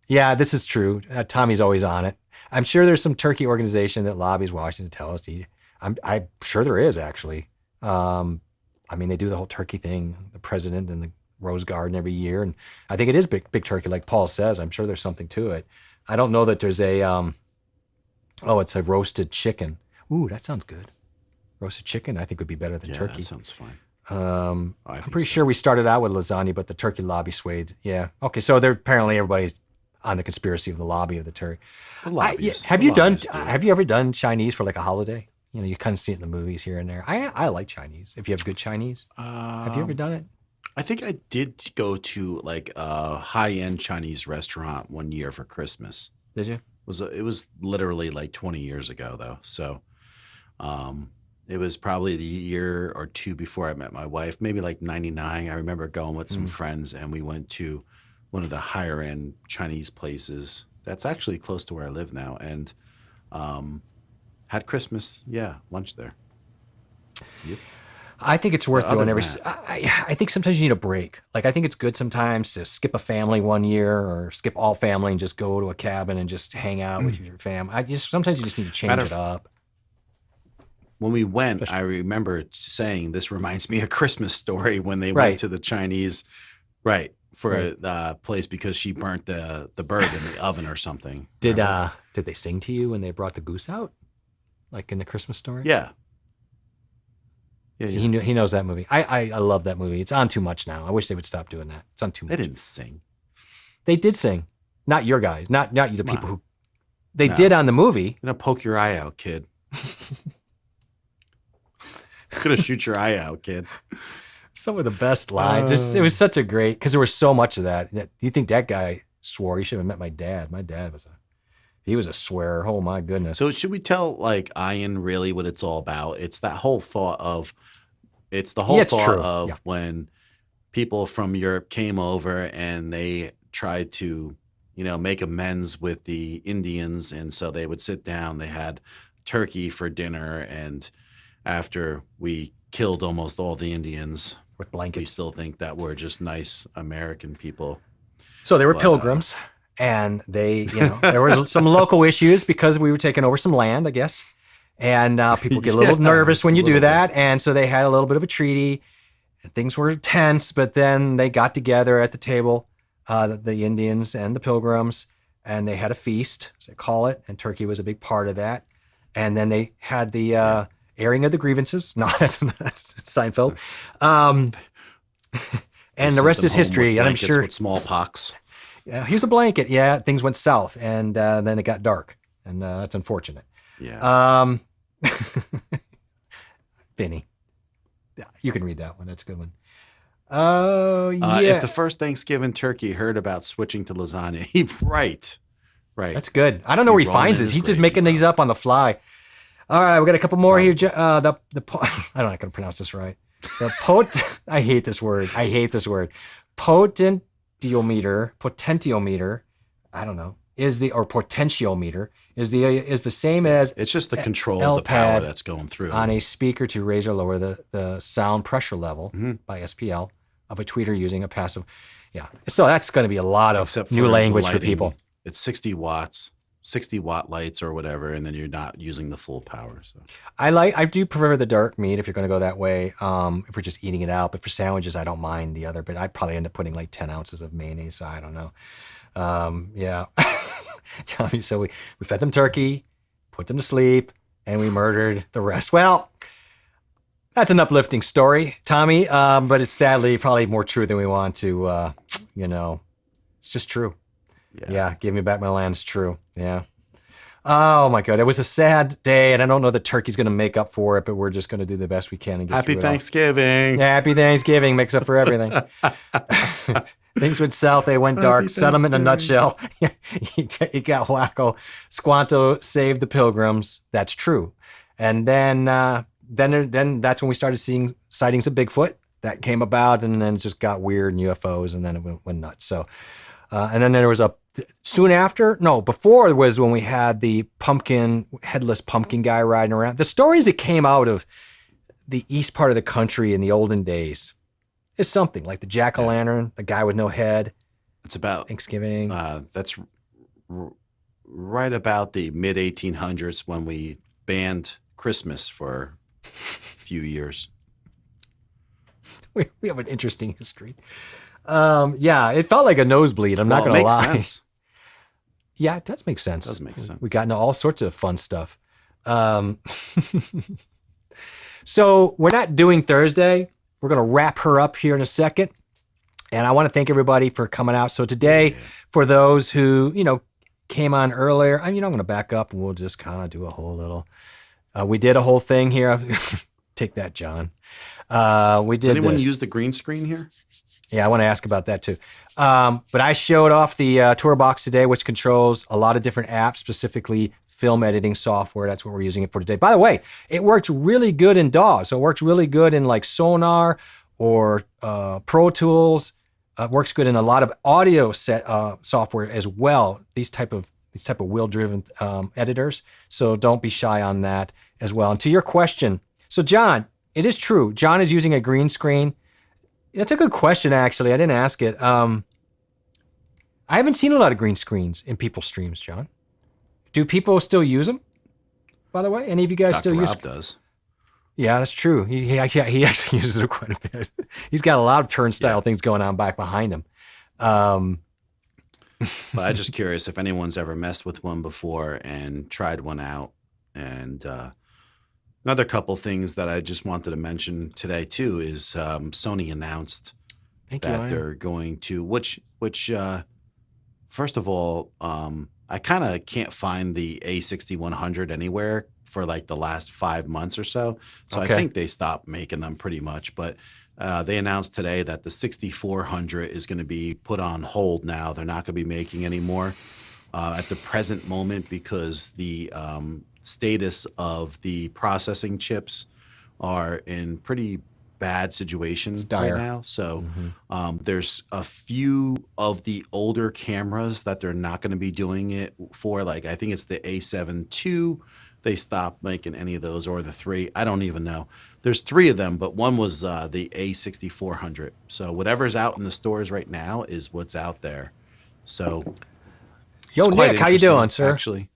Yeah, this is true. Tommy's always on it. I'm sure there's some turkey organization that lobbies Washington to tell us to eat. I'm sure there is, actually. They do the whole turkey thing, the president and the Rose Garden every year. And I think it is big turkey, like Paul says. I'm sure there's something to it. I don't know that there's it's a roasted chicken. Ooh, that sounds good. Roasted chicken, I think, would be better than turkey. That sounds fine. I'm pretty sure we started out with lasagna, but the turkey lobby swayed. Yeah. Okay, so apparently everybody's on the conspiracy of the lobby of the turkey. Have you ever done Chinese for a holiday? You kind of see it in the movies here and there. I like Chinese. If you have good Chinese, have you ever done it? I think I did go to a high-end Chinese restaurant one year for Christmas. Did you? It was literally 20 years ago though. So it was probably the year or two before I met my wife, maybe 99. I remember going with some friends and we went to one of the higher end Chinese places that's actually close to where I live now, and had Christmas, lunch there. Yep. I think it's worth doing I think sometimes you need a break. I think it's good sometimes to skip a family one year or skip all family and just go to a cabin and just hang out with your fam. Sometimes you just need to change it up. When we went, I remember saying, this reminds me of Christmas Story when they went to the Chinese, for a place because she burnt the bird in the oven or something. Did they sing to you when they brought the goose out, like in the Christmas Story? Yeah. See, he knows that movie. I love that movie. It's on too much now. I wish they would stop doing that. It's on too much. They didn't sing. They did sing. Not your guys. Not you, the people who. They did on the movie. You're gonna poke your eye out, kid. You're gonna shoot your eye out, kid. Some of the best lines. It was such a great, because there was so much of that. Do you think that guy swore? You should have met my dad. My dad he was a swearer. Oh my goodness. So should we tell like Ian really what it's all about? It's that whole thought of, when people from Europe came over and they tried to, make amends with the Indians. And so they would sit down, they had turkey for dinner. And after we killed almost all the Indians with blankets, we still think that we're just nice American people. So they were pilgrims, and they, there were some local issues because we were taking over some land, I guess. And people get a little nervous when you do that. And so they had a little bit of a treaty, and things were tense, but then they got together at the table, the Indians and the pilgrims, and they had a feast, as they call it, and turkey was a big part of that. And then they had the airing of the grievances. No, that's Seinfeld. And the rest is history. And I'm sure with smallpox. Yeah, here's a blanket. Yeah, things went south, and then it got dark, and that's unfortunate. Yeah. Vinny, yeah, you can read that one. That's a good one. Oh, yeah. If the first Thanksgiving turkey heard about switching to lasagna, right. That's good. I don't know where he finds this. He's just making these up on the fly. All right, we got a couple more here. I'm not going to pronounce this right. I hate this word. Potentiometer. I don't know. Potentiometer is the same as. It's just the control of the power that's going through on a speaker to raise or lower the sound pressure level by SPL of a tweeter using a passive. Yeah. So that's going to be a lot of new language for people. It's 60 watts. 60-watt lights or whatever, and then you're not using the full power. So I do prefer the dark meat if you're going to go that way. If we're just eating it out, but for sandwiches, I don't mind the other. But I'd probably end up putting like 10 ounces of mayonnaise. So I don't know. Yeah. So we fed them turkey, put them to sleep, and we murdered the rest. Well, that's an uplifting story, Tommy. But it's sadly probably more true than we want to. It's just true. Yeah, give me back my land. It's true. Yeah. Oh my God, it was a sad day, and I don't know that turkey's going to make up for it, but we're just going to do the best we can and get Happy through it Thanksgiving. Yeah, Happy Thanksgiving makes up for everything. Things went south, they went dark. Settlement in a nutshell. You got wacko. Squanto saved the pilgrims. That's true. And then that's when we started seeing sightings of Bigfoot. That came about, and then it just got weird and UFOs, and then it went nuts. So. And then there was before was when we had the headless pumpkin guy riding around. The stories that came out of the east part of the country in the olden days is something like the jack-o'-lantern, the guy with no head. It's about Thanksgiving. That's right about the mid 1800s when we banned Christmas for a few years. We have an interesting history. Yeah, it felt like a nosebleed. I'm not going to lie. Sense. Yeah, it does make sense. It does make sense. We got into all sorts of fun stuff. So we're not doing Thursday. We're going to wrap her up here in a second. And I want to thank everybody for coming out. So today, for those who, came on earlier, I'm going to back up and we'll just kind of do a whole little, we did a whole thing here. Take that, John. We did. Does anyone use the green screen here? Yeah, I want to ask about that too. But I showed off the Tourbox today, which controls a lot of different apps, specifically film editing software. That's what we're using it for today. By the way, it works really good in DAW. So it works really good in like Sonar or Pro Tools. It works good in a lot of audio set software as well. These type of wheel-driven editors. So don't be shy on that as well. And to your question, so John, it is true. John is using a green screen. That's a good question, actually. I didn't ask it. I haven't seen a lot of green screens in people's streams, John. Do people still use them, by the way? Any of you guys still use them? Rob does. Yeah, that's true. He actually uses it quite a bit. He's got a lot of turnstile things going on back behind him. But I'm just curious if anyone's ever messed with one before and tried one out. And another couple things that I just wanted to mention today too is Sony announced they're going to, which first of all, I kind of can't find the A6100 anywhere for like the last 5 months or so. So I think they stopped making them pretty much. But They announced today that the 6400 is going to be put on hold now. They're not going to be making any more at the present moment because the status of the processing chips are in pretty bad situation right now. So there's a few of the older cameras that they're not going to be doing it for. Like I think it's the A7 II. They stopped making any of those, or the 3. I don't even know. There's 3 of them, but one was the A6400. So whatever's out in the stores right now is what's out there. So, yo, Nick, how you doing, sir? Actually,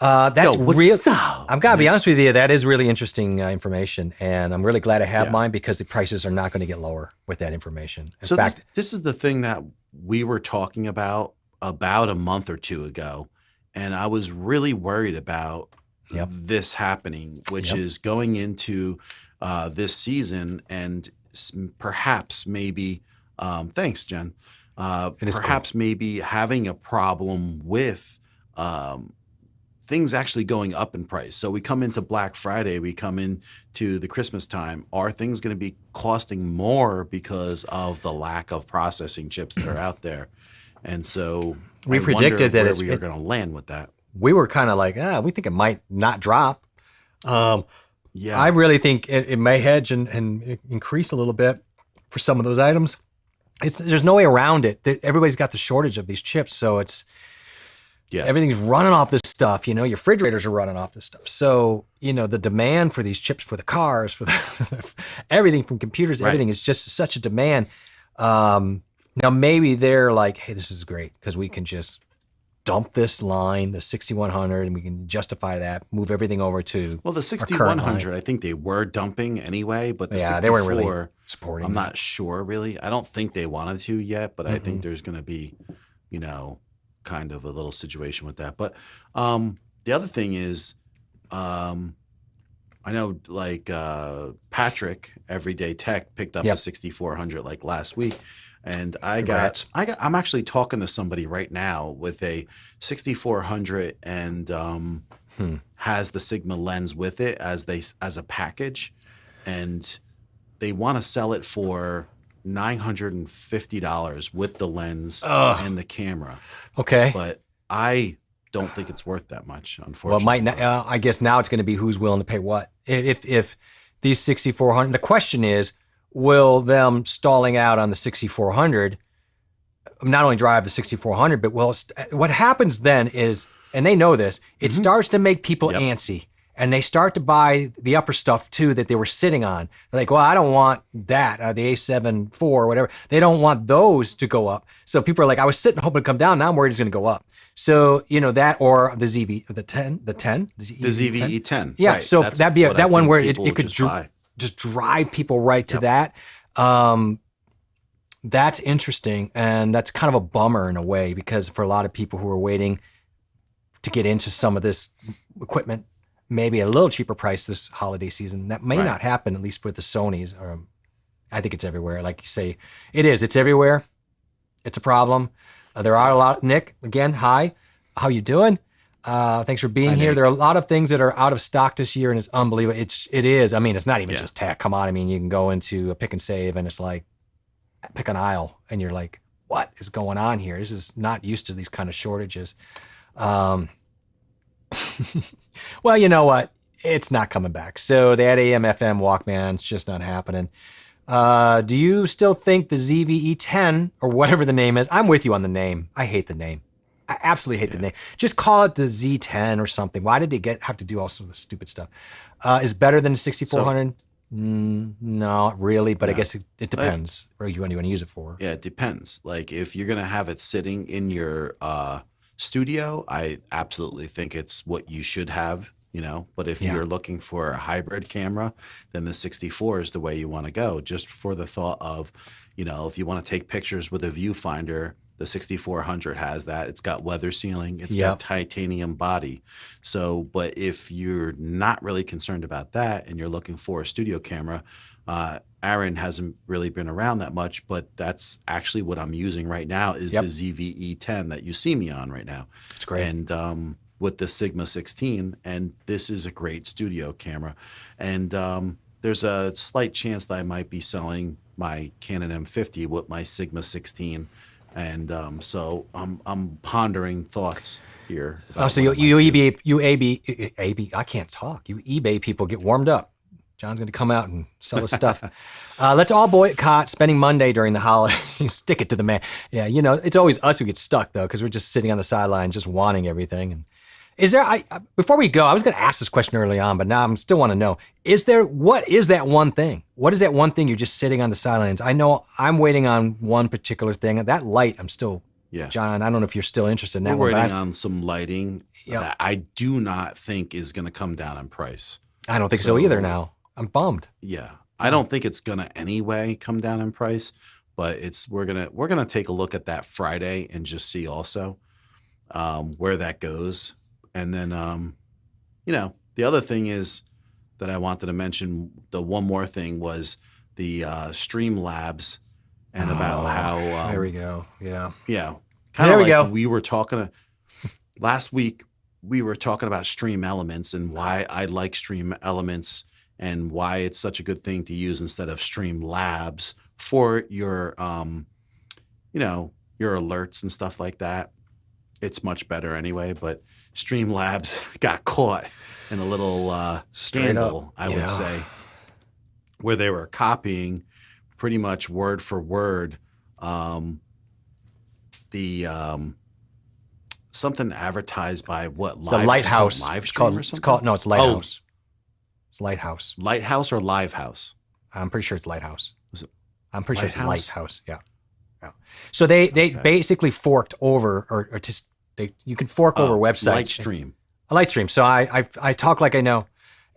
that's what's real. up, I've got to be honest with you. That is really interesting information, and I'm really glad I have mine because the prices are not going to get lower with that information. In fact, this is the thing that we were talking about a month or 2 ago, and I was really worried about this happening, which is going into this season and perhaps maybe, thanks, Jen, perhaps maybe having a problem with things actually going up in price. So we come into Black Friday, we come into the Christmas time. Are things going to be costing more because of the lack of processing chips that are out there? And so we predicted that we are going to land with that. We were kind of like, we think it might not drop. I really think it may hedge and increase a little bit for some of those items. There's no way around it. Everybody's got the shortage of these chips, so everything's running off this stuff. Your refrigerators are running off this stuff. So the demand for these chips for the cars, for everything from computers, everything is just such a demand. Now maybe they're like, hey, this is great because we can just dump this line, the 6100, and we can justify that, move everything over to the 6100. I think they were dumping anyway, but the 64, they weren't really supporting. I'm not sure really. I don't think they wanted to yet, but I think there's going to be, kind of a little situation with that. But the other thing is, I know like Patrick, Everyday Tech, picked up a 6400 like last week. And I'm actually talking to somebody right now with a 6400 and has the Sigma lens with it as a package, and they want to sell it for $950 with the lens and the camera. Okay, but I don't think it's worth that much, unfortunately. Well, it might not, I guess now it's going to be who's willing to pay what. If these 6400, the question is, will them stalling out on the 6400 not only drive the 6400, but what happens then is, and they know this, it starts to make people antsy, and they start to buy the upper stuff too that they were sitting on. They're like, well, I don't want that, the A7 IV or whatever. They don't want those to go up. So people are like, I was sitting hoping to come down. Now I'm worried it's going to go up. So that, or the the ZVE 10. Yeah. Right. So that'd be that one where it could just drive people right to that. That's interesting, and that's kind of a bummer in a way, because for a lot of people who are waiting to get into some of this equipment, maybe at a little cheaper price this holiday season, that may not happen, at least with the Sonys. I think it's everywhere. Like you say, it's everywhere. It's a problem. There are a lot. Nick, again, hi. How you doing? Thanks for being here. There are a lot of things that are out of stock this year, and it's unbelievable. It is. I mean, it's not even just tech. Come on. I mean, you can go into a pick and save, and it's like, pick an aisle, and you're like, what is going on here? This is not used to these kind of shortages. Well, you know what? It's not coming back. So that AM/FM Walkman, it's just not happening. Do you still think the ZVE 10 or whatever the name is? I'm with you on the name. I hate the name. I absolutely hate the name. Just call it the Z10 or something. Why did they have to do all sorts of stupid stuff? Is better than the 6400? Not really, but I guess it depends what you want to use it for. Yeah, it depends. Like if you're going to have it sitting in your studio, I absolutely think it's what you should have, But if you're looking for a hybrid camera, then the 64 is the way you want to go, just for the thought of, if you want to take pictures with a viewfinder, the 6400 has that. It's got weather sealing. It's got titanium body. So, but if you're not really concerned about that and you're looking for a studio camera, Aaron hasn't really been around that much, but that's actually what I'm using right now is the ZVE 10 that you see me on right now. It's great. And with the Sigma 16, and this is a great studio camera. And there's a slight chance that I might be selling my Canon M50 with my Sigma 16, and so I'm pondering thoughts here. So you I can't talk. You eBay people get warmed up. John's going to come out and sell his stuff. Let's all boycott spending Monday during the holidays. Stick it to the man. Yeah, it's always us who get stuck though, because we're just sitting on the sideline, just wanting everything. And is there? Before we go, I was going to ask this question early on, but now I still want to know: what is that one thing? What is that one thing you're just sitting on the sidelines? I know I'm waiting on one particular thing. That light, I'm still. Yeah, John, I don't know if you're still interested in that. We're waiting on some lighting that I do not think is going to come down in price. I don't think so either. Now I'm bummed. Yeah, I don't think it's gonna anyway come down in price, but we're gonna take a look at that Friday and just see also where that goes. And then the other thing is that I wanted to mention, the one more thing was the Streamlabs and about how there we go. Yeah. Yeah. Kind of like we were talking last week, we were talking about Stream Elements and why I like Stream Elements and why it's such a good thing to use instead of Streamlabs for your your alerts and stuff like that. It's much better anyway, but Streamlabs got caught in a little scandal, I would say, where they were copying pretty much word for word the something advertised by what? The Lighthouse. Live stream or something? It's Lighthouse. It's Lighthouse. Lighthouse or Live House? I'm pretty sure it's Lighthouse. Was it? I'm pretty sure it's Lighthouse. Yeah. So they basically forked over, or just you can fork over websites. A Lightstream. So I talk like I know.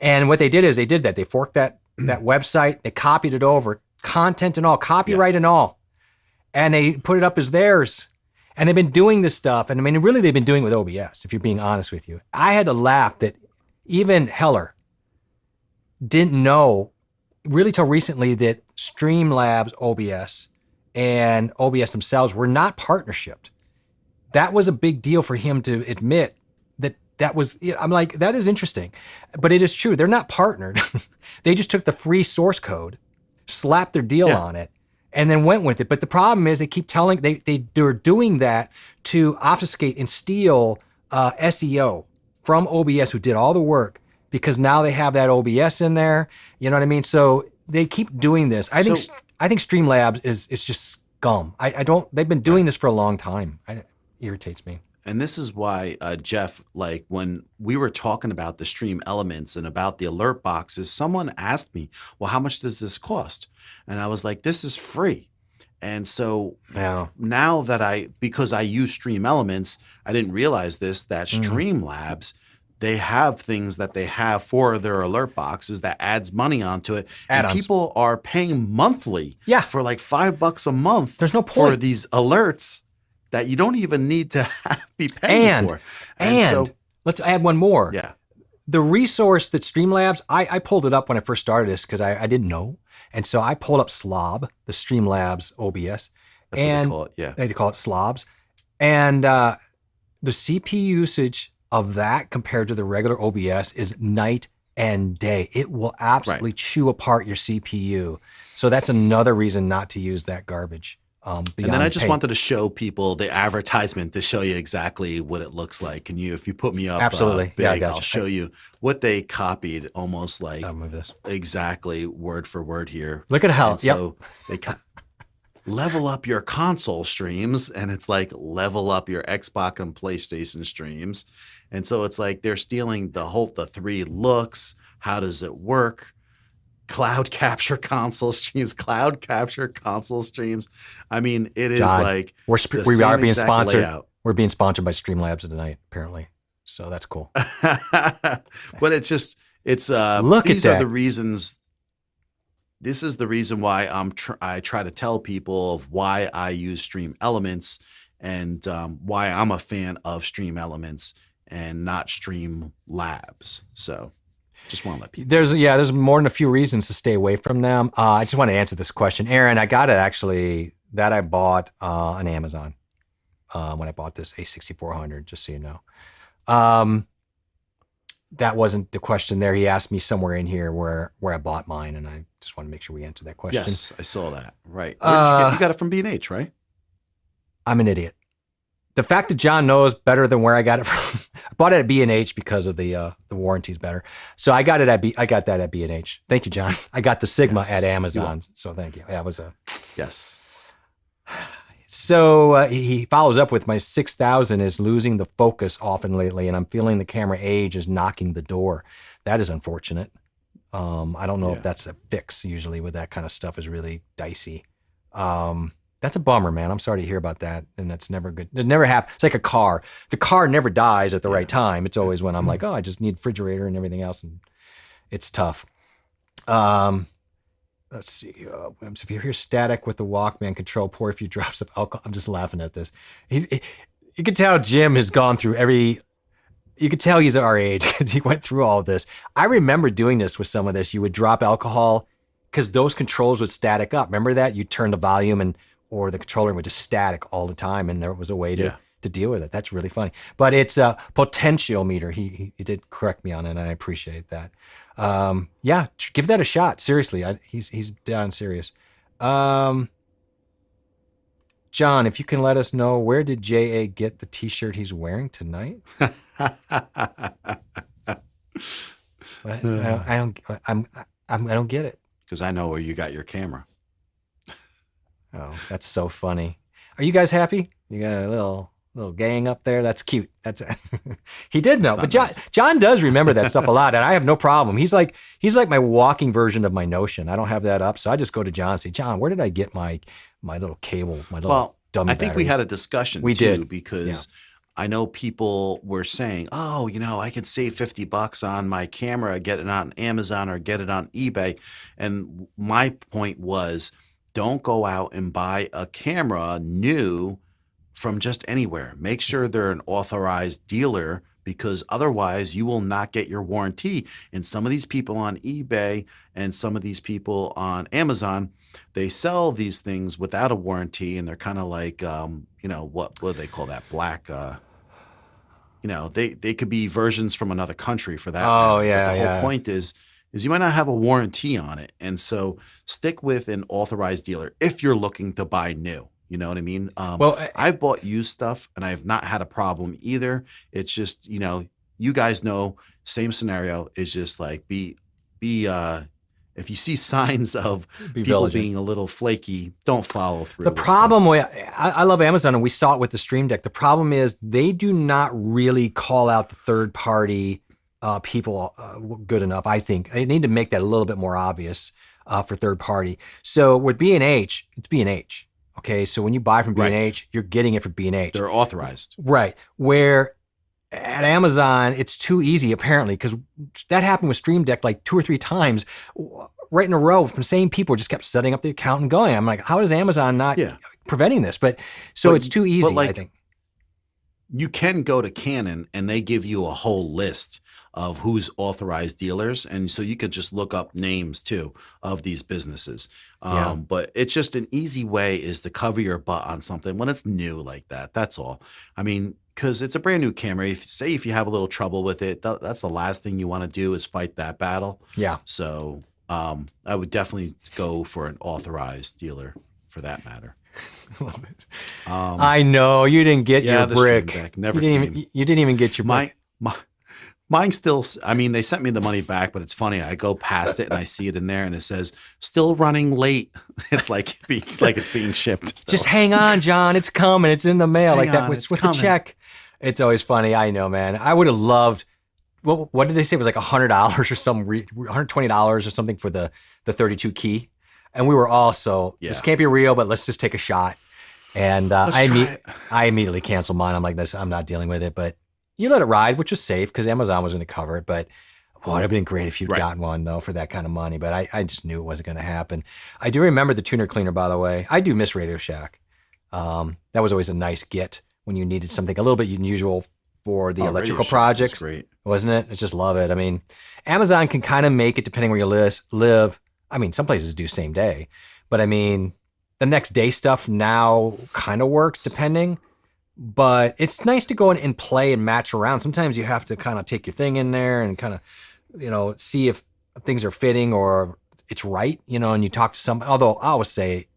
And what they did is they forked that website, they copied it over, content and all, copyright and all, and they put it up as theirs. And they've been doing this stuff. And I mean, really, they've been doing it with OBS, if you're being honest with you. I had to laugh that even Heller didn't know really till recently that Streamlabs OBS and OBS themselves were not partnershiped. That was a big deal for him to admit that was, I'm like, that is interesting. But it is true. They're not partnered. They just took the free source code, slapped their deal on it, and then went with it. But the problem is they keep telling, they're doing that to obfuscate and steal SEO from OBS, who did all the work, because now they have that OBS in there. You know what I mean? So they keep doing this. I think Streamlabs is just scum. They've been doing this for a long time. It irritates me. And this is why, Jeff, like when we were talking about the Stream Elements and about the alert boxes, someone asked me, well, how much does this cost? And I was like, this is free. And so now that because I use Stream Elements, I didn't realize this, that Streamlabs, they have things that they have for their alert boxes that adds money onto it. And people are paying monthly for like $5 a month. There's no point for these alerts that you don't even need to be paying for. And so let's add one more. Yeah. The resource that Streamlabs, I pulled it up when I first started this because I didn't know. And so I pulled up Slob, the Streamlabs OBS. That's what they call it, yeah. They call it Slobs. And the CPU usage of that compared to the regular OBS is night and day. It will absolutely chew apart your CPU. So that's another reason not to use that garbage. And then I just wanted to show people the advertisement to show you exactly what it looks like. Can you, if you put me up absolutely big, I'll show you what they copied almost like I'll move this. Exactly word for word here. Look at how, and so they level up your console streams, and it's like level up your Xbox and PlayStation streams. And so it's like they're stealing the three looks. How does it work? Cloud capture console streams, cloud capture console streams. I mean, it is John, like we are being sponsored. Layout. We're being sponsored by Streamlabs tonight, apparently. So that's cool. But it's just look these at that. Are the reasons. This is the reason why I try to tell people of why I use Stream Elements and why I'm a fan of Stream Elements and not Streamlabs. So. Just want to let people. There's more than a few reasons to stay away from them. I just want to answer this question, Aaron. I got it actually that I bought on Amazon when I bought this A6400. Just so you know, that wasn't the question there. He asked me somewhere in here where I bought mine, and I just want to make sure we answered that question. Yes, I saw that. Right. Where did you get? You got it from B&H, right? I'm an idiot. The fact that John knows better than where I got it from, I bought it at B&H because of the warranty's better. So I got it I got that at B&H. Thank you, John. I got the Sigma at Amazon. So thank you. That was a yes. So he follows up with, my 6000 is losing the focus often lately, and I'm feeling the camera age is knocking the door. That is unfortunate. I don't know if that's a fix. Usually with that kind of stuff is really dicey. That's a bummer, man. I'm sorry to hear about that. And that's never good. It never happens. It's like a car. The car never dies at the right time. It's always when I'm like, oh, I just need refrigerator and everything else. And it's tough. Let's see. So if you hear static with the Walkman control, pour a few drops of alcohol. I'm just laughing at this. You could tell Jim has gone through you could tell he's our age because he went through all of this. I remember doing this with some of this. You would drop alcohol because those controls would static up. Remember that? You turn the volume or the controller would just static all the time, and there was a way to deal with it. That's really funny. But it's a potentiometer. He did correct me on it, and I appreciate that. Give that a shot. Seriously, he's down serious. John, if you can let us know, where did J.A. get the T-shirt he's wearing tonight? I don't get it. Because I know where you got your camera. Oh, that's so funny. Are you guys happy? You got a little gang up there. That's cute. That's he did know, but John does remember that stuff a lot, and I have no problem. He's like my walking version of my Notion. I don't have that up, so I just go to John and say, John, where did I get my little cable, my little dummy I think batteries? we had a discussion too, because I know people were saying, oh, I could save $50 on my camera, get it on Amazon or get it on eBay. And my point was, don't go out and buy a camera new from just anywhere. Make sure they're an authorized dealer, because otherwise you will not get your warranty. And some of these people on eBay and some of these people on Amazon, they sell these things without a warranty, and they're kind of like, what do they call that? Black. They could be versions from another country for that. Oh, matter. yeah. But the whole point is you might not have a warranty on it. And so stick with an authorized dealer if you're looking to buy new. You know what I mean? I've bought used stuff and I have not had a problem either. It's just, you guys know, same scenario is just like if you see signs of people being a little flaky, don't follow through. The problem I love Amazon, and we saw it with the Stream Deck. The problem is they do not really call out the third party people good enough. I think they need to make that a little bit more obvious for third party. So with B&H, it's B&H. Okay, so when you buy from B&H, you're getting it from B&H. They're authorized. Right. Where at Amazon, it's too easy, apparently, because that happened with Stream Deck like 2 or 3 times right in a row from the same people, just kept setting up the account and going. I'm like, how is Amazon not preventing this? But it's too easy, I think. You can go to Canon and they give you a whole list of who's authorized dealers. And so you could just look up names too of these businesses. But it's just an easy way is to cover your butt on something when it's new like that. That's all. I mean, because it's a brand new camera. If you have a little trouble with it, that's the last thing you want to do is fight that battle. Yeah. So I would definitely go for an authorized dealer for that matter. Love it. I know you didn't get your brick. Deck never you didn't even get your brick. Mine still, I mean, they sent me the money back, but it's funny. I go past it and I see it in there and it says, still running late. It's like it's being shipped. Still. Just hang on, John. It's coming. It's in the mail. Like that with the check. It's always funny. I know, man. I would have loved, what did they say? It was like $100 or some, $120 or something for the 32 key. And we were all this can't be real, but let's just take a shot. And I immediately canceled mine. I'm like, I'm not dealing with it, but you let it ride, which was safe because Amazon was going to cover it. But it would have been great if you'd gotten one though for that kind of money. But I just knew it wasn't going to happen. I do remember the tuner cleaner, by the way. I do miss Radio Shack. That was always a nice get when you needed something a little bit unusual for the electrical projects. Great. Wasn't it? I just love it. I mean, Amazon can kind of make it depending where you live. I mean, some places do same day, but I mean, the next day stuff now kind of works depending. but it's nice to go in and play and match around. Sometimes you have to kind of take your thing in there and kind of, see if things are fitting or it's right, and you talk to somebody. Although I always say,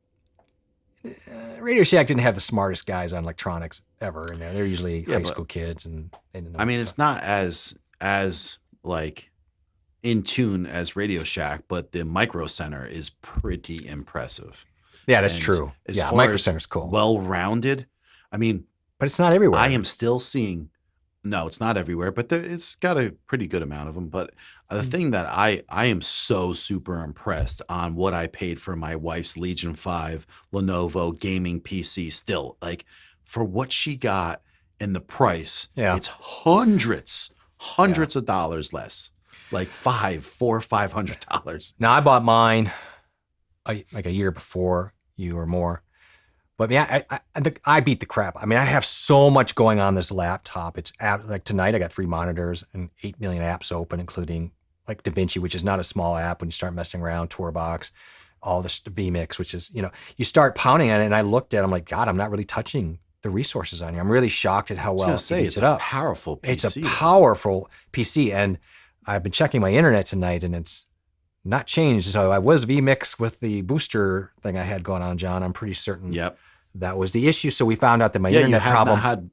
Radio Shack didn't have the smartest guys on electronics ever in there. They're usually high school kids, and it's not as like in tune as Radio Shack, but the Micro Center is pretty impressive. Yeah, that's true. Yeah, Micro Center's cool. Well-rounded. But it's not everywhere. I am still seeing. No, it's not everywhere, but it's got a pretty good amount of them. But the thing that I am so super impressed on what I paid for my wife's Legion 5 Lenovo gaming PC still, like for what she got and the price, it's hundreds of dollars less, like $500. Now I bought mine like a year before you or more. But I beat the crap. I have so much going on this laptop. It's like tonight I got 3 monitors and 8 million apps open, including like Davinci, which is not a small app when you start messing around, Tourbox, all this vMix, which is, you start pounding on it. And I looked at it, I'm like, God, I'm not really touching the resources on here. I'm really shocked at how well it eats it up. Powerful PC. It's a powerful PC. And I've been checking my internet tonight and it's not changed. So I was vMix with the booster thing I had going on, John. I'm pretty certain that was the issue. So we found out that my internet problem.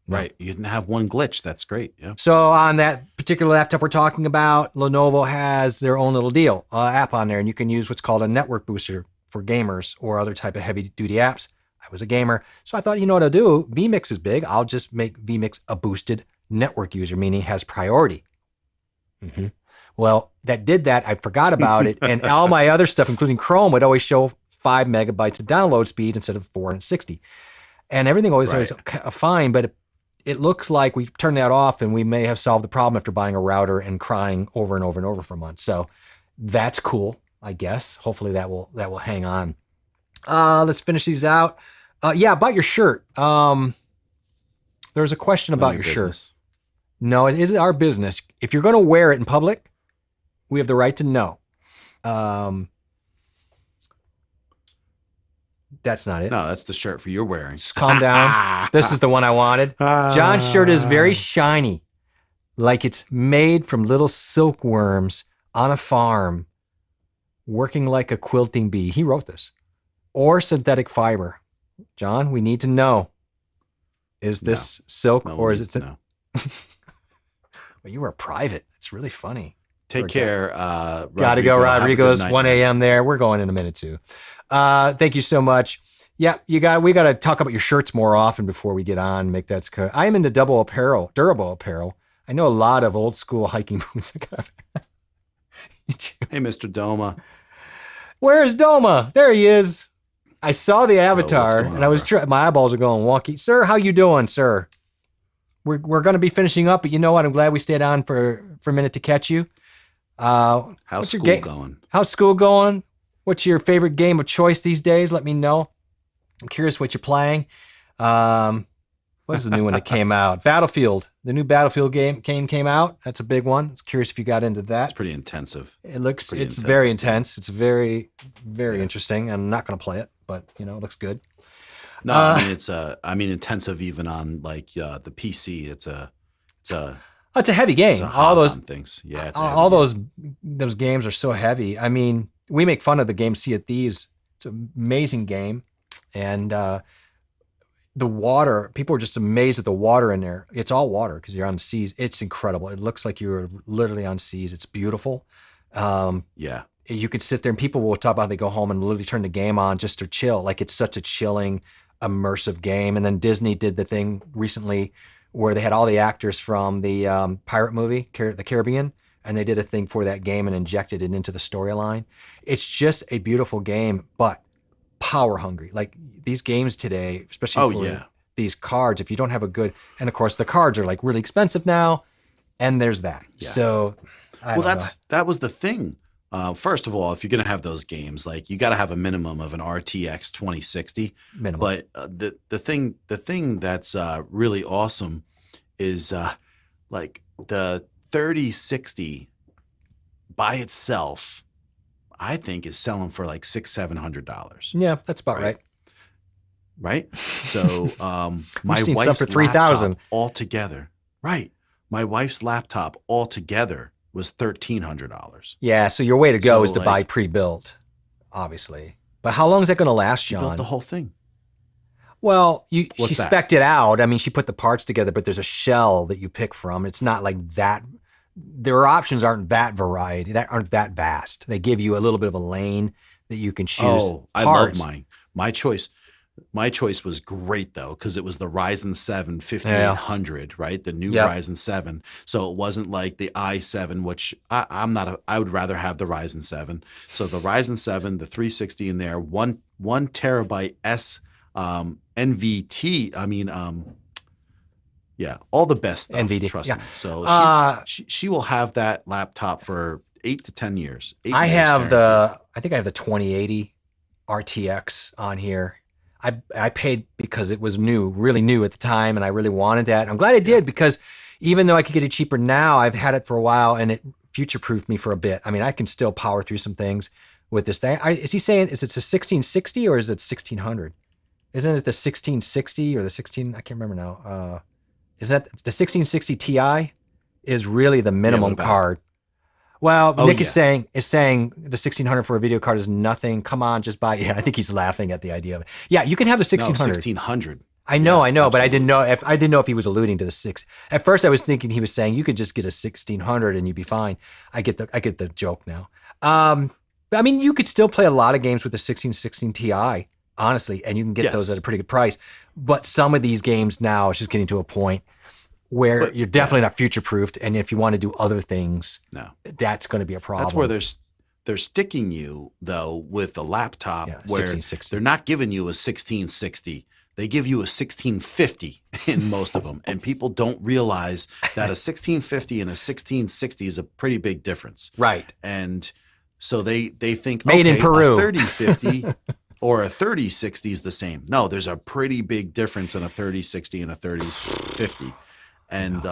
Right. You didn't have one glitch. That's great. Yeah. So on that particular laptop we're talking about, Lenovo has their own little deal, app on there, and you can use what's called a network booster for gamers or other type of heavy duty apps. I was a gamer. So I thought, you know what I'll do? vMix is big. I'll just make vMix a boosted network user, meaning it has priority. Mm-hmm. Well, that did that. I forgot about it. And all my other stuff, including Chrome, would always show 5 megabytes of download speed instead of 460. And everything always was fine, but it looks like we turned that off and we may have solved the problem after buying a router and crying over and over and over for months. So that's cool, I guess. Hopefully that will hang on. Let's finish these out. About your shirt. There's a question about your shirt. No, it isn't our business. If you're going to wear it in public, we have the right to know. That's not it. No, that's the shirt for you're wearing. Just calm down. This is the one I wanted. John's shirt is very shiny, like it's made from little silkworms on a farm, working like a quilting bee. He wrote this. Or synthetic fiber. John, we need to know. Is this silk or is it... No. Well, you were private. It's really funny. Take care. Gotta go, Rodrigo's 1 a.m. there. We're going in a minute too. Thank you so much. Yeah, we got to talk about your shirts more often before we get on. Make that. I am into durable apparel. I know a lot of old school hiking boots. Hey, Mr. Doma. Where is Doma? There he is. I saw the avatar and I was my eyeballs are going wonky. Sir, how you doing, sir? We're going to be finishing up, but you know what? I'm glad we stayed on for a minute to catch you. How's school going? How's school going? What's your favorite game of choice these days? Let me know. I'm curious what you're playing. What is the new one that came out? Battlefield. The new Battlefield game came out. That's a big one. I was curious if you got into that. It's pretty intensive. It's very intense. It's very, very interesting. I'm not going to play it, but it looks good. No, it's intensive even on like the PC. It's a heavy game. All those things. Yeah. All those games are so heavy. I mean, we make fun of the game Sea of Thieves. It's an amazing game. And the water, people are just amazed at the water in there. It's all water because you're on the seas. It's incredible. It looks like you're literally on seas. It's beautiful. You could sit there and people will talk about they go home and literally turn the game on just to chill. Like it's such a chilling, immersive game. And then Disney did the thing recently where they had all the actors from the pirate movie, the Caribbean, and they did a thing for that game and injected it into the storyline. It's just a beautiful game, but power hungry. Like these games today, especially for these cards, if you don't have a good, and of course the cards are like really expensive now, and there's that. Yeah. So, that was the thing. First of all, if you're going to have those games, like you got to have a minimum of an RTX 2060. Minimum. But the thing that's really awesome is like the 3060 by itself, I think is selling for like $600-700. Yeah, that's about right. right? So my seen stuff wife's for 3,000 laptop altogether, right? My wife's laptop altogether was $1,300. Yeah, so your way to go So, is to buy like, pre-built, obviously. But how long is that going to last, she built John? the whole thing. Well, What's she that? spec'd it out. I mean, she put the parts together, but there's a shell that you pick from. It's not like that. Their options aren't that variety, that aren't that vast. They give you a little bit of a lane that you can choose. Oh, I love mine. My choice was great though, because it was the Ryzen 7 5800, right? The new Ryzen 7. So it wasn't like the i7, which I would rather have the Ryzen 7. So the Ryzen 7, the 360 in there, one terabyte NVT. I mean, yeah, all the best stuff. NVD, trust yeah. me. So she will have that laptop for 8 to 10 years. I have the 2080 RTX on here. I paid because it was new, really new at the time, and I really wanted that. I'm glad I did because even though I could get it cheaper now, I've had it for a while and it future-proofed me for a bit. I mean, I can still power through some things with this thing. Is he saying is it a 1660 or is it 1600? Isn't it the 1660 or the 16? I can't remember now. Is that the 1660 Ti is really the minimum card? Well, Nick is saying the 1600 for a video card is nothing. Come on, just buy. Yeah, I think he's laughing at the idea of it. Yeah, you can have the 1600. No, 1600. I know, absolutely. but I didn't know if he was alluding to the six. At first, I was thinking he was saying you could just get a 1600 and you'd be fine. I get the joke now. But I mean, you could still play a lot of games with the 1616 Ti, honestly, and you can get those at a pretty good price. But some of these games now, it's just getting to a point where you're definitely not future-proofed, and if you want to do other things, that's going to be a problem. That's where they're sticking you though with the laptop where 1660. they're not giving you a 1660. They give you a 1650 in most of them, and people don't realize that a 1650 and a 1660 is a pretty big difference. Right. And so they think made in Peru. A 3050 or a 3060 is the same. No, there's a pretty big difference in a 3060 and a 3050. And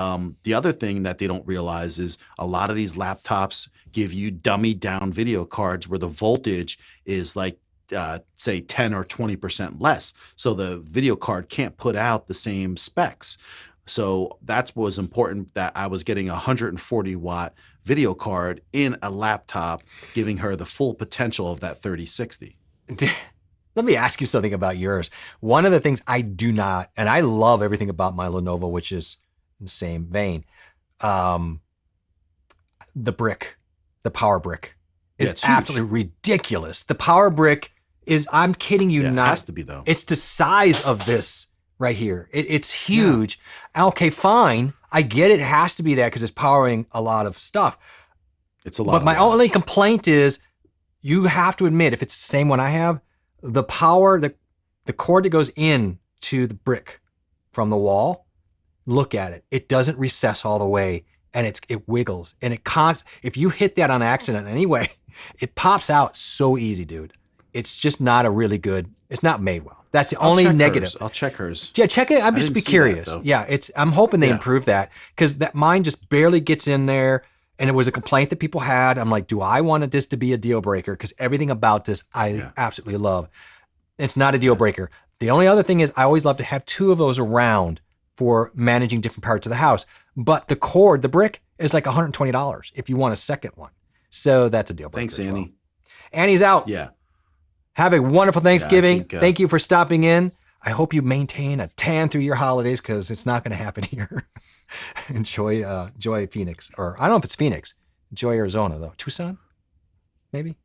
the other thing that they don't realize is a lot of these laptops give you dummied down video cards where the voltage is like, say 10 or 20% less. So the video card can't put out the same specs. So that was important that I was getting a 140 watt video card in a laptop, giving her the full potential of that 3060. Let me ask you something about yours. One of the things I do not, and I love everything about my Lenovo, which is in the same vein, the brick, the power brick is absolutely ridiculous. The power brick is, I'm kidding you not. It has to be though. It's the size of this right here. It's huge. Yeah. Okay, fine. I get it. It has to be that because it's powering a lot of stuff. It's a lot. But my only complaint is you have to admit, if it's the same one I have, the power, the cord that goes in to the brick from the wall, look at it. It doesn't recess all the way, and it wiggles, and if you hit that on accident anyway, it pops out so easy, dude. It's just not a really good. It's not made well. That's the only negative. I'll check hers. Yeah, check it. I'm just be curious. I'm hoping they improve that because that mine just barely gets in there, and it was a complaint that people had. I'm like, do I want this to be a deal breaker? Because everything about this I absolutely love. It's not a deal breaker. The only other thing is I always love to have two of those around for managing different parts of the house. But the cord, the brick, is like $120 if you want a second one. So that's a deal breaker. Thanks, Annie. Well. Annie's out. Yeah. Have a wonderful Thanksgiving. Yeah, Thank you for stopping in. I hope you maintain a tan through your holidays because it's not going to happen here. Enjoy Phoenix. Or I don't know if it's Phoenix. Enjoy Arizona, though. Tucson? Maybe?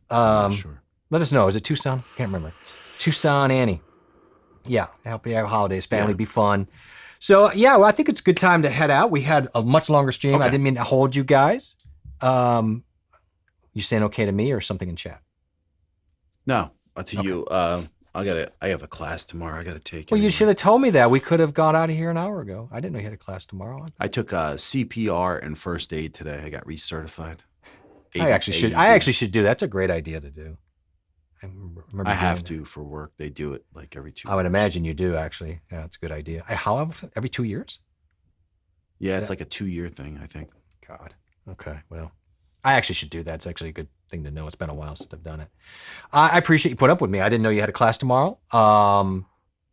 I'm not sure. Let us know. Is it Tucson? Can't remember. Tucson, Annie. Yeah. Happy holidays. Family, be fun. So, yeah, well, I think it's a good time to head out. We had a much longer stream. Okay. I didn't mean to hold you guys. You saying okay to me or something in chat? No, to you. I have a class tomorrow. I got to take. Well, you should have told me that. We could have got out of here an hour ago. I didn't know you had a class tomorrow. I took CPR and first aid today. I got recertified. I actually should do that. That's a great idea to do. I have to for work. They do it like every 2 years. I would imagine you do, actually. Yeah, it's a good idea. How every 2 years? Yeah, it's like a 2-year thing, I think. God. Okay. Well, I actually should do that. It's actually a thing to know. It's been a while since I've done it. I appreciate you put up with me. I didn't know you had a class tomorrow.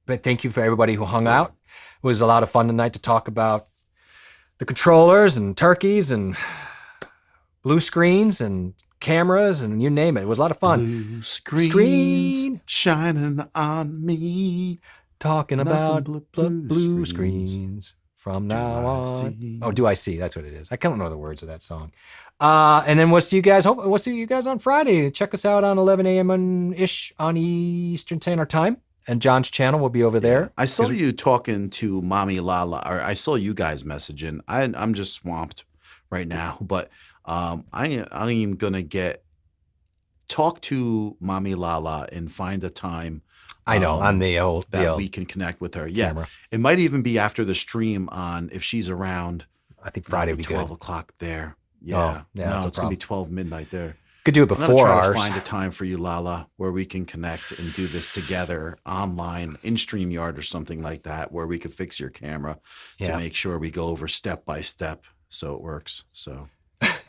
But thank you for everybody who hung out. It was a lot of fun tonight to talk about the controllers and turkeys and blue screens and cameras and you name it. It was a lot of fun. Blue screens shining on me. Talking Nothing about but blue screens. screens from Do now I on. see? Oh, do I see? That's what it is. I can't know the words of that song. And then we'll see you guys. We'll see you guys on Friday. Check us out on 11 a.m. ish on Eastern Standard Time. And John's channel will be over there. I saw you talking to Mommy Lala, or I saw you guys messaging. I'm just swamped right now, but I am gonna talk to Mommy Lala and find a time. I know on the old we can connect with her. Yeah, camera. It might even be after the stream on if she's around. I think Friday would be 12 good. o'clock there. Yeah, Oh, yeah, no, that's a it's gonna be problem. 12 midnight there. Could do it I'm gonna before try ours. to find a time for you, Lala, where we can connect and do this together online in StreamYard or something like that, where we could fix your camera to make sure we go over step by step so it works. So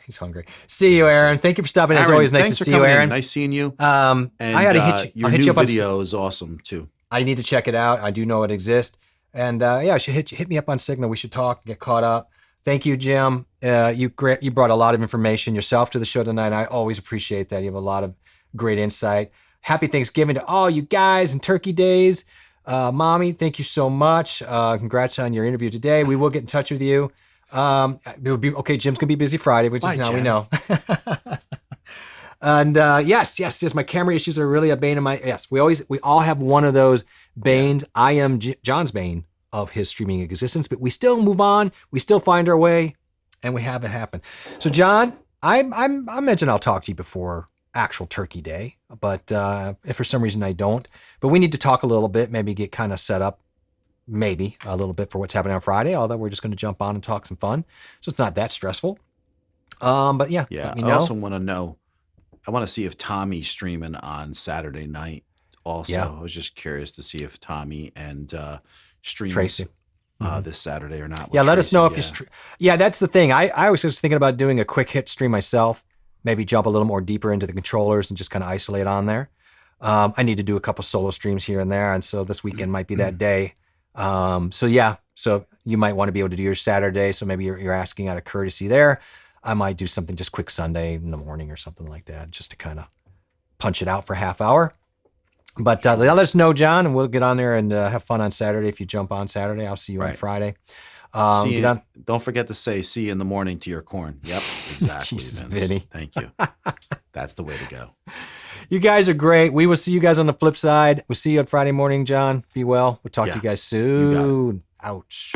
He's hungry. See you, Aaron. Thank you for stopping. As always, nice thanks to for see you, coming in. Aaron. Nice seeing you. And I gotta hit you. Your I'll hit new you up on video is awesome too. I need to check it out. I do know it exists. And yeah, should hit me up on Signal. We should talk, get caught up. Thank you, Jim. You brought a lot of information yourself to the show tonight. I always appreciate that. You have a lot of great insight. Happy Thanksgiving to all you guys and Turkey Days. Mommy, thank you so much. Congrats on your interview today. We will get in touch with you. It'll be okay. Jim's gonna be busy Friday, which is now we know. And yes, my camera issues are really a bane of my. Yes, we all have one of those banes. I am John's bane of his streaming existence, but we still move on. We still find our way, and we have it happen. So, John, I mentioned I'll talk to you before actual Turkey Day, but if for some reason I don't, but we need to talk a little bit, maybe get kind of set up, maybe a little bit for what's happening on Friday. Although we're just going to jump on and talk some fun, so it's not that stressful. But yeah, let me know. I also want to know. I want to see if Tommy's streaming on Saturday night. Also, I was just curious to see if Tommy and streams Tracy this Saturday or not. Yeah, let us know if you. Yeah, that's the thing. I was just thinking about doing a quick hit stream myself. Maybe jump a little more deeper into the controllers and just kind of isolate on there. I need to do a couple solo streams here and there, and so this weekend might be that day. So you might want to be able to do your Saturday. So maybe you're asking out of courtesy there. I might do something just quick Sunday in the morning or something like that, just to kind of punch it out for a half hour. But let us know, John, and we'll get on there and have fun on Saturday. If you jump on Saturday, I'll see you on Friday. Don't forget to say "see you in the morning" to your corn. Yep, exactly. Jesus, Vinny. Thank you. That's the way to go. You guys are great. We will see you guys on the flip side. We'll see you on Friday morning, John. Be well. We'll talk to you guys soon. Ouch.